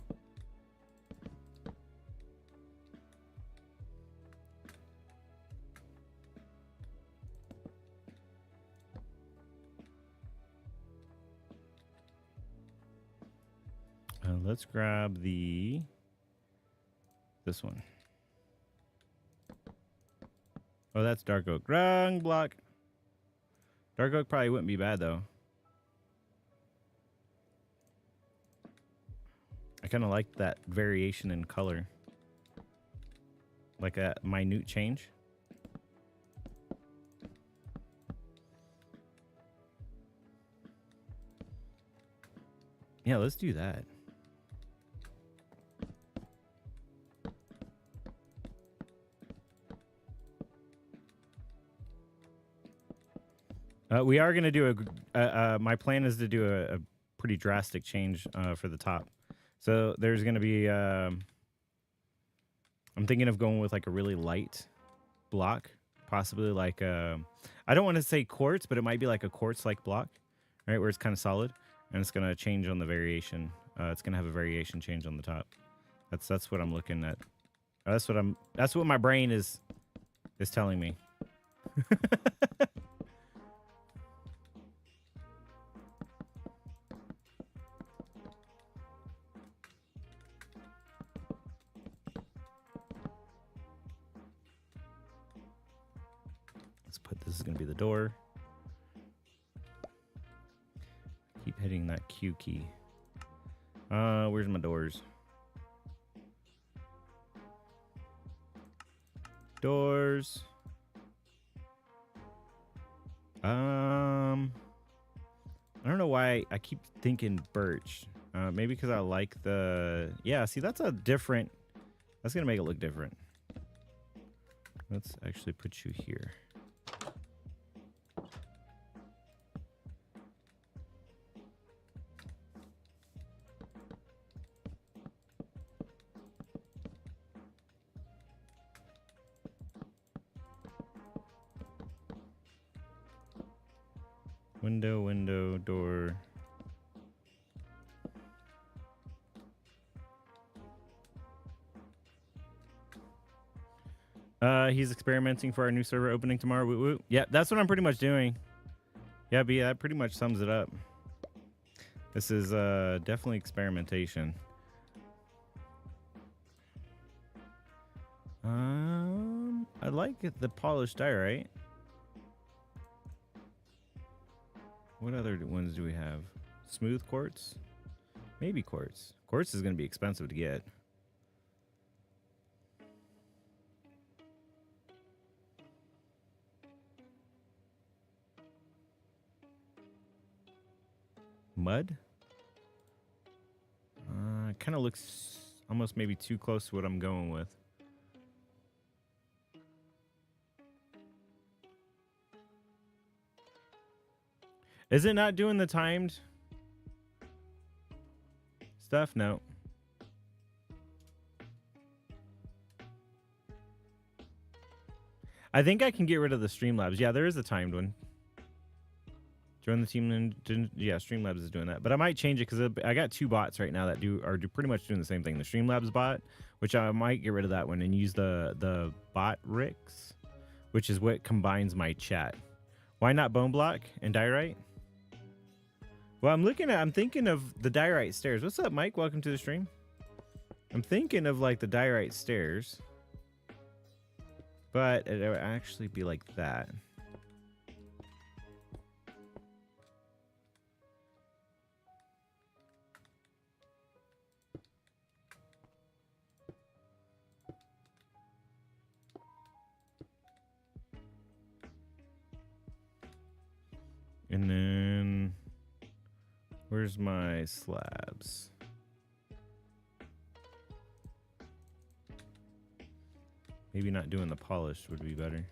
Let's grab this one. Oh, that's dark oak. Wrong block. Dark oak probably wouldn't be bad though. I kind of like that variation in color. Like a minute change. Yeah, let's do that. We are going to do my plan is to do a pretty drastic change for the top. So there's going to be, I'm thinking of going with like a really light block, possibly like, I don't want to say quartz, but it might be like a quartz-like block, right? Where it's kind of solid and it's going to change on the variation. It's going to have a variation change on the top. That's what I'm looking at. That's what my brain is telling me. This is going to be the door. Keep hitting that Q key. Where's my doors? Doors. I don't know why I keep thinking birch. Maybe because I like the... Yeah, see, that's a different... That's going to make it look different. Let's actually put you here. Window, door. He's experimenting for our new server opening tomorrow. Woo woo. Yeah, that's what I'm pretty much doing. Yeah, but yeah, that pretty much sums it up. This is definitely experimentation. I like the polished diorite. What other ones do we have? Smooth quartz. Maybe quartz. Quartz is going to be expensive to get. Mud? Kind of looks almost maybe too close to what I'm going with. Is it not doing the timed stuff? No. I think I can get rid of the Streamlabs. Yeah, there is a timed one. Join the team and yeah, Streamlabs is doing that. But I might change it because I got two bots right now that are pretty much doing the same thing. The Streamlabs bot, which I might get rid of that one and use the bot Ricks, which is what combines my chat. Why not Bone Block and Diorite? Well, I'm thinking of the Diorite stairs. What's up, Mike? Welcome to the stream. I'm thinking of like the Diorite stairs, but it would actually be like that. And then, where's my slabs? Maybe not doing the polished would be better.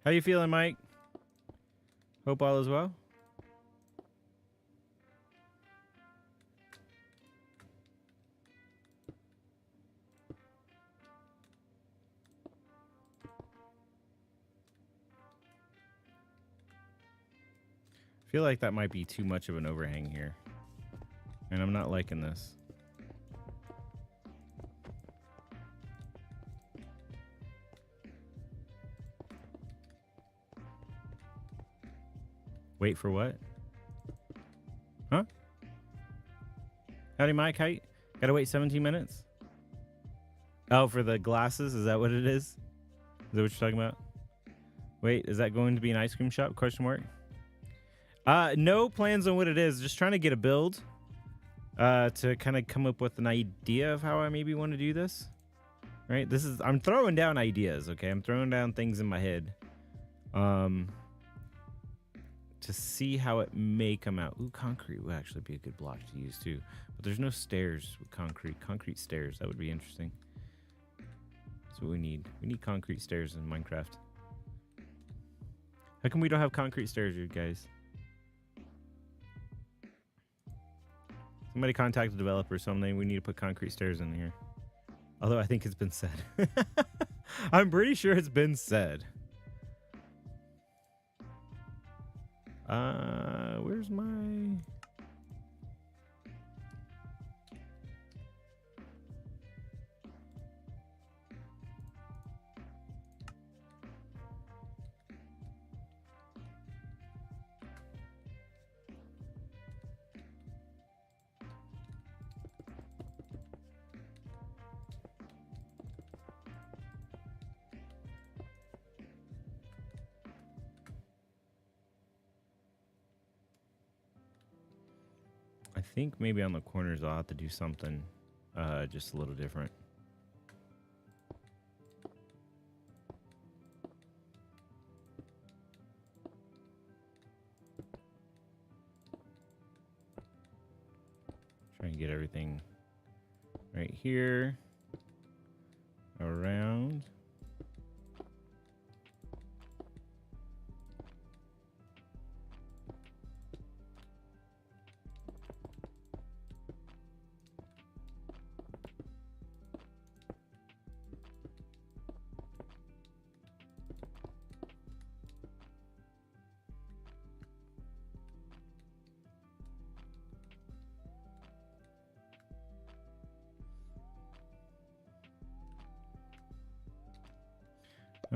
How you feeling, Mike? Hope all is well. I feel like that might be too much of an overhang here, and I'm not liking this. Wait for what? Huh? Howdy, Mike. How gotta wait 17 minutes? Oh, for the glasses? Is that what it is? Is that what you're talking about? Wait, is that going to be an ice cream shop? Question mark. No plans on what it is. Just trying to get a build to kind of come up with an idea of how I maybe want to do this. Right? I'm throwing down ideas, okay? I'm throwing down things in my head. To see how it may come out. Ooh, concrete would actually be a good block to use too. But there's no stairs with concrete. Concrete stairs, that would be interesting. That's what we need. We need concrete stairs in Minecraft. How come we don't have concrete stairs, you guys? Somebody contact the developer or something. We need to put concrete stairs in here. Although I think it's been said. I'm pretty sure it's been said. Where's my... I think maybe on the corners I'll have to do something just a little different. Try and get everything right here, around.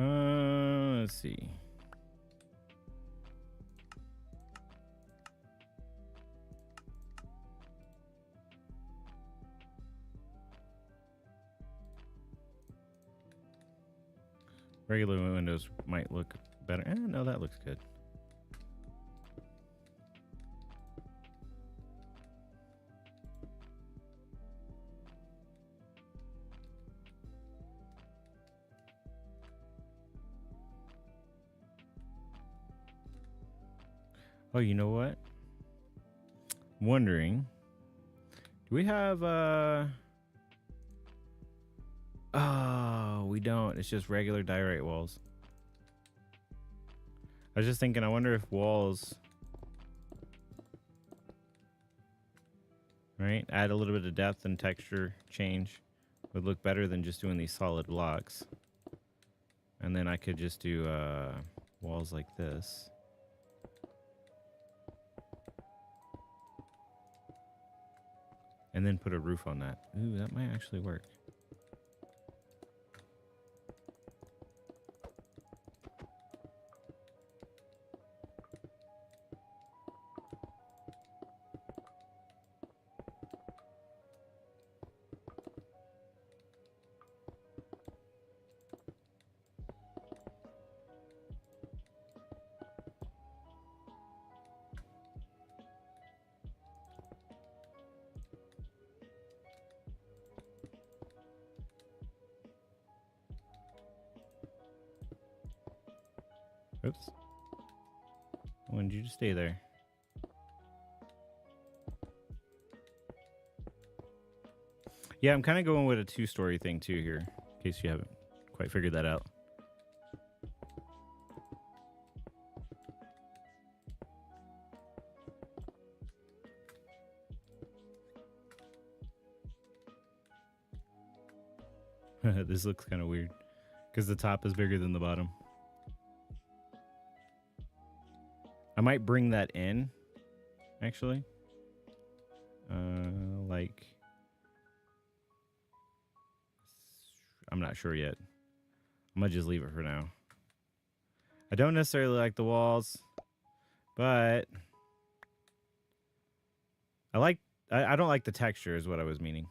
Let's see. Regular windows might look better. No, that looks good. Oh, you know what? I'm wondering, do we have oh, we don't. It's just regular diorite walls. I was just thinking, I wonder if walls, right, add a little bit of depth and texture change would look better than just doing these solid blocks. And then I could just do walls like this. And then put a roof on that. Ooh, that might actually work. Oops. When did you just stay there? Yeah, I'm kind of going with a two-story thing too here, in case you haven't quite figured that out. This looks kind of weird because the top is bigger than the bottom. I might bring that in, actually. Like, I'm not sure yet. I'm gonna just leave it for now. I don't necessarily like the walls, but I don't like the texture is what I was meaning.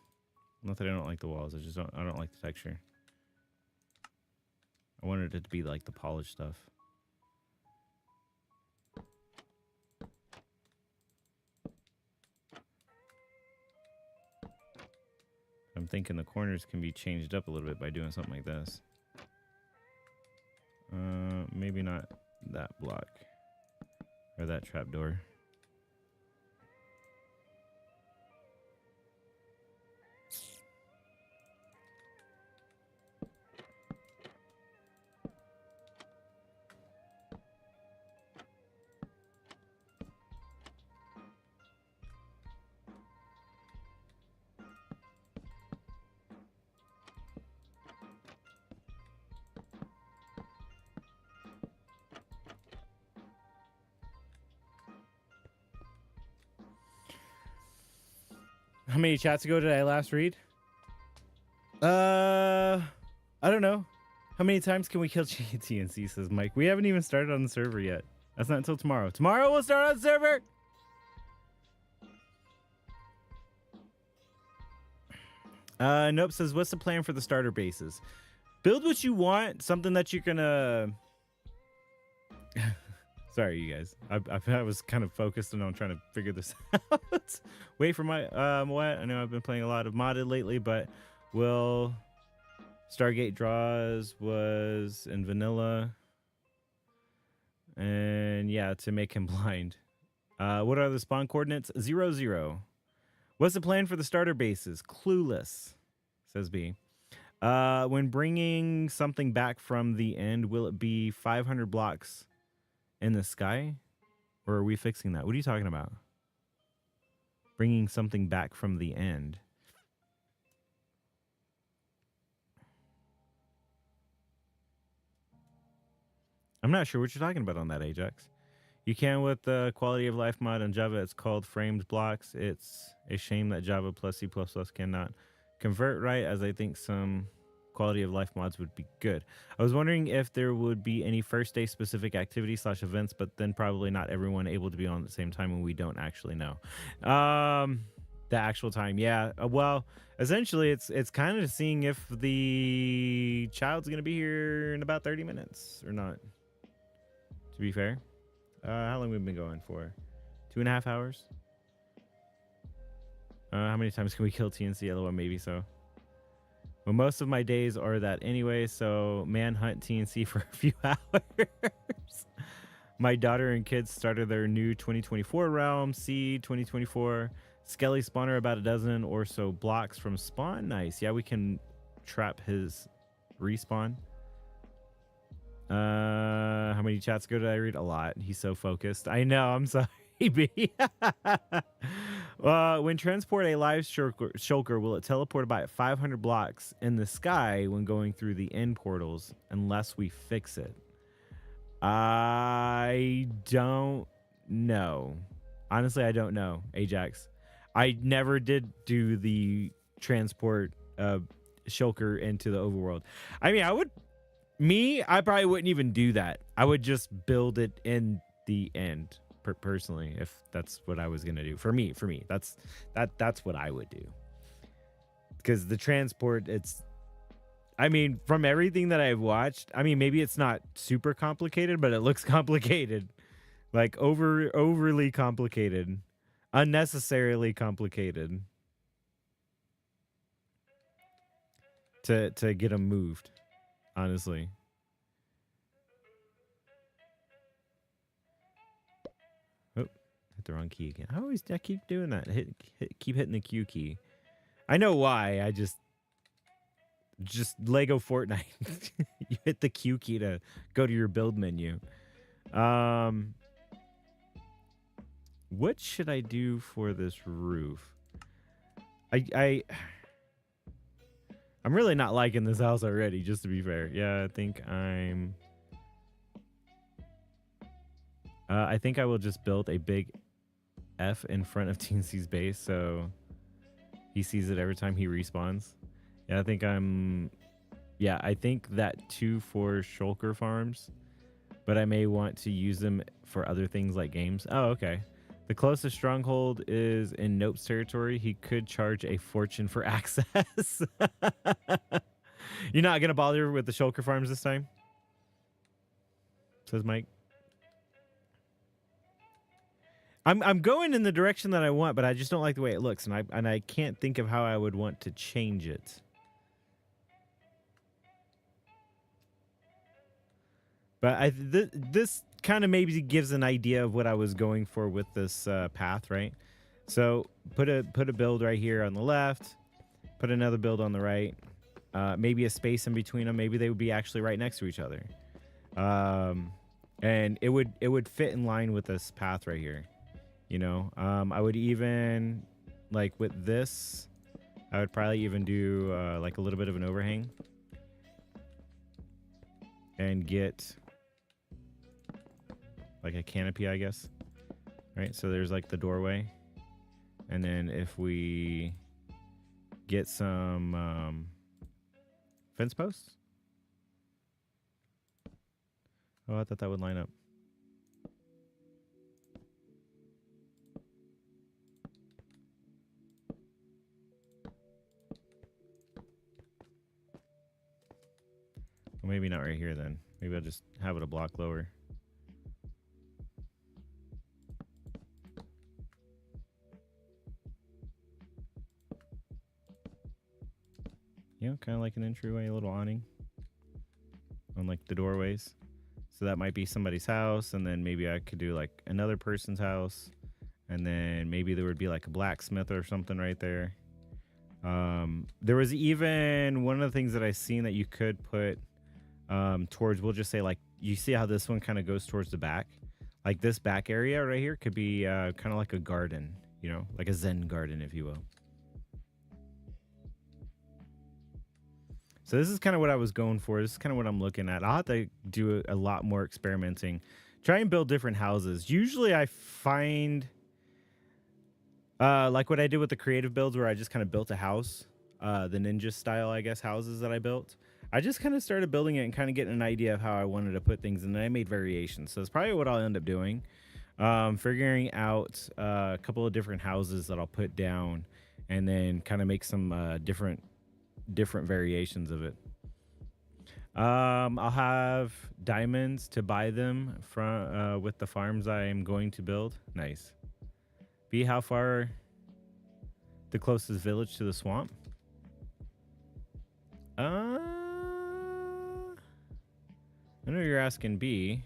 Not that I don't like the walls, I don't like the texture. I wanted it to be like the polished stuff. I'm thinking the corners can be changed up a little bit by doing something like this. Maybe not that block or that trapdoor. How many chats ago did I last read? I don't know. How many times can we kill TNC, says Mike. We haven't even started on the server yet. That's not until tomorrow. Tomorrow we'll start on the server! Nope says, what's the plan for the starter bases? Build what you want, something that you're gonna... Sorry, you guys. I was kind of focused on trying to figure this out. Wait for my what? I know I've been playing a lot of modded lately, but will Stargate Draws was in vanilla, and yeah, to make him blind. What are the spawn coordinates? 0, 0. What's the plan for the starter bases? Clueless, says B. When bringing something back from the end, will it be 500 blocks in the sky? Or are we fixing that? What are you talking about? Bringing something back from the end. I'm not sure what you're talking about on that, Ajax. You can with the quality of life mod in Java. It's called framed blocks. It's a shame that Java plus C++ cannot convert right, as I think some quality of life mods would be good. I was wondering if there would be any first day specific activities / events, but then probably not everyone able to be on at the same time, and we don't actually know the actual time. Yeah, well, essentially it's kind of seeing if the child's gonna be here in about 30 minutes or not, to be fair. How long we've been going for? 2.5 hours. How many times can we kill TNC? LOL, maybe so. Well, most of my days are that anyway, so manhunt TNC for a few hours. My daughter and kids started their new 2024 realm, Seed 2024. Skelly spawner about a dozen or so blocks from spawn. Nice. Yeah, we can trap his respawn. How many chats ago did I read? A lot. He's so focused. I know. I'm sorry, B. When transport a live shulker, will it teleport about 500 blocks in the sky when going through the end portals unless we fix it? I don't know. Honestly, I don't know, Ajax. I never did do the transport shulker into the overworld. I mean, I probably wouldn't even do that. I would just build it in the end. Personally, if that's what I was gonna do. For me, that's what I would do. Because the transport, I mean, from everything that I've watched, I mean, maybe it's not super complicated, but it looks complicated. Like overly complicated. Unnecessarily complicated. To get them moved, honestly. Hit the wrong key again. I keep doing that. Keep hitting the Q key. I know why. I just Lego Fortnite. You hit the Q key to go to your build menu. What should I do for this roof? I'm really not liking this house already, just to be fair. Yeah, I think I will just build a big F in front of TNC's base so he sees it every time he respawns. Yeah, I think that too for shulker farms, but I may want to use them for other things like games. Oh, okay. The closest stronghold is in Nope's territory. He could charge a fortune for access. You're not gonna bother with the shulker farms this time? Says Mike. I'm going in the direction that I want, but I just don't like the way it looks, and I can't think of how I would want to change it. But this kind of maybe gives an idea of what I was going for with this path, right? So put a build right here on the left, put another build on the right, maybe a space in between them. Maybe they would be actually right next to each other, and it would fit in line with this path right here. You know, I would even, like with this, I would probably even do like a little bit of an overhang and get like a canopy, I guess. Right, so there's like the doorway. And then if we get some fence posts. Oh, I thought that would line up. Well, maybe not right here then. Maybe I'll just have it a block lower. You know, kind of like an entryway, a little awning on like the doorways. So that might be somebody's house, and then maybe I could do like another person's house, and then maybe there would be like a blacksmith or something right there. There was even one of the things that I seen that you could put towards, we'll just say, like, you see how this one kind of goes towards the back? Like this back area right here could be kind of like a garden, you know, like a Zen garden, if you will. So this is kind of what I was going for. This is kind of what I'm looking at. I'll have to do a lot more experimenting. Try and build different houses. Usually I find, like what I did with the creative builds where I just kind of built a house. The ninja style, I guess, houses that I built. I just kind of started building it and kind of getting an idea of how I wanted to put things, and then I made variations. So it's probably what I'll end up doing. Figuring out a couple of different houses that I'll put down, and then kind of make some different variations of it. I'll have diamonds to buy them from with the farms I am going to build. Nice. B, how far the closest village to the swamp? I know you're asking B.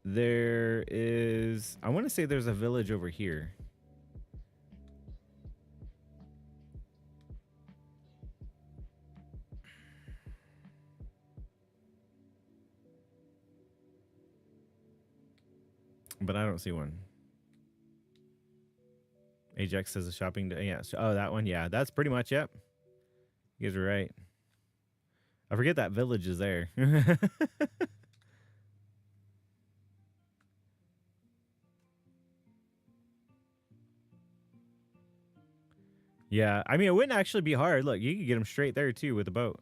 There is, I want to say there's a village over here. But I don't see one. Ajax says a shopping day. Yeah. Oh, that one. Yeah, that's pretty much. Yep. You guys are right. I forget that village is there. Yeah. I mean, it wouldn't actually be hard. Look, you could get them straight there too with a boat.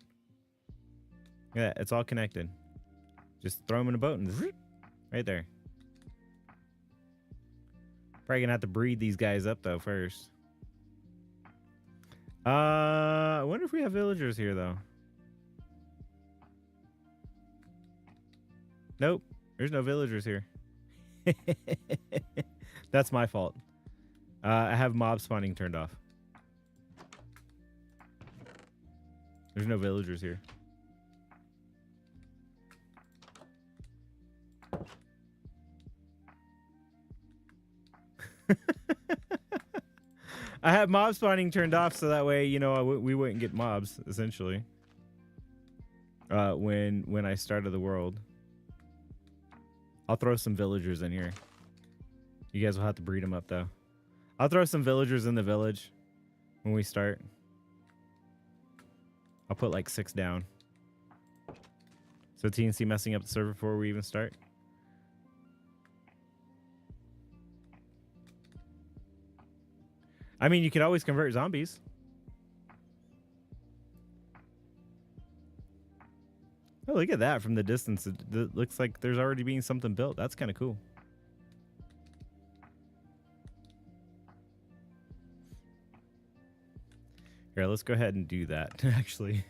Yeah, it's all connected. Just throw them in a boat and zoop, right there. Probably gonna have to breed these guys up though first. I wonder if we have villagers here though. Nope, there's no villagers here. That's my fault. I have mob spawning turned off. There's no villagers here. I have mob spawning turned off so that way, you know, we wouldn't get mobs essentially. When I started the world, I'll throw some villagers in here. You guys will have to breed them up though. I'll throw some villagers in the village when we start. I'll put like 6 down. So TNC messing up the server before we even start. I mean, you could always convert zombies. Oh, look at that from the distance. It looks like there's already being something built. That's kind of cool. Here, let's go ahead and do that, actually.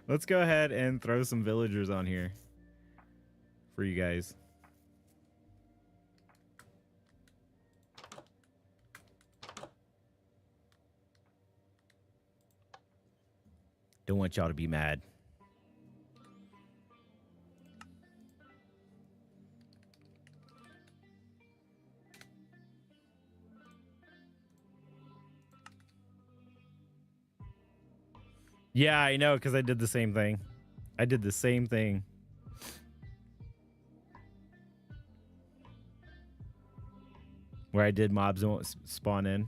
Let's go ahead and throw some villagers on here for you guys. Don't want y'all to be mad. Yeah, I know, because I did the same thing. I did the same thing. Where I did mobs won't spawn in.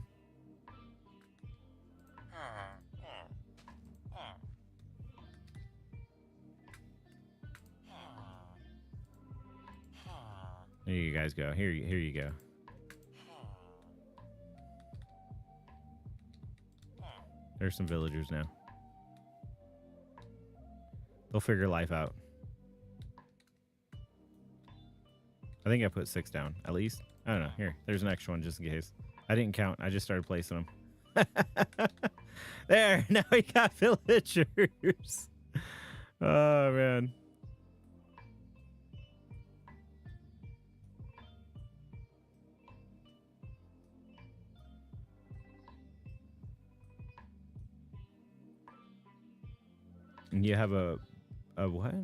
There you guys go. Here you go. There's some villagers now. They'll figure life out. I think I put 6 down, at least. I don't know. Here, there's an extra one just in case. I didn't count. I just started placing them. There, now we got villagers. Oh, man. And you have a what?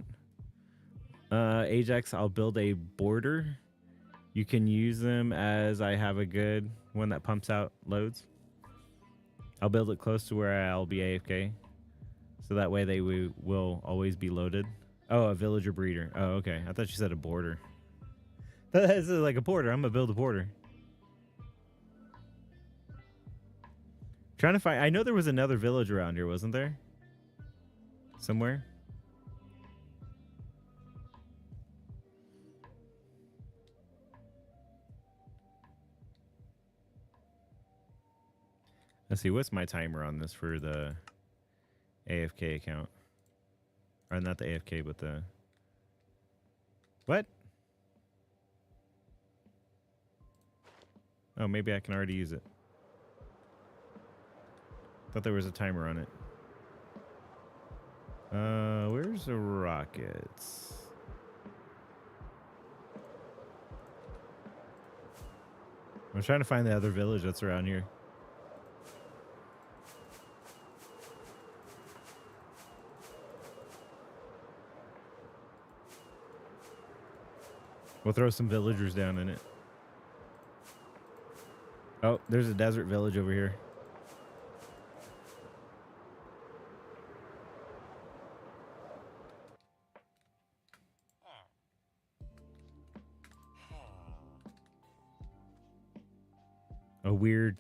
Ajax, I'll build a border. You can use them as I have a good one that pumps out loads. I'll build it close to where I'll be AFK. So that way they will always be loaded. Oh, a villager breeder. Oh, okay. I thought you said a border. This is like a border. I'm going to build a border. Trying to find... I know there was another village around here, wasn't there? Somewhere? Let's see, what's my timer on this for the AFK account. Or not the AFK, but the... What? Oh, maybe I can already use it. Thought there was a timer on it. Where's the rockets? I'm trying to find the other village that's around here. We'll throw some villagers down in it. Oh, there's a desert village over here. A weird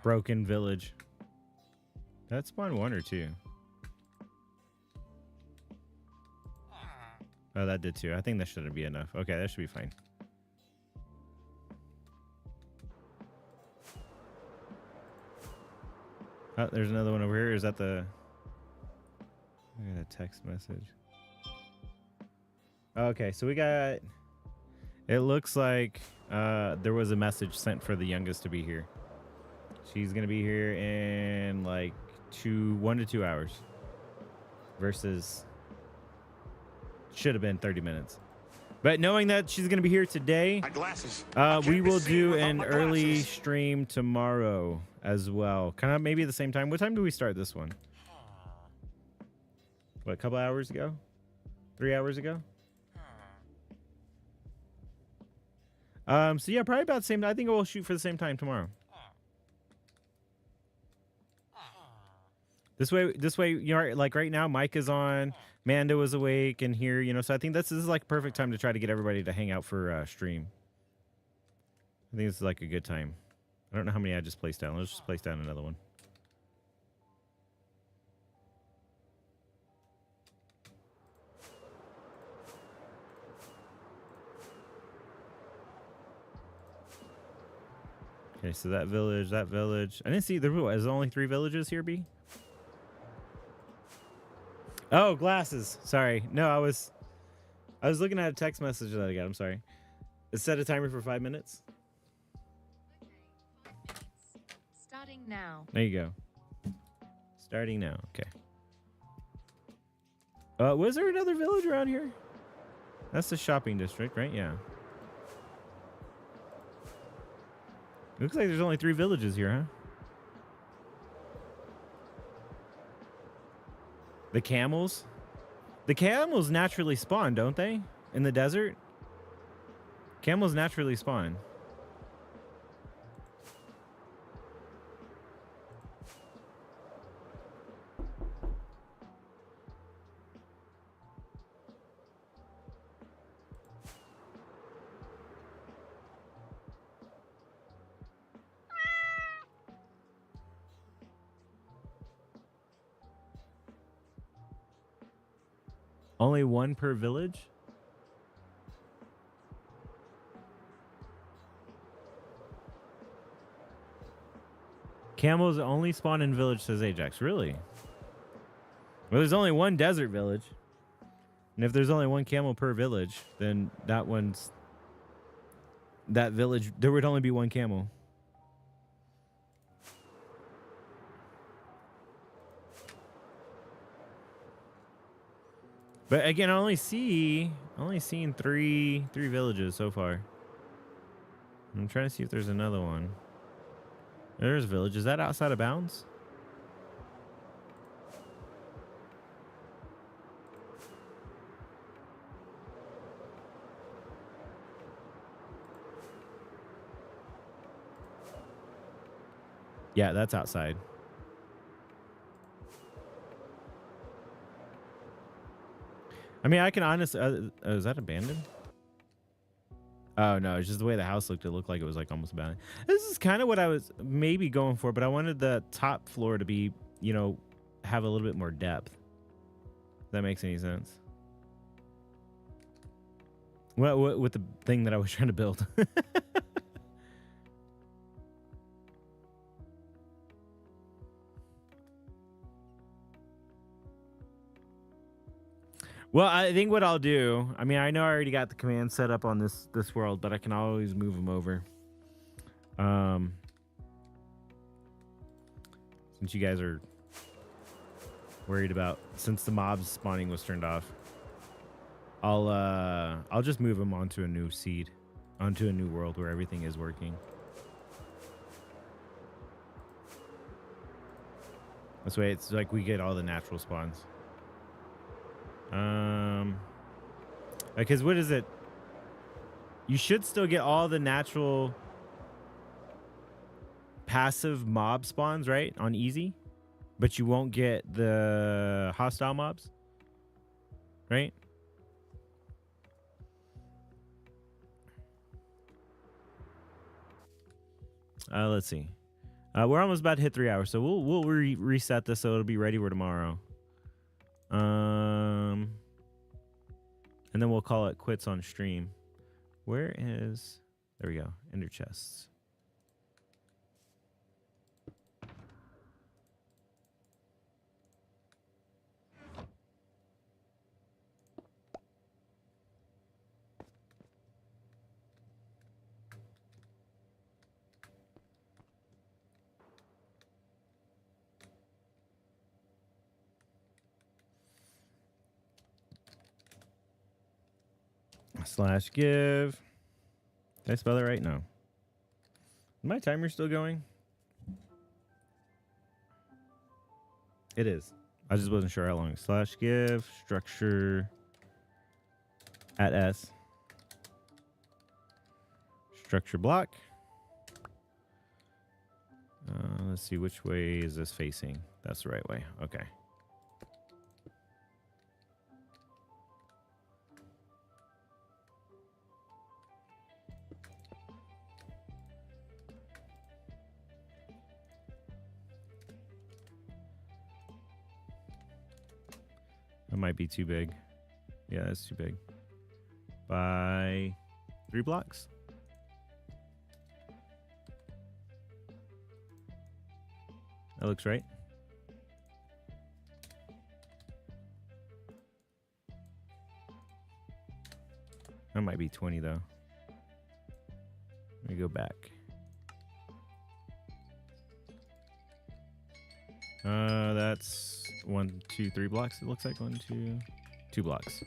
broken village. That spawned 1 or 2. Oh, that did 2. I think that shouldn't be enough. Okay, that should be fine. Oh, there's another one over here. Is that the... Look at that text message. Okay, so we got... It looks like there was a message sent for the youngest to be here. She's going to be here in like 1 to 2 hours. Versus... Should have been 30 minutes. But knowing that she's going to be here today, My glasses. we will do an early stream tomorrow as well. Kind of maybe at the same time. What time do we start this one? What, a couple hours ago? 3 hours ago? So yeah, probably about the same. I think we'll shoot for the same time tomorrow. This way, you know, like right now, Mike is on, Mando is awake, and here, you know, so I think this is like a perfect time to try to get everybody to hang out for stream. I think this is like a good time. I don't know how many I just placed down. Let's just place down another one. Okay, so that village. I didn't see there's only 3 villages here, B? Oh, glasses. Sorry. No, I was looking at a text message that I got. I'm sorry. It set a timer for 5 minutes. Starting now. There you go. Starting now. Okay. Was there another village around here? That's the shopping district, right? Yeah. Looks like there's only 3 villages here, huh? The camels? The camels naturally spawn, don't they? In the desert? Camels naturally spawn. Only 1 per village? Camels only spawn in village, says Ajax. Really? Well, there's only 1 desert village. And if there's only 1 camel per village, then that village, there would only be 1 camel. But again, I only seen 3 villages so far. I'm trying to see if there's another one. There's a village. Is that outside of bounds? Yeah, that's outside. I mean, I can honestly... is that abandoned? Oh, no. It's just the way the house looked. It looked like it was like almost abandoned. This is kind of what I was maybe going for, but I wanted the top floor to be, you know, have a little bit more depth. If that makes any sense. What with the thing that I was trying to build. Well, I think what I'll do, I mean, I know I already got the command set up on this world, but I can always move them over. Since you guys are worried about, since the mobs spawning was turned off, I'll just move them onto a new seed, onto a new world where everything is working. This way, it's like we get all the natural spawns. Because what is it? You should still get all the natural passive mob spawns, right? On easy, but you won't get the hostile mobs, right? Let's see. We're almost about to hit 3 hours, so we'll reset this so it'll be ready for tomorrow. And then we'll call it quits on stream. Where is... There we go. Ender chests. Slash give. Did I spell that right? No. Is my timer still going? It is. I just wasn't sure how long. Slash give structure at S. Structure block. Let's see, which way is this facing? That's the right way. Okay. That might be too big. Yeah, that's too big. By 3 blocks. That looks right. That might be 20 though. Let me go back. That's 1, 2, 3 blocks. It looks like 1, 2, 2 blocks.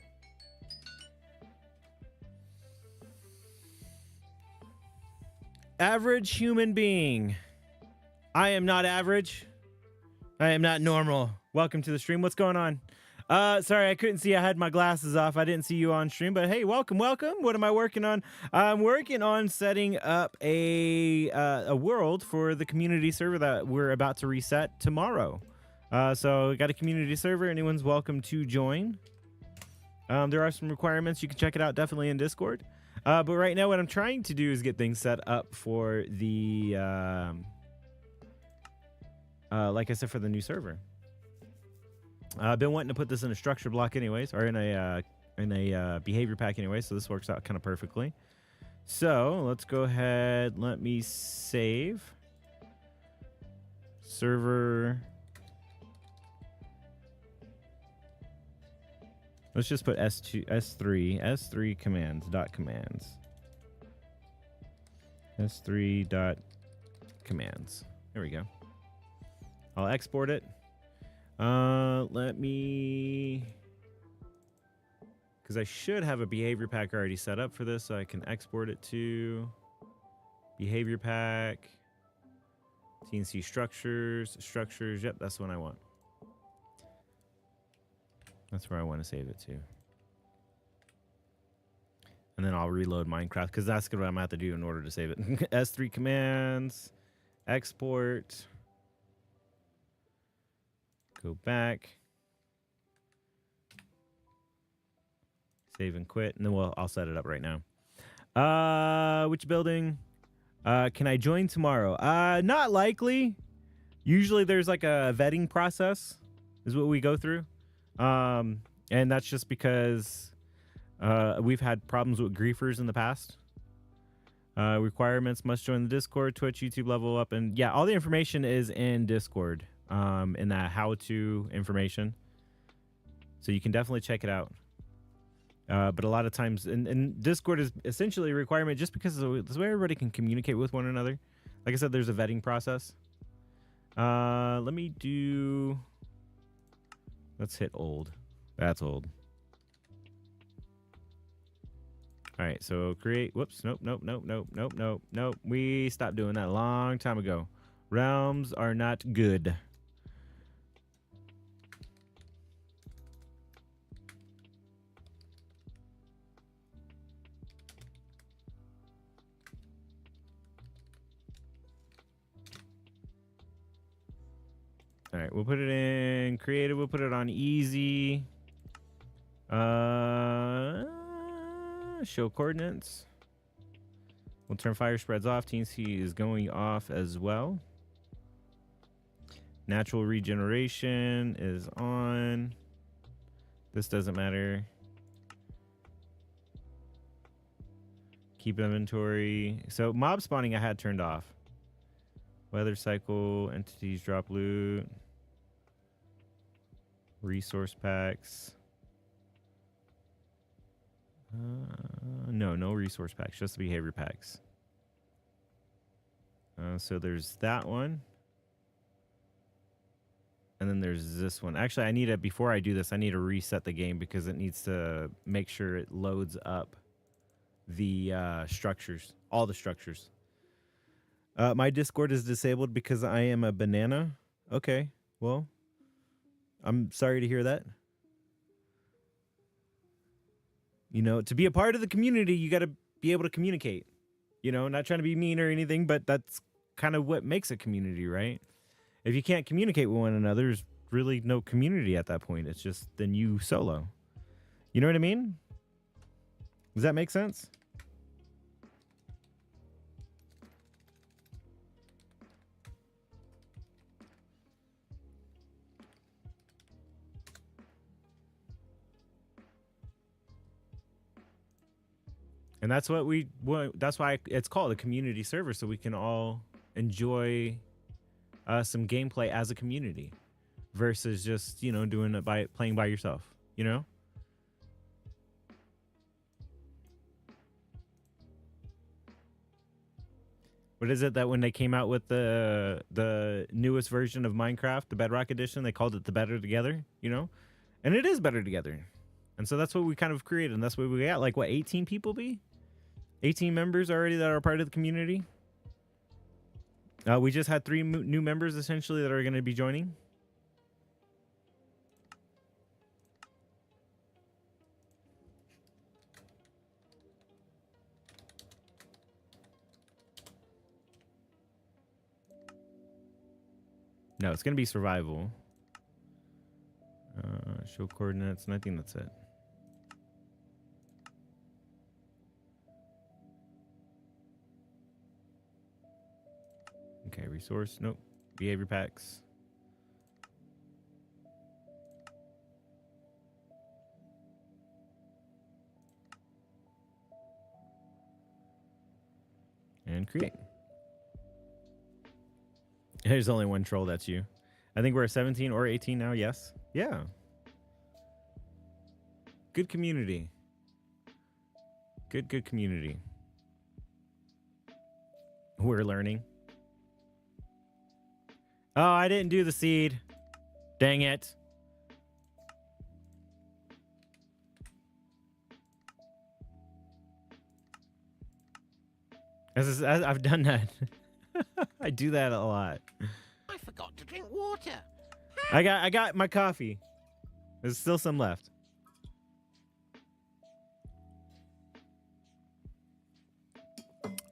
Average human being. I am not average. I am not normal. Welcome to the stream. What's going on? Sorry, I couldn't see. I had my glasses off. I didn't see you on stream, but hey, welcome. What am I working on? I'm working on setting up a world for the community server that we're about to reset tomorrow. So we got a community server. Anyone's welcome to join. There are some requirements. You can check it out definitely in Discord. But right now what I'm trying to do is get things set up for the, like I said, for the new server. I've been wanting to put this in a structure block anyways, or in a behavior pack anyway, so this works out kind of perfectly. So let's go ahead. Let me save. Server. Let's just put S3 commands dot commands. S3 dot commands. There we go. I'll export it. Let me, because I should have a behavior pack already set up for this, so I can export it to behavior pack, TNC structures. Yep, that's the one I want. That's where I want to save it to. And then I'll reload Minecraft, because that's what I'm going to have to do in order to save it. S3 commands, export. Go back, save and quit, and then I'll set it up right now. Which building? Can I join tomorrow? Not likely. Usually there's like a vetting process is what we go through. And that's just because we've had problems with griefers in the past. Requirements: must join the Discord, Twitch, YouTube, level up, and yeah, all the information is in Discord. In that how-to information, so you can definitely check it out. But a lot of times, and Discord is essentially a requirement just because of the way everybody can communicate with one another. Like I said, there's a vetting process. Let me do. Let's hit old. That's old. All right, so create. Whoops. Nope. Nope. Nope. Nope. Nope. Nope. Nope. We stopped doing that a long time ago. Realms are not good. All right, we'll put it in creative. We'll put it on easy. Show coordinates. We'll turn fire spreads off. TNC is going off as well. Natural regeneration is on. This doesn't matter. Keep inventory. So mob spawning I had turned off. Weather cycle, entities drop loot. Resource packs. No resource packs, just the behavior packs. So there's that one. And then there's this one. Actually, before I do this, I need to reset the game because it needs to make sure it loads up the structures, all the structures. My Discord is disabled because I am a banana. Okay, well, I'm sorry to hear that. You know, to be a part of the community, you got to be able to communicate. You know, not trying to be mean or anything, but that's kind of what makes a community, right? If you can't communicate with one another, there's really no community at that point. It's just then you solo. You know what I mean? Does that make sense? And that's what that's why it's called a community server, so we can all enjoy some gameplay as a community versus just, you know, doing it playing by yourself, you know? What is it that when they came out with the newest version of Minecraft, the Bedrock Edition, they called it the Better Together, you know? And it is better together. And so that's what we kind of created, and that's what we got. Like, what, 18 people be? 18 members already that are part of the community. We just had 3 new members, essentially, that are going to be joining. No, it's going to be survival. Show coordinates, and I think that's it. Okay, resource, nope. Behavior packs. And create. There's only one troll, that's you. I think we're at 17 or 18 now, yes? Yeah. Good community. Good community. We're learning. Oh, I didn't do the seed. Dang it. I've done that. I do that a lot. I forgot to drink water. I got my coffee. There's still some left.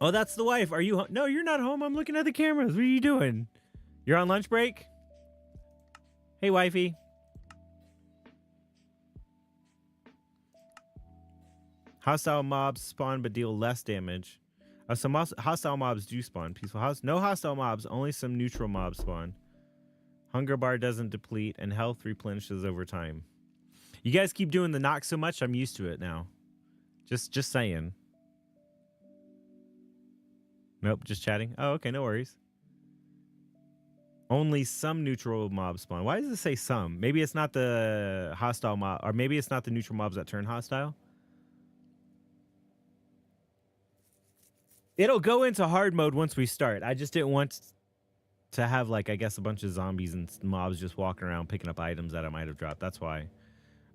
Oh, that's the wife. Are you No, you're not home. I'm looking at the cameras. What are you doing? You're on lunch break? Hey, wifey. Hostile mobs spawn but deal less damage. Some hostile mobs do spawn. Peaceful no hostile mobs, only some neutral mobs spawn. Hunger bar doesn't deplete, and health replenishes over time. You guys keep doing the knock so much, I'm used to it now. Just saying. Nope, just chatting. Oh, okay, no worries. Only some neutral mobs spawn. Why does it say some? Maybe it's not the hostile mob, or maybe it's not the neutral mobs that turn hostile. It'll go into hard mode once we start. I just didn't want to have, like, I guess a bunch of zombies and mobs just walking around picking up items that I might have dropped. That's why.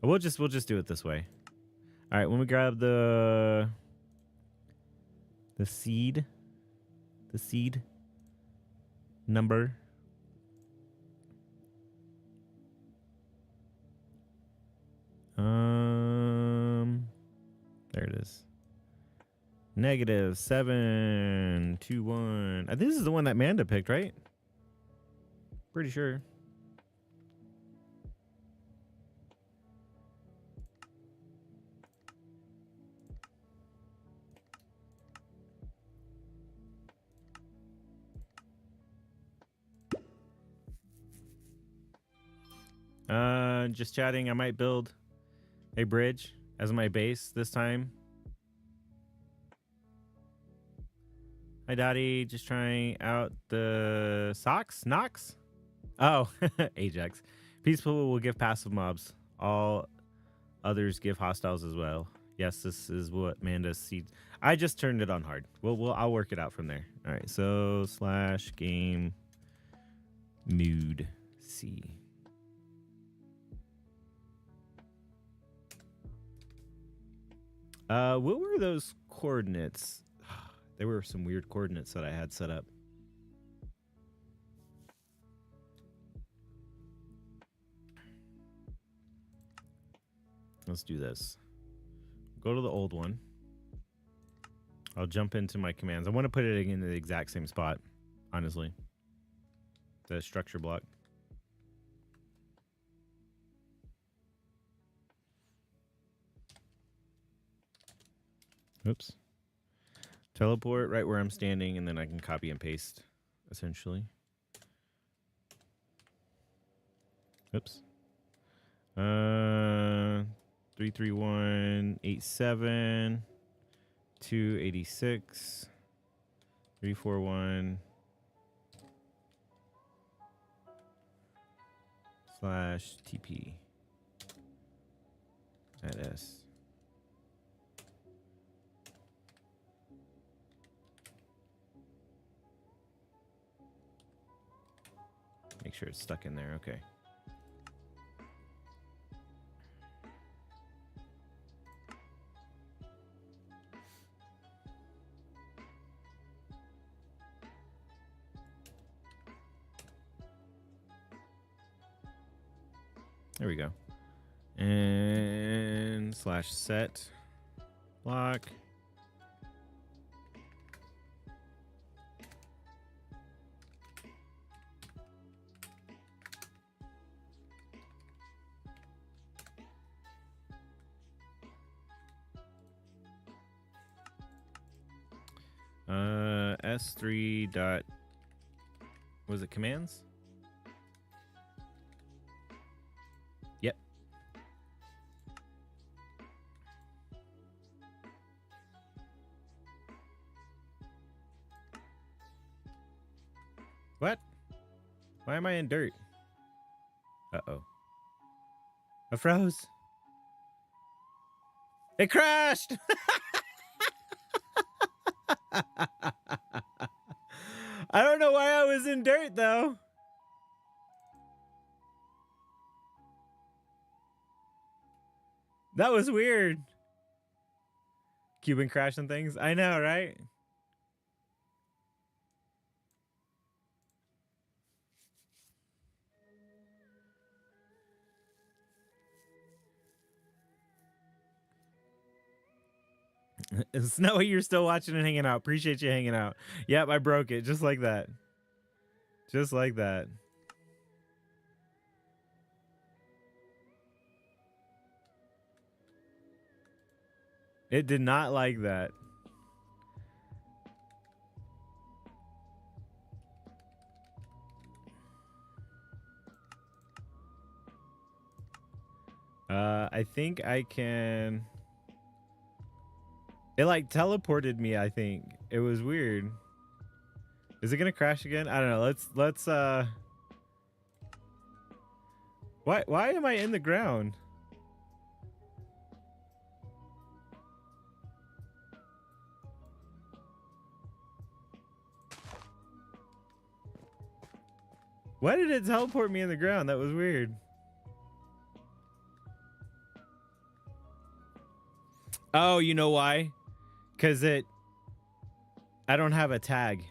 We'll just do it this way. All right, when we grab the seed number. There it is. -721. I think this is the one that Manda picked, right? Pretty sure. Just chatting. I might build a bridge as my base this time. Hi, Daddy. Just trying out the socks. Nox? Oh, Ajax. Peaceful will give passive mobs. All others give hostiles as well. Yes, this is what Manda sees. I just turned it on hard. I'll work it out from there. All right. So /game mood C. What were those coordinates? There were some weird coordinates that I had set up. Let's do this. Go to the old one. I'll jump into my commands. I want to put it in the exact same spot, honestly. The structure block. Oops. Teleport right where I'm standing, and then I can copy and paste, essentially. Oops. 33187 286 341 /TP at S. Make sure it's stuck in there. Okay. There we go. And /set block. S3 dot, was it commands? Yep. What? Why am I in dirt? Uh-oh. I froze. It crashed! I don't know why I was in dirt, though. That was weird. Cuban crashing things. I know, right? Snowy, you're still watching and hanging out. Appreciate you hanging out. Yep, I broke it. Just like that. Just like that. It did not like that. I think I can... It like teleported me, I think. It was weird. Is it gonna crash again? I don't know. Let's Why am I in the ground? Why did it teleport me in the ground? That was weird. Oh, you know why? Because I don't have a tag.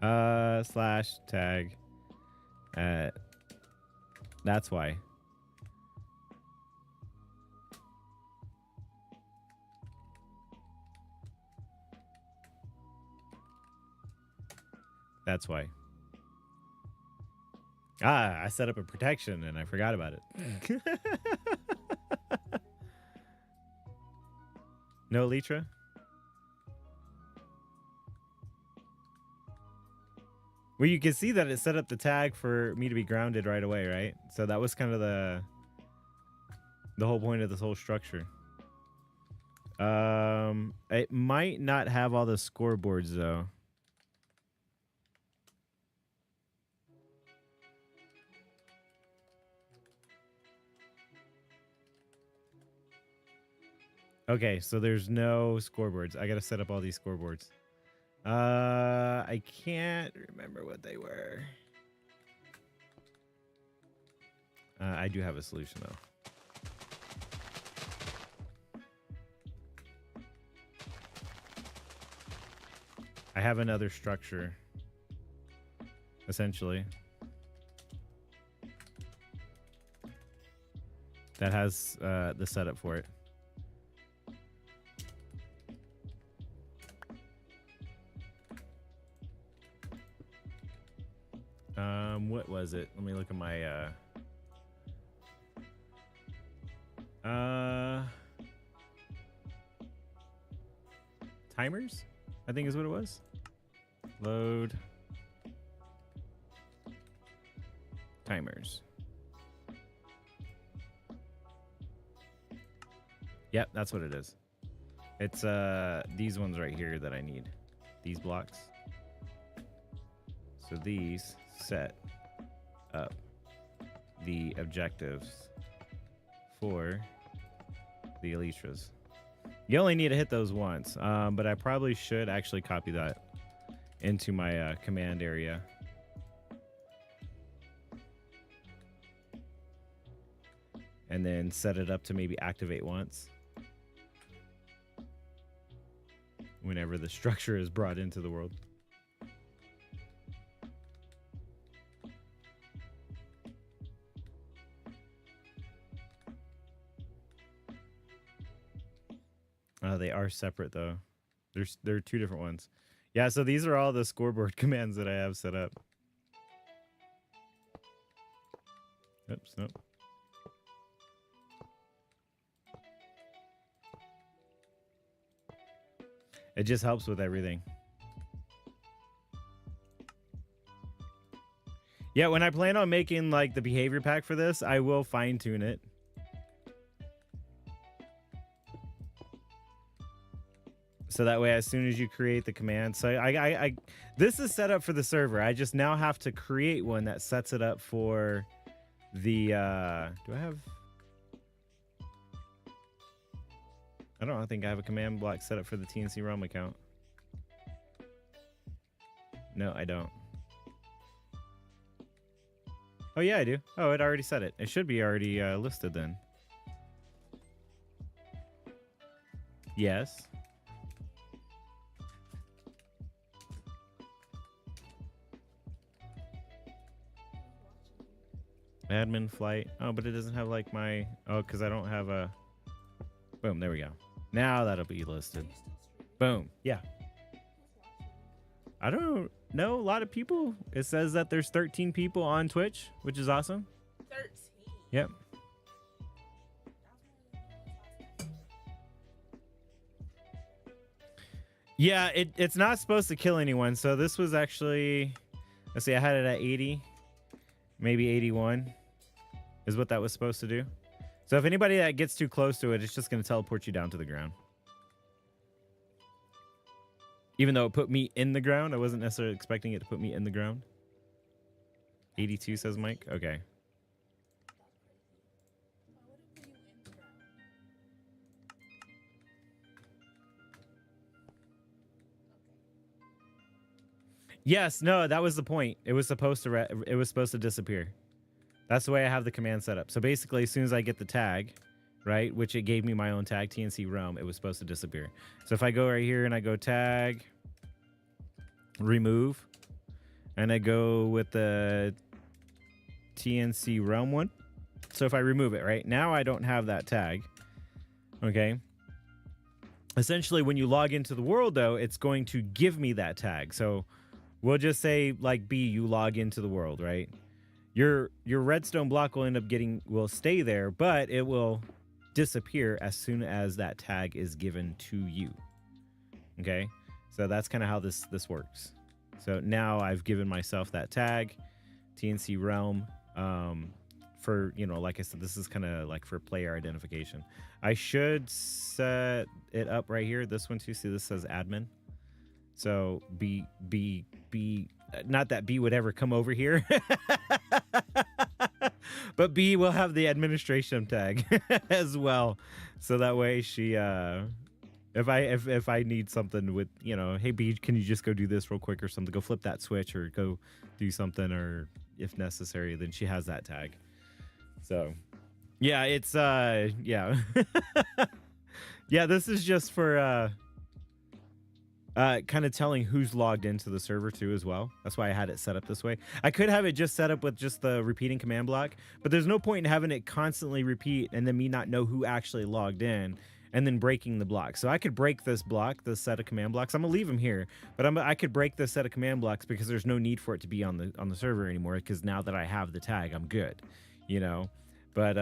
Slash tag. That's why. That's why. I set up a protection and I forgot about it. No Elytra? Well, you can see that it set up the tag for me to be grounded right away, right? So that was kind of the whole point of this whole structure. It might not have all the scoreboards though. Okay, so there's no scoreboards. I gotta set up all these scoreboards. I can't remember what they were. I do have a solution though. I have another structure, essentially, that has the setup for it. What was it? Let me look at my timers, I think is what it was. Load timers. Yep, that's what it is. It's these ones right here that I need. These blocks. So these set up the objectives for the Elytras. You only need to hit those once, but I probably should actually copy that into my command area. And then set it up to maybe activate once whenever the structure is brought into the world. They are separate though. There are two different ones. Yeah, so these are all the scoreboard commands that I have set up. Oops, nope. It just helps with everything. Yeah, when I plan on making like the behavior pack for this, I will fine tune it. So that way, as soon as you create the command, so this is set up for the server. I just now have to create one that sets it up for the, do I have? I don't think I have a command block set up for the TNC ROM account. No, I don't. Oh yeah, I do. Oh, it already said it. It should be already listed then. Yes. Admin flight. Oh, but it doesn't have like my... Oh, because I don't have a... Boom, there we go. Now that'll be listed. Boom. Yeah. I don't know. A lot of people. It says that there's 13 people on Twitch, which is awesome. 13. Yep. Yeah, it's not supposed to kill anyone. So this was actually... Let's see, I had it at 80. Maybe 81 is what that was supposed to do. So if anybody that gets too close to it, it's just going to teleport you down to the ground. Even though it put me in the ground, I wasn't necessarily expecting it to put me in the ground. 82 says Mike. Okay. Yes, no, that was the point. It was supposed to it was supposed to disappear. That's the way I have the command set up. So basically, as soon as I get the tag, right, which it gave me my own tag, TNC Realm, it was supposed to disappear. So if I go right here and I go tag, remove, and I go with the TNC Realm one. So if I remove it, right, now I don't have that tag. Okay. Essentially, when you log into the world, though, it's going to give me that tag. So we'll just say, like, B, you log into the world, right? Your redstone block will stay there, but it will disappear as soon as that tag is given to you. Okay? So that's kind of how this works. So now I've given myself that tag, TNC Realm, for, you know, like I said, this is kind of like for player identification. I should set it up right here. This one too. See, this says admin. So B, not that B would ever come over here, but B will have the administration tag as well. So that way she, if I need something with, you know, hey B, can you just go do this real quick or something, go flip that switch or go do something, or if necessary, then she has that tag. So yeah, it's yeah. Yeah, this is just for kind of telling who's logged into the server too as well. That's why I had it set up this way. I could have it just set up with just the repeating command block, but there's no point in having it constantly repeat and then me not know who actually logged in and then breaking the block. So I could break this block, this set of command blocks. I'm gonna leave them here, but I could break this set of command blocks because there's no need for it to be on the server anymore, because now that I have the tag, I'm good, you know. But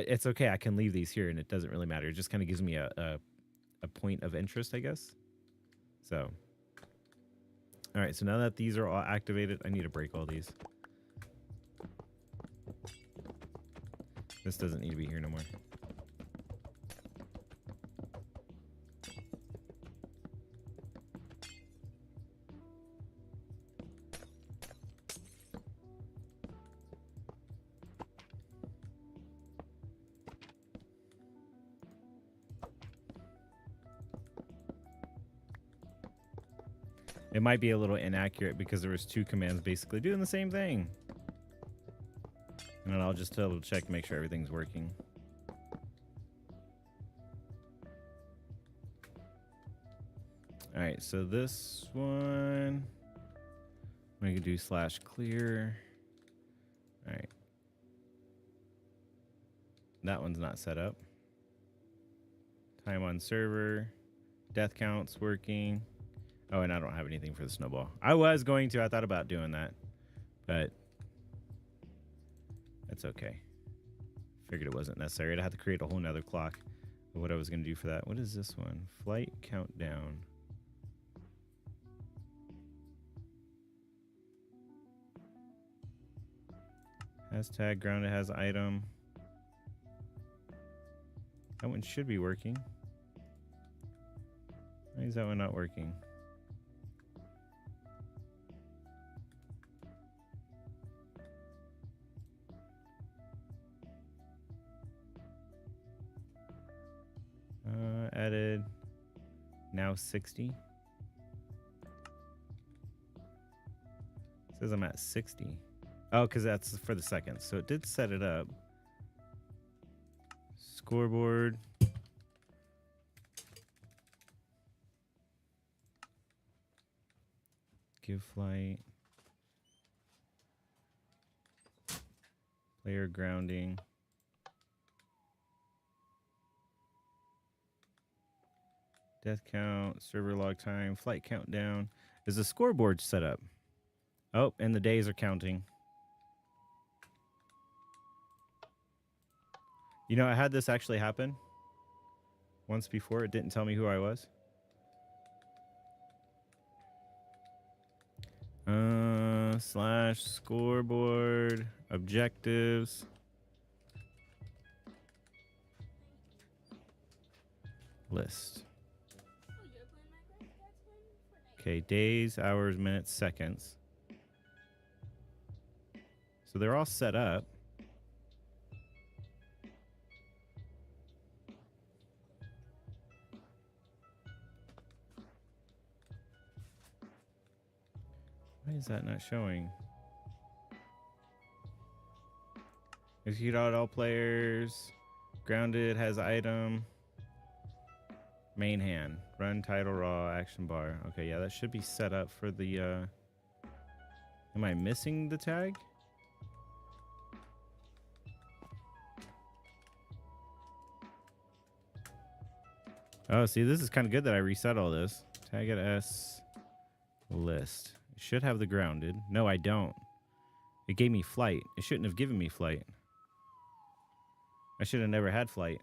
it's okay. I can leave these here and it doesn't really matter. It just kind of gives me a point of interest, I guess. So, all right. So now that these are all activated, I need to break all these. This doesn't need to be here no more. It might be a little inaccurate because there was two commands basically doing the same thing. And then I'll just double check, make sure everything's working. All right, so this one, we can do /clear. All right. That one's not set up. Time on server, death counts working. Oh, and I don't have anything for the snowball. I was going to. I thought about doing that, but that's okay. Figured it wasn't necessary. I'd have to create a whole nother clock of what I was going to do for that. What is this one? Flight countdown. Hashtag grounded has item. That one should be working. Why is that one not working? Added. Now 60. Says I'm at 60. Oh, because that's for the seconds. So it did set it up. Scoreboard. Give flight. Player grounding. Death count, server log time, flight countdown. Is the scoreboard set up? Oh, and the days are counting. You know, I had this actually happen once before. It didn't tell me who I was. /scoreboard, objectives. List. Okay, days, hours, minutes, seconds. So they're all set up. is that not showing? Execute all players. Grounded has item. Main hand. Run title raw action bar. Okay, yeah, that should be set up for the am I missing the tag? Oh, see, this is kind of good that I reset all this. Tag at S list. It should have the grounded. No, I don't. It gave me flight. It shouldn't have given me flight. I should have never had flight.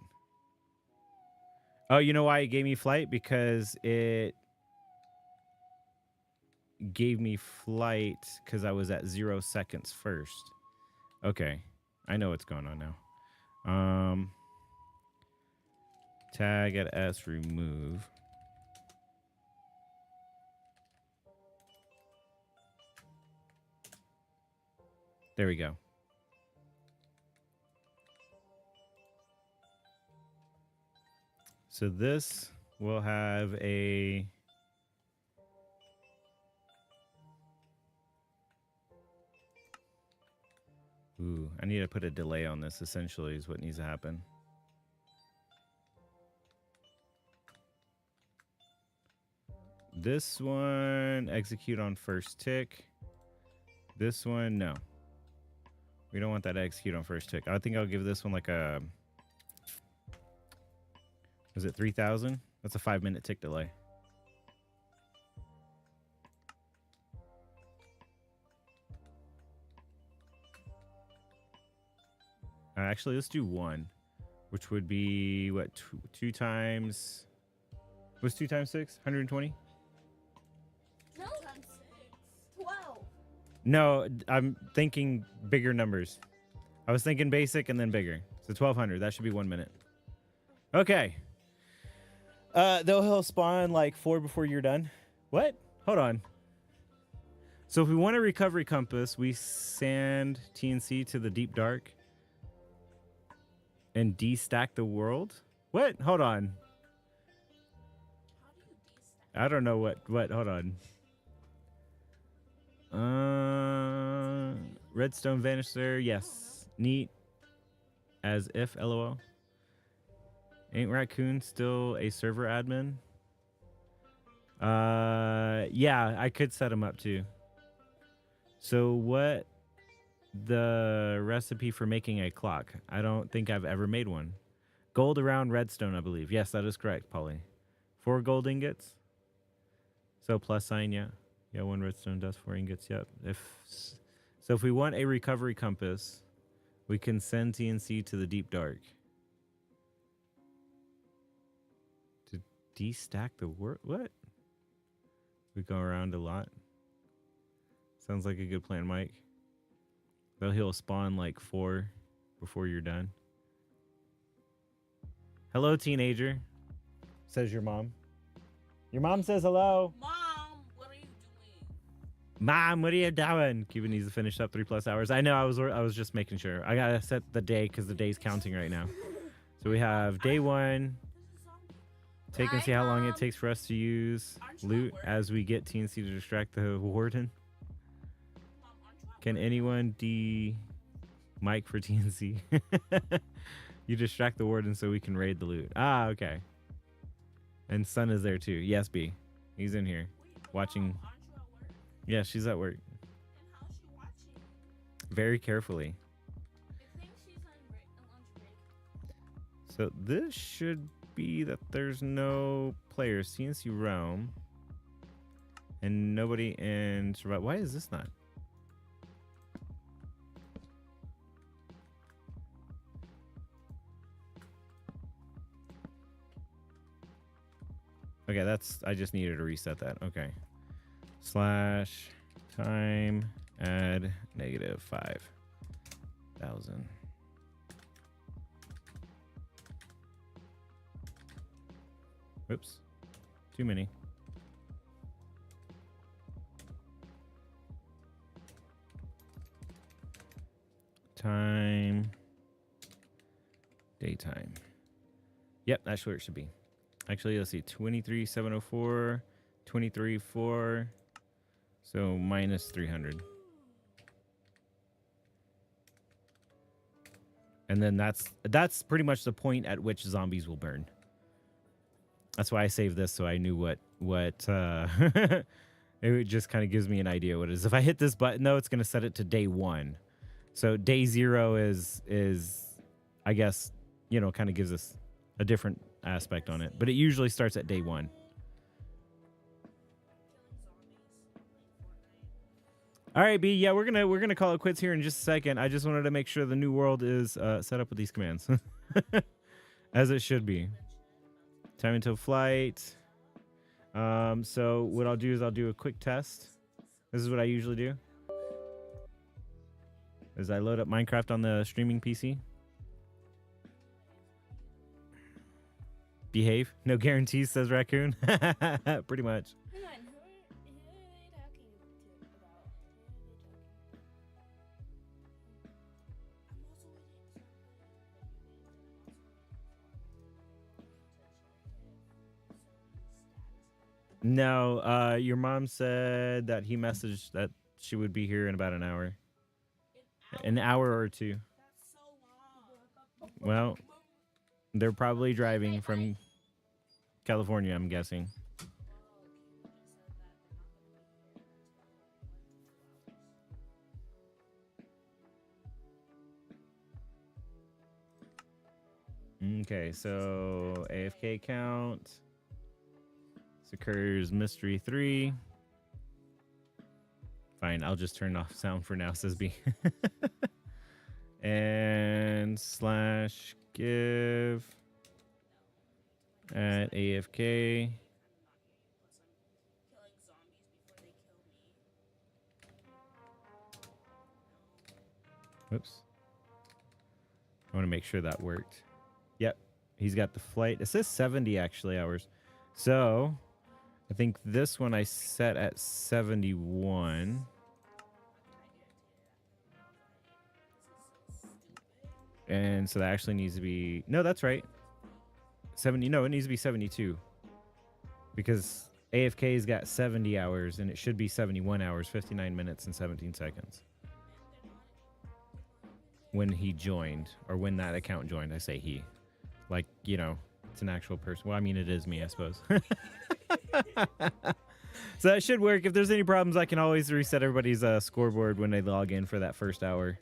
Oh, you know why it gave me flight? Because it gave me flight because I was at 0 seconds first. Okay. I know what's going on now. Tag at S remove. There we go. So this will have a I need to put a delay on this, essentially, is what needs to happen. This one, execute on first tick. This one, no. We don't want that to execute on first tick. I think I'll give this one like a... Was it 3,000? That's a 5-minute tick delay. Actually, let's do 1, which would be what, two times? What's 2 times 6? 120? No. 12. No, I'm thinking bigger numbers. I was thinking basic and then bigger. So 1,200. That should be 1 minute. Okay. They'll spawn like 4 before you're done. What? Hold on. So if we want a recovery compass, we send TNC to the deep dark and destack the world. What? Hold on. I don't know what. Hold on. Redstone vanished there. Yes. Neat. As if. LOL. Ain't Raccoon still a server admin? Yeah, I could set him up too. So what the recipe for making a clock? I don't think I've ever made one. Gold around redstone, I believe. Yes, that is correct, Polly. 4 gold ingots. So plus sign, yeah. Yeah, 1 redstone does 4 ingots, yep. So if we want a recovery compass, we can send TNC to the deep dark. To destack the word? What? We go around a lot. Sounds like a good plan, Mike. Though he'll spawn like 4 before you're done. Hello, teenager, says your mom. Your mom says hello. Mom, what are you doing? Mom, what are you doing? Cuban needs to finish up 3+ hours. I know. I was just making sure. I gotta set the day because the day's counting right now. So we have day 1. Take and see how long it takes for us to use loot as we get TNC to distract the warden. Can anyone mic for TNC? You distract the warden so we can raid the loot. Ah, okay. And Sun is there too. Yes, B. He's in here watching. Yeah, she's at work. Very carefully. So this should be that there's no players. TNC roam. And nobody in survive. Why is this not? Okay, I just needed to reset that. Okay. / time add -5,000. Whoops. Too many. Time. Daytime. Yep, that's where it should be. Actually, let's see. 23,704, 23,4, So minus 300. And then that's pretty much the point at which zombies will burn. That's why I saved this, so I knew what it just kind of gives me an idea what it is. If I hit this button though, it's gonna set it to day 1. So day 0 is I guess, you know, kind of gives us a different aspect on it. But it usually starts at day 1. All right, B. Yeah, we're gonna call it quits here in just a second. I just wanted to make sure the new world is set up with these commands, as it should be. Time until flight. So what I'll do is I'll do a quick test. This is what I usually do. Is I load up Minecraft on the streaming PC. Behave. No guarantees, says Raccoon. Pretty much. Hang on, who are they talking about? No, your mom said that he messaged that she would be here in about an hour. An hour or 2. That's so long. Well, they're probably driving from California, I'm guessing. Okay, so AFK count. This occurs mystery 3. Fine, I'll just turn off sound for now, says B. And slash give at AFK. Killing zombies before they kill me. Whoops. I want to make sure that worked. Yep, he's got the flight. It says 70 actually hours. So I think this one I set at 71. And so that actually needs to be, no, that's right. 70, no, it needs to be 72. Because AFK's got 70 hours and it should be 71 hours, 59 minutes and 17 seconds. When he joined, or when that account joined, I say he. Like, you know, it's an actual person. Well, I mean, it is me, I suppose. So that should work. If there's any problems, I can always reset everybody's scoreboard when they log in for that first hour.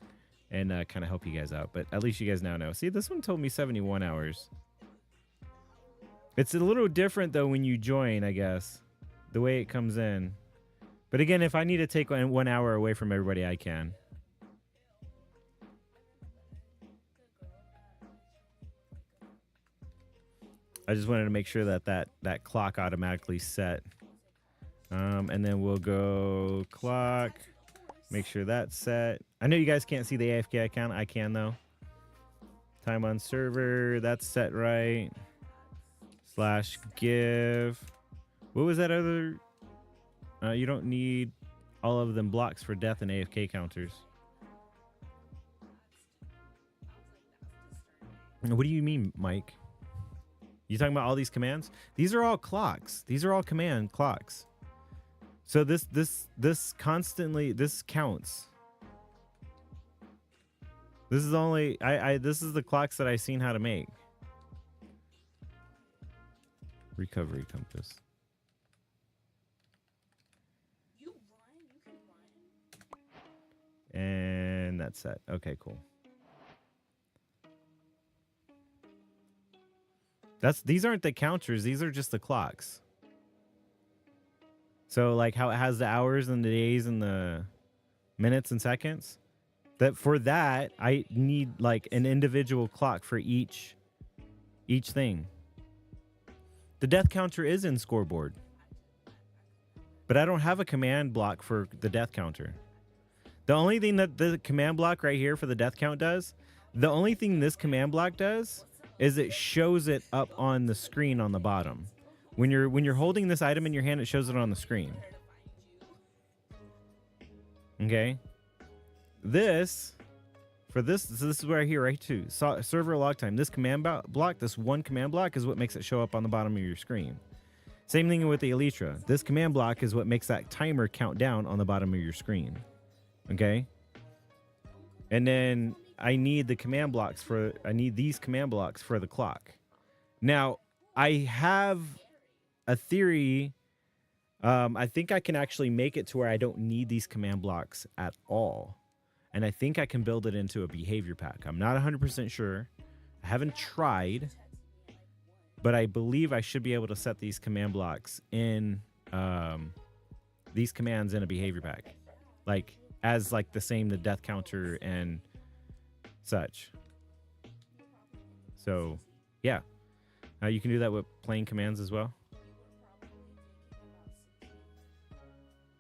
And kind of help you guys out. But at least you guys now know. See, this one told me 71 hours. It's a little different, though, when you join, I guess. The way it comes in. But again, if I need to take 1 hour away from everybody, I can. I just wanted to make sure that that clock automatically set. And then we'll go clock. Make sure that's set. I know you guys can't see the AFK account. I can, though. Time on server. That's set right. Slash give. What was that other? You don't need all of them blocks for death and AFK counters. What do you mean, Mike? You talking about all these commands? These are all clocks. These are all command clocks. So this constantly, this counts. This is only, this is the clocks that I've seen how to make. Recovery compass. You run, you can run. And that's set. Okay, cool. These aren't the counters, these are just the clocks. So like how it has the hours and the days and the minutes and seconds. That for that I need like an individual clock for each thing. The death counter is in scoreboard. But I don't have a command block for the death counter. The only thing that the command block right here for the death count does, the only thing this command block does is it shows it up on the screen on the bottom. When you're holding this item in your hand, it shows it on the screen. Okay. This is where I hear right too. Server log time. This command block, this one command block is what makes it show up on the bottom of your screen. Same thing with the Elytra. This command block is what makes that timer count down on the bottom of your screen. Okay? And then I need these command blocks for the clock. Now, I have a theory. I think I can actually make it to where I don't need these command blocks at all. And I think I can build it into a behavior pack. I'm not 100% sure. I haven't tried. But I believe I should be able to set these command blocks in these commands in a behavior pack, like as like the same the death counter and such. So yeah, you can do that with plain commands as well.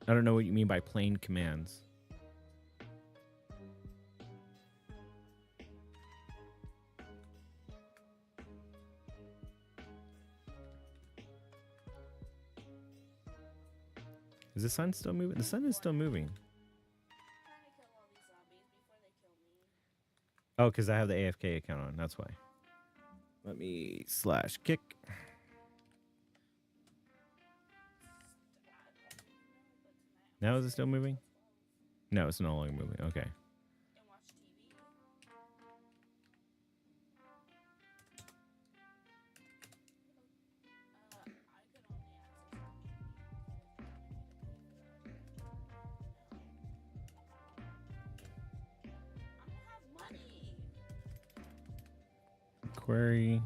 I don't know what you mean by plain commands. Is the sun still moving? The sun is still moving. Oh, because I have the AFK account on. That's why. Let me /kick. Now is it still moving? No, it's no longer moving. Okay. Query.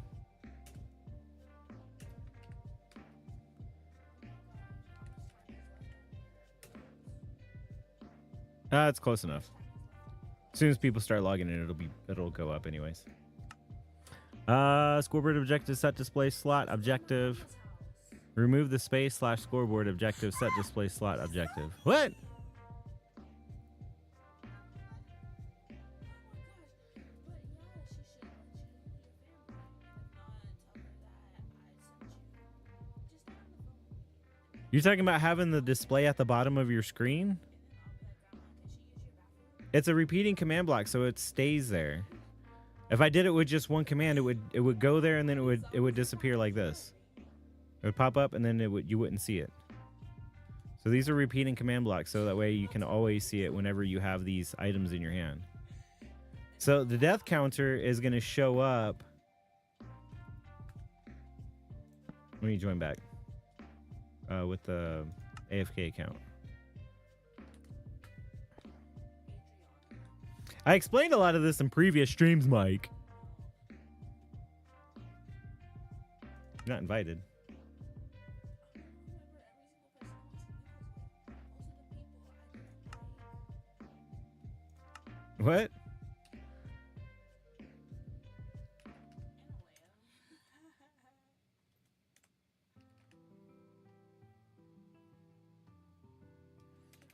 It's close enough. As soon as people start logging in, it'll go up anyways. Scoreboard objective set display slot objective. Remove the space /scoreboard objective set display slot objective. What? You're talking about having the display at the bottom of your screen? It's a repeating command block, so it stays there. If I did it with just one command, it would go there and then it would disappear like this. It would pop up and then you wouldn't see it. So these are repeating command blocks, so that way you can always see it whenever you have these items in your hand. So the death counter is going to show up. Let me join back. With the AFK account. I explained a lot of this in previous streams, Mike. You're not invited. What?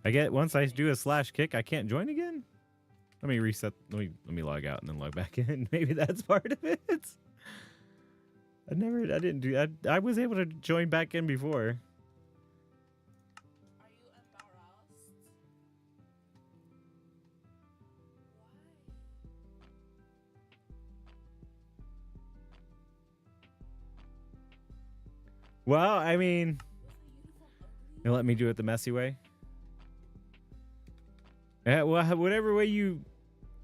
I get once I do a /kick, I can't join again. Let me reset. Let me log out and then log back in. Maybe that's part of it. I didn't do that. I was able to join back in before. Are you embarrassed? Why? Well, I mean, you let me do it the messy way. Yeah, well, whatever way you,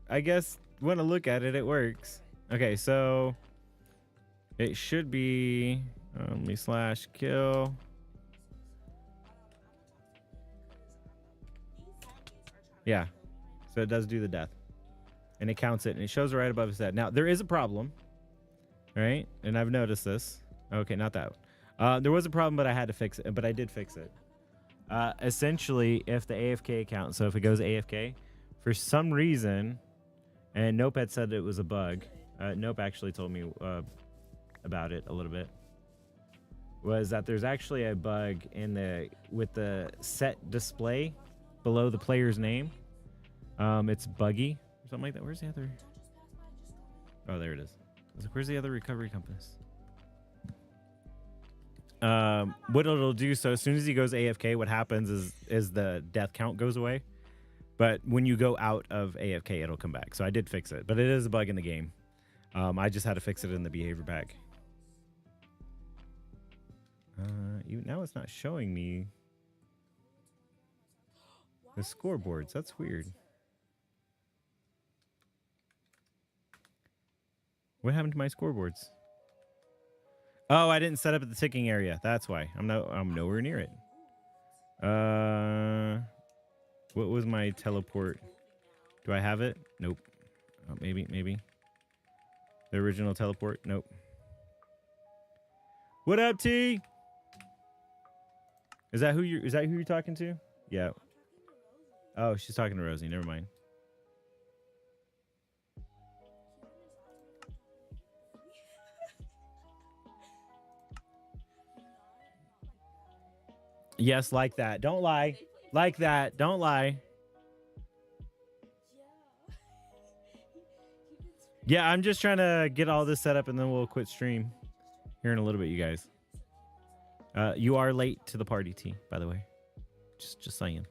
I guess, want to look at it, it works. Okay, so it should be only /kill. Yeah, so it does do the death, and it counts it, and it shows right above his head. Now there is a problem, right? And I've noticed this. Okay, not that. There was a problem, but I had to fix it. But I did fix it. Essentially, if the AFK account, so if it goes AFK, for some reason, and Nope had said it was a bug. Nope actually told me about it a little bit. Was that there's actually a bug with the set display below the player's name. It's buggy or something like that. Where's the other? Oh, there it is. I was like, where's the other recovery compass? What it'll do, so as soon as he goes AFK, what happens is the death count goes away. But when you go out of AFK, it'll come back. So I did fix it, but it is a bug in the game. I just had to fix it in the behavior pack. Now it's not showing me the scoreboards. That's weird. What happened to my scoreboards? Oh, I didn't set up at the ticking area. That's why. I'm nowhere near it. What was my teleport? Do I have it? Nope. Oh, maybe. The original teleport? Nope. What up, T? Is that who you're talking to? Yeah. Oh, she's talking to Rosie. Never mind. Yes, like that. Don't lie. Like that. Don't lie. Yeah, I'm just trying to get all this set up and then we'll quit stream here in a little bit, you guys. You are late to the party, T, by the way. Just saying.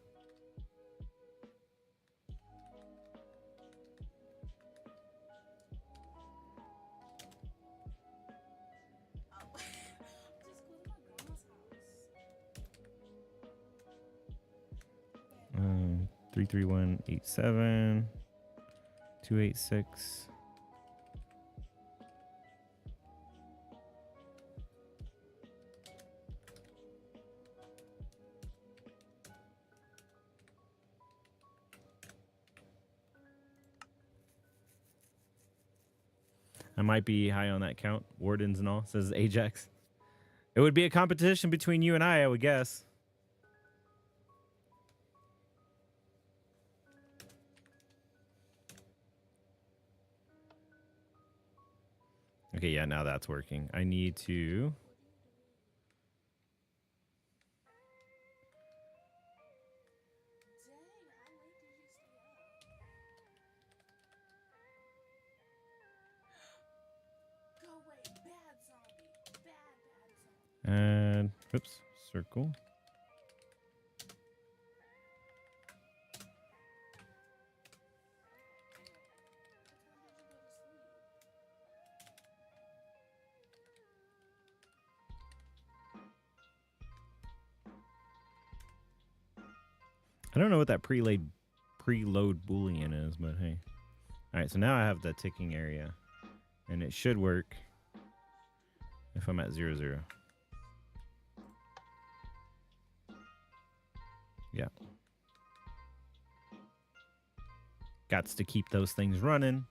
Um, 33187 286. I might be high on that count. Wardens and all, says Ajax. It would be a competition between you and I would guess. Okay, yeah, now that's working. I need to... And, oops, circle. I don't know what that preload Boolean is, but hey. All right, so now I have the ticking area, and it should work if I'm at 0, 0. Yeah. Gots to keep those things running.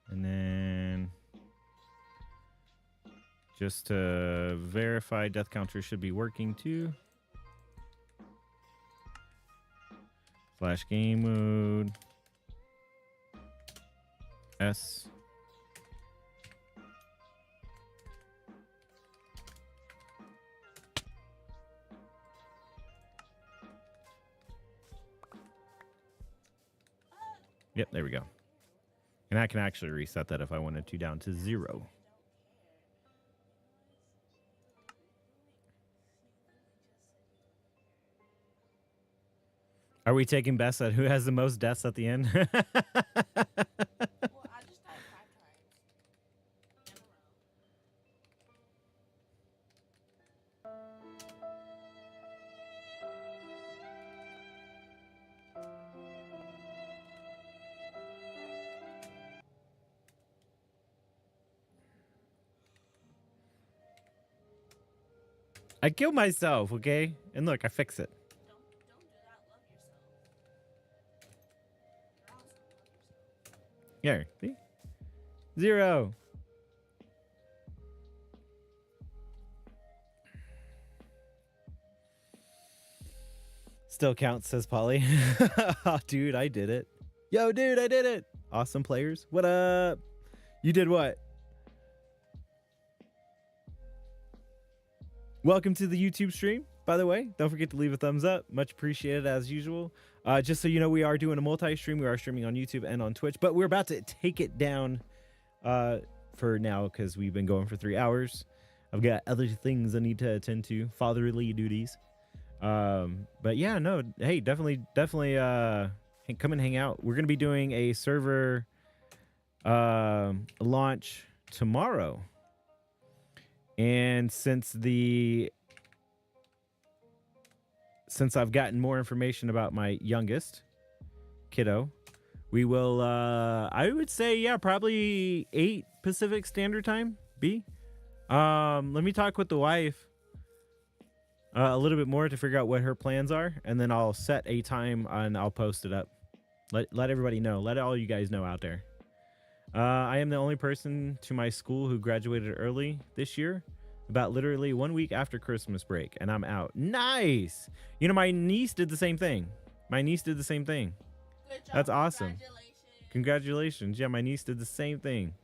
And then just to verify, death counter should be working too. Flash game mode. S. Yep, there we go. And I can actually reset that if I wanted to down to 0. Are we taking best at who has the most deaths at the end? Well, I just died 5 times in a row. I killed myself, okay? And look, I fix it. Don't do that. Love yourself. You're awesome. Love yourself. Here, see? 0. Still counts, says Polly. Oh, dude, I did it. Yo, dude, I did it. Awesome players. What up? You did what? Welcome to the YouTube stream, by the way. Don't forget to leave a thumbs up. Much appreciated as usual. Just so you know, we are doing a multi-stream. We are streaming on YouTube and on Twitch, but we're about to take it down for now because we've been going for 3 hours. I've got other things I need to attend to, fatherly duties. But yeah, no, hey, definitely come and hang out. We're going to be doing a server launch tomorrow. And since I've gotten more information about my youngest kiddo, we will, I would say, yeah, probably 8 Pacific Standard Time, B. Let me talk with the wife a little bit more to figure out what her plans are, and then I'll set a time and I'll post it up. Let everybody know. Let all you guys know out there. I am the only person to my school who graduated early this year, about literally 1 week after Christmas break, and I'm out. Nice. You know, my niece did the same thing. Good job. That's awesome. Congratulations. Yeah, my niece did the same thing.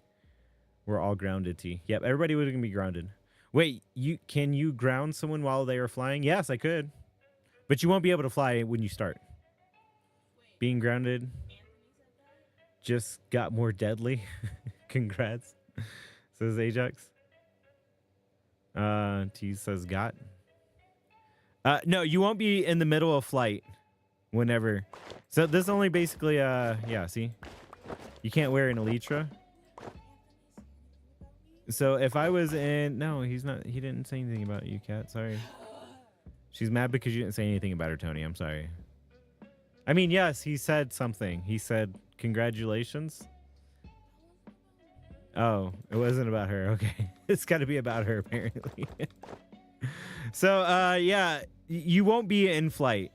We're all grounded, T. Yep, everybody was gonna be grounded. Wait, can you ground someone while they are flying? Yes, I could. But you won't be able to fly when you start. Being grounded just got more deadly. Congrats, says Ajax. T says got. No, you won't be in the middle of flight whenever. So this only basically, yeah, see? You can't wear an Elytra. So if I was in, no, he didn't say anything about you, Kat. Sorry. She's mad because you didn't say anything about her, Tony. I'm sorry. I mean, yes, he said something. He said, congratulations. Oh, it wasn't about her. Okay. It's got to be about her, apparently. So, yeah, you won't be in flight,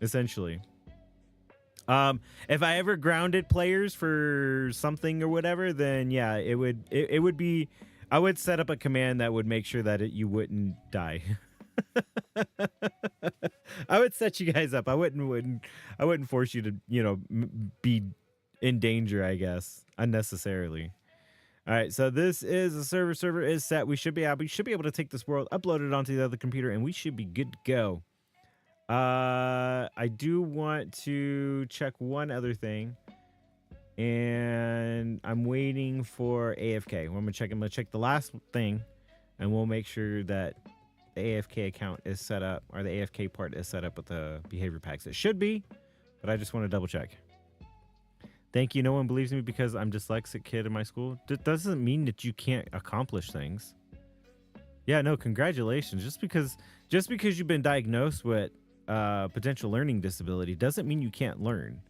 essentially. If I ever grounded players for something or whatever, then yeah, it would be, I would set up a command that would make sure that you wouldn't die. I would set you guys up. I wouldn't force you to, be in danger, I guess, unnecessarily. All right, so this is the server is set. We should be able to take this world, upload it onto the other computer, and we should be good to go. I do want to check one other thing, and I'm waiting for AFK. I'm gonna check the last thing, and we'll make sure that the AFK account is set up, or the AFK part is set up with the behavior packs. It should be, but I just want to double check. Thank you. No one believes me because I'm dyslexic kid in my school. That doesn't mean that you can't accomplish things. Yeah, no, congratulations. Just because you've been diagnosed with potential learning disability doesn't mean you can't learn.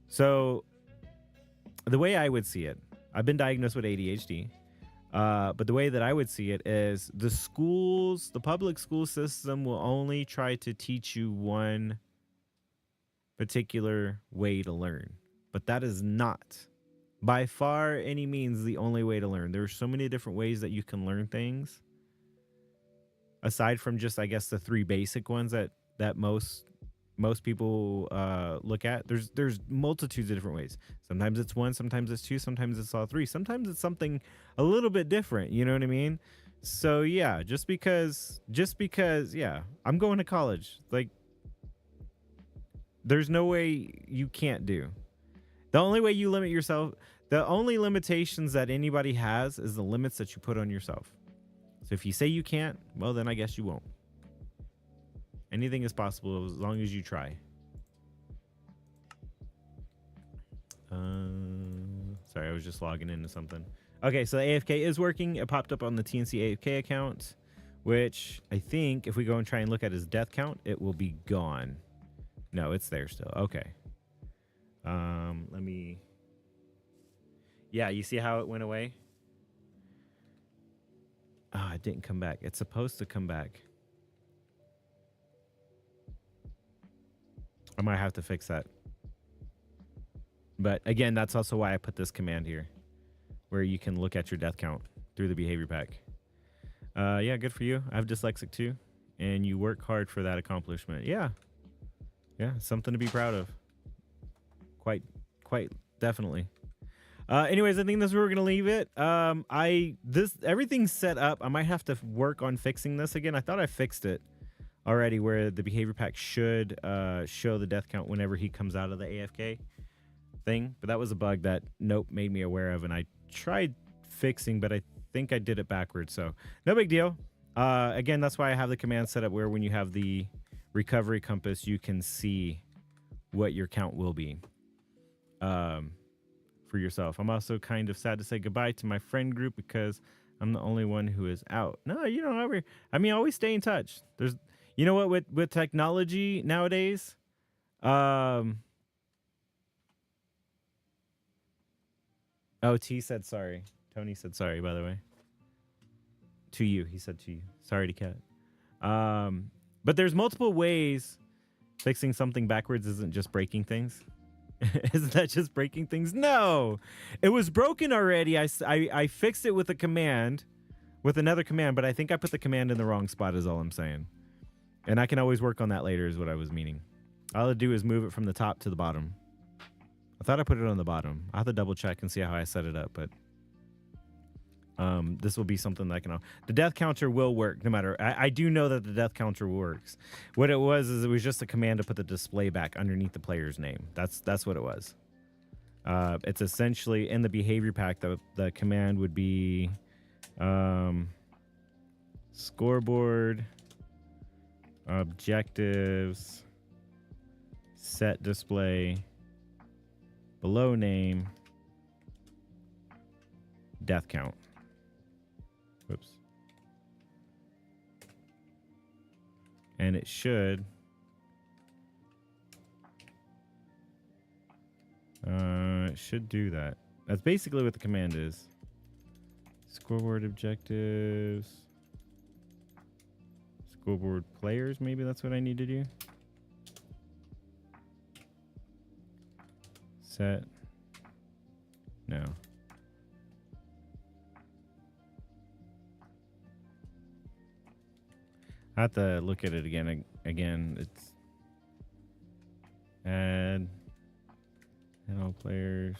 So the way I would see it, I've been diagnosed with ADHD, but the way that I would see it is the public school system will only try to teach you one particular way to learn. But that is not by far any means the only way to learn. There are so many different ways that you can learn things. Aside from just, I guess, the 3 basic ones that most people look at, there's multitudes of different ways. Sometimes it's 1, sometimes it's 2, sometimes it's all 3. Sometimes it's something a little bit different. You know what I mean? So yeah, just because, yeah, I'm going to college. Like, there's no way you can't do. The only way you limit yourself, the only limitations that anybody has is the limits that you put on yourself. So if you say you can't, well, then I guess you won't. Anything is possible as long as you try. Sorry, I was just logging into something. Okay, so the AFK is working. It popped up on the TNC AFK account, which I think if we go and try and look at his death count, it will be gone. No, it's there still. Okay. Let me... Yeah, you see how it went away? Ah, it didn't come back. It's supposed to come back. I might have to fix that. But again, that's also why I put this command here, where you can look at your death count through the behavior pack. Yeah, good for you. I have dyslexic too, and you work hard for that accomplishment. Yeah, something to be proud of. Quite definitely. Anyways, I think that's where we're gonna leave it. Everything's set up. I might have to work on fixing this again. I thought I fixed it already, where the behavior pack should show the death count whenever he comes out of the AFK thing, but that was a bug that Nope made me aware of, and I tried fixing, but I think I did it backwards, so no big deal. Again, that's why I have the command set up where when you have the recovery compass, you can see what your count will be for yourself. I'm also kind of sad to say goodbye to my friend group because I'm the only one who is out. No, you don't ever. I mean, always stay in touch. There's, you know what, with technology nowadays, oh, T said sorry. Tony said sorry, by the way. To you, he said to you. Sorry to Cat. But there's multiple ways. Fixing something backwards isn't just breaking things. Isn't that just breaking things? No, it was broken already. I fixed it with a command, with another command, but I think I put the command in the wrong spot is all I'm saying. And I can always work on that later is what I was meaning. All I do is move it from the top to the bottom. I thought I put it on the bottom. I'll have to double check and see how I set it up, but this will be something that I can... The death counter will work no matter... I do know that the death counter works. What it was is it was just a command to put the display back underneath the player's name. That's what it was. It's essentially in the behavior pack, the command would be scoreboard, objectives, set display, below name, death count. Whoops. And it should do that. That's basically what the command is. Scoreboard objectives. Scoreboard players, maybe that's what I need to do. Set. No. I have to look at it again. It's add all players.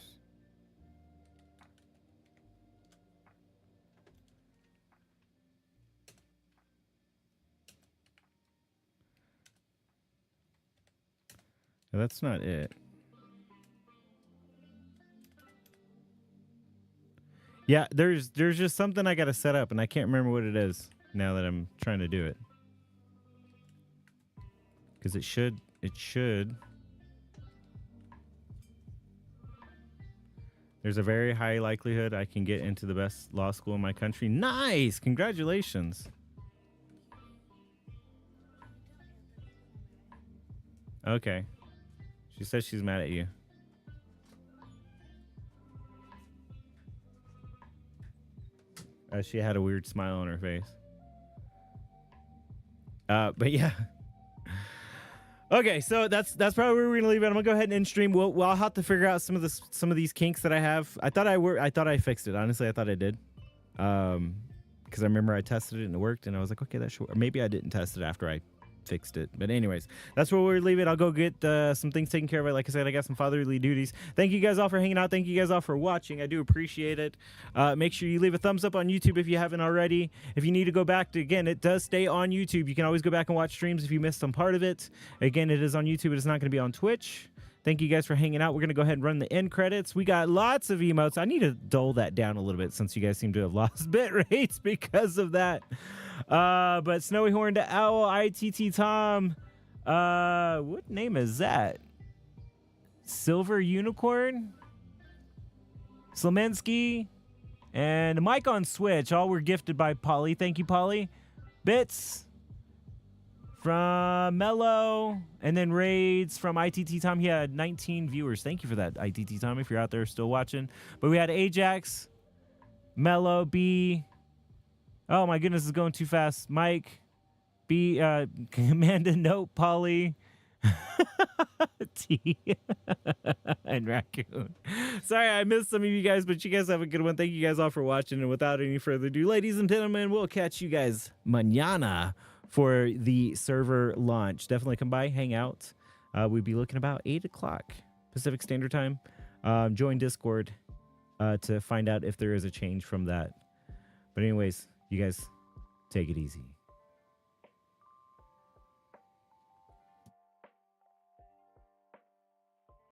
No, that's not it. Yeah, there's just something I got to set up, and I can't remember what it is now that I'm trying to do it. Because it should. There's a very high likelihood I can get into the best law school in my country. Nice! Congratulations. Okay. She says she's mad at you. She had a weird smile on her face. But yeah. Okay, so that's probably where we're gonna leave it. I'm gonna go ahead and end stream. I'll have to figure out some of these kinks that I have. I thought I fixed it. Honestly, I thought I did. Because I remember I tested it and it worked, and I was like, okay, that's sure. Or maybe I didn't test it after I fixed it. But anyways, that's where we'll leave it. I'll go get some things taken care of. Like I said, I got some fatherly duties. Thank you guys all for hanging out. Thank you guys all for watching. I do appreciate it. Make sure you leave a thumbs up on YouTube if you haven't already. If you need to go back to, again, it does stay on YouTube. You can always go back and watch streams if you missed some part of it. Again, it is on YouTube. It is not going to be on Twitch. Thank you guys for hanging out. We're going to go ahead and run the end credits. We got lots of emotes. I need to dull that down a little bit since you guys seem to have lost bit rates because of that. But Snowy Horned Owl, ITT Tom, what name is that? Silver Unicorn, Slemensky, and Mike on Switch. All were gifted by Polly. Thank you, Polly. Bits from Mello, and then raids from ITT Tom. He had 19 viewers. Thank you for that, ITT Tom, if you're out there still watching. But we had Ajax, Mello, B. Oh my goodness, it's going too fast. Mike, B, Amanda, Note, Polly, T, and Raccoon. Sorry, I missed some of you guys, but you guys have a good one. Thank you guys all for watching. And without any further ado, ladies and gentlemen, we'll catch you guys mañana for the server launch. Definitely come by, hang out. We'll be looking about 8 o'clock Pacific Standard Time. Join Discord to find out if there is a change from that. But anyways, you guys take it easy.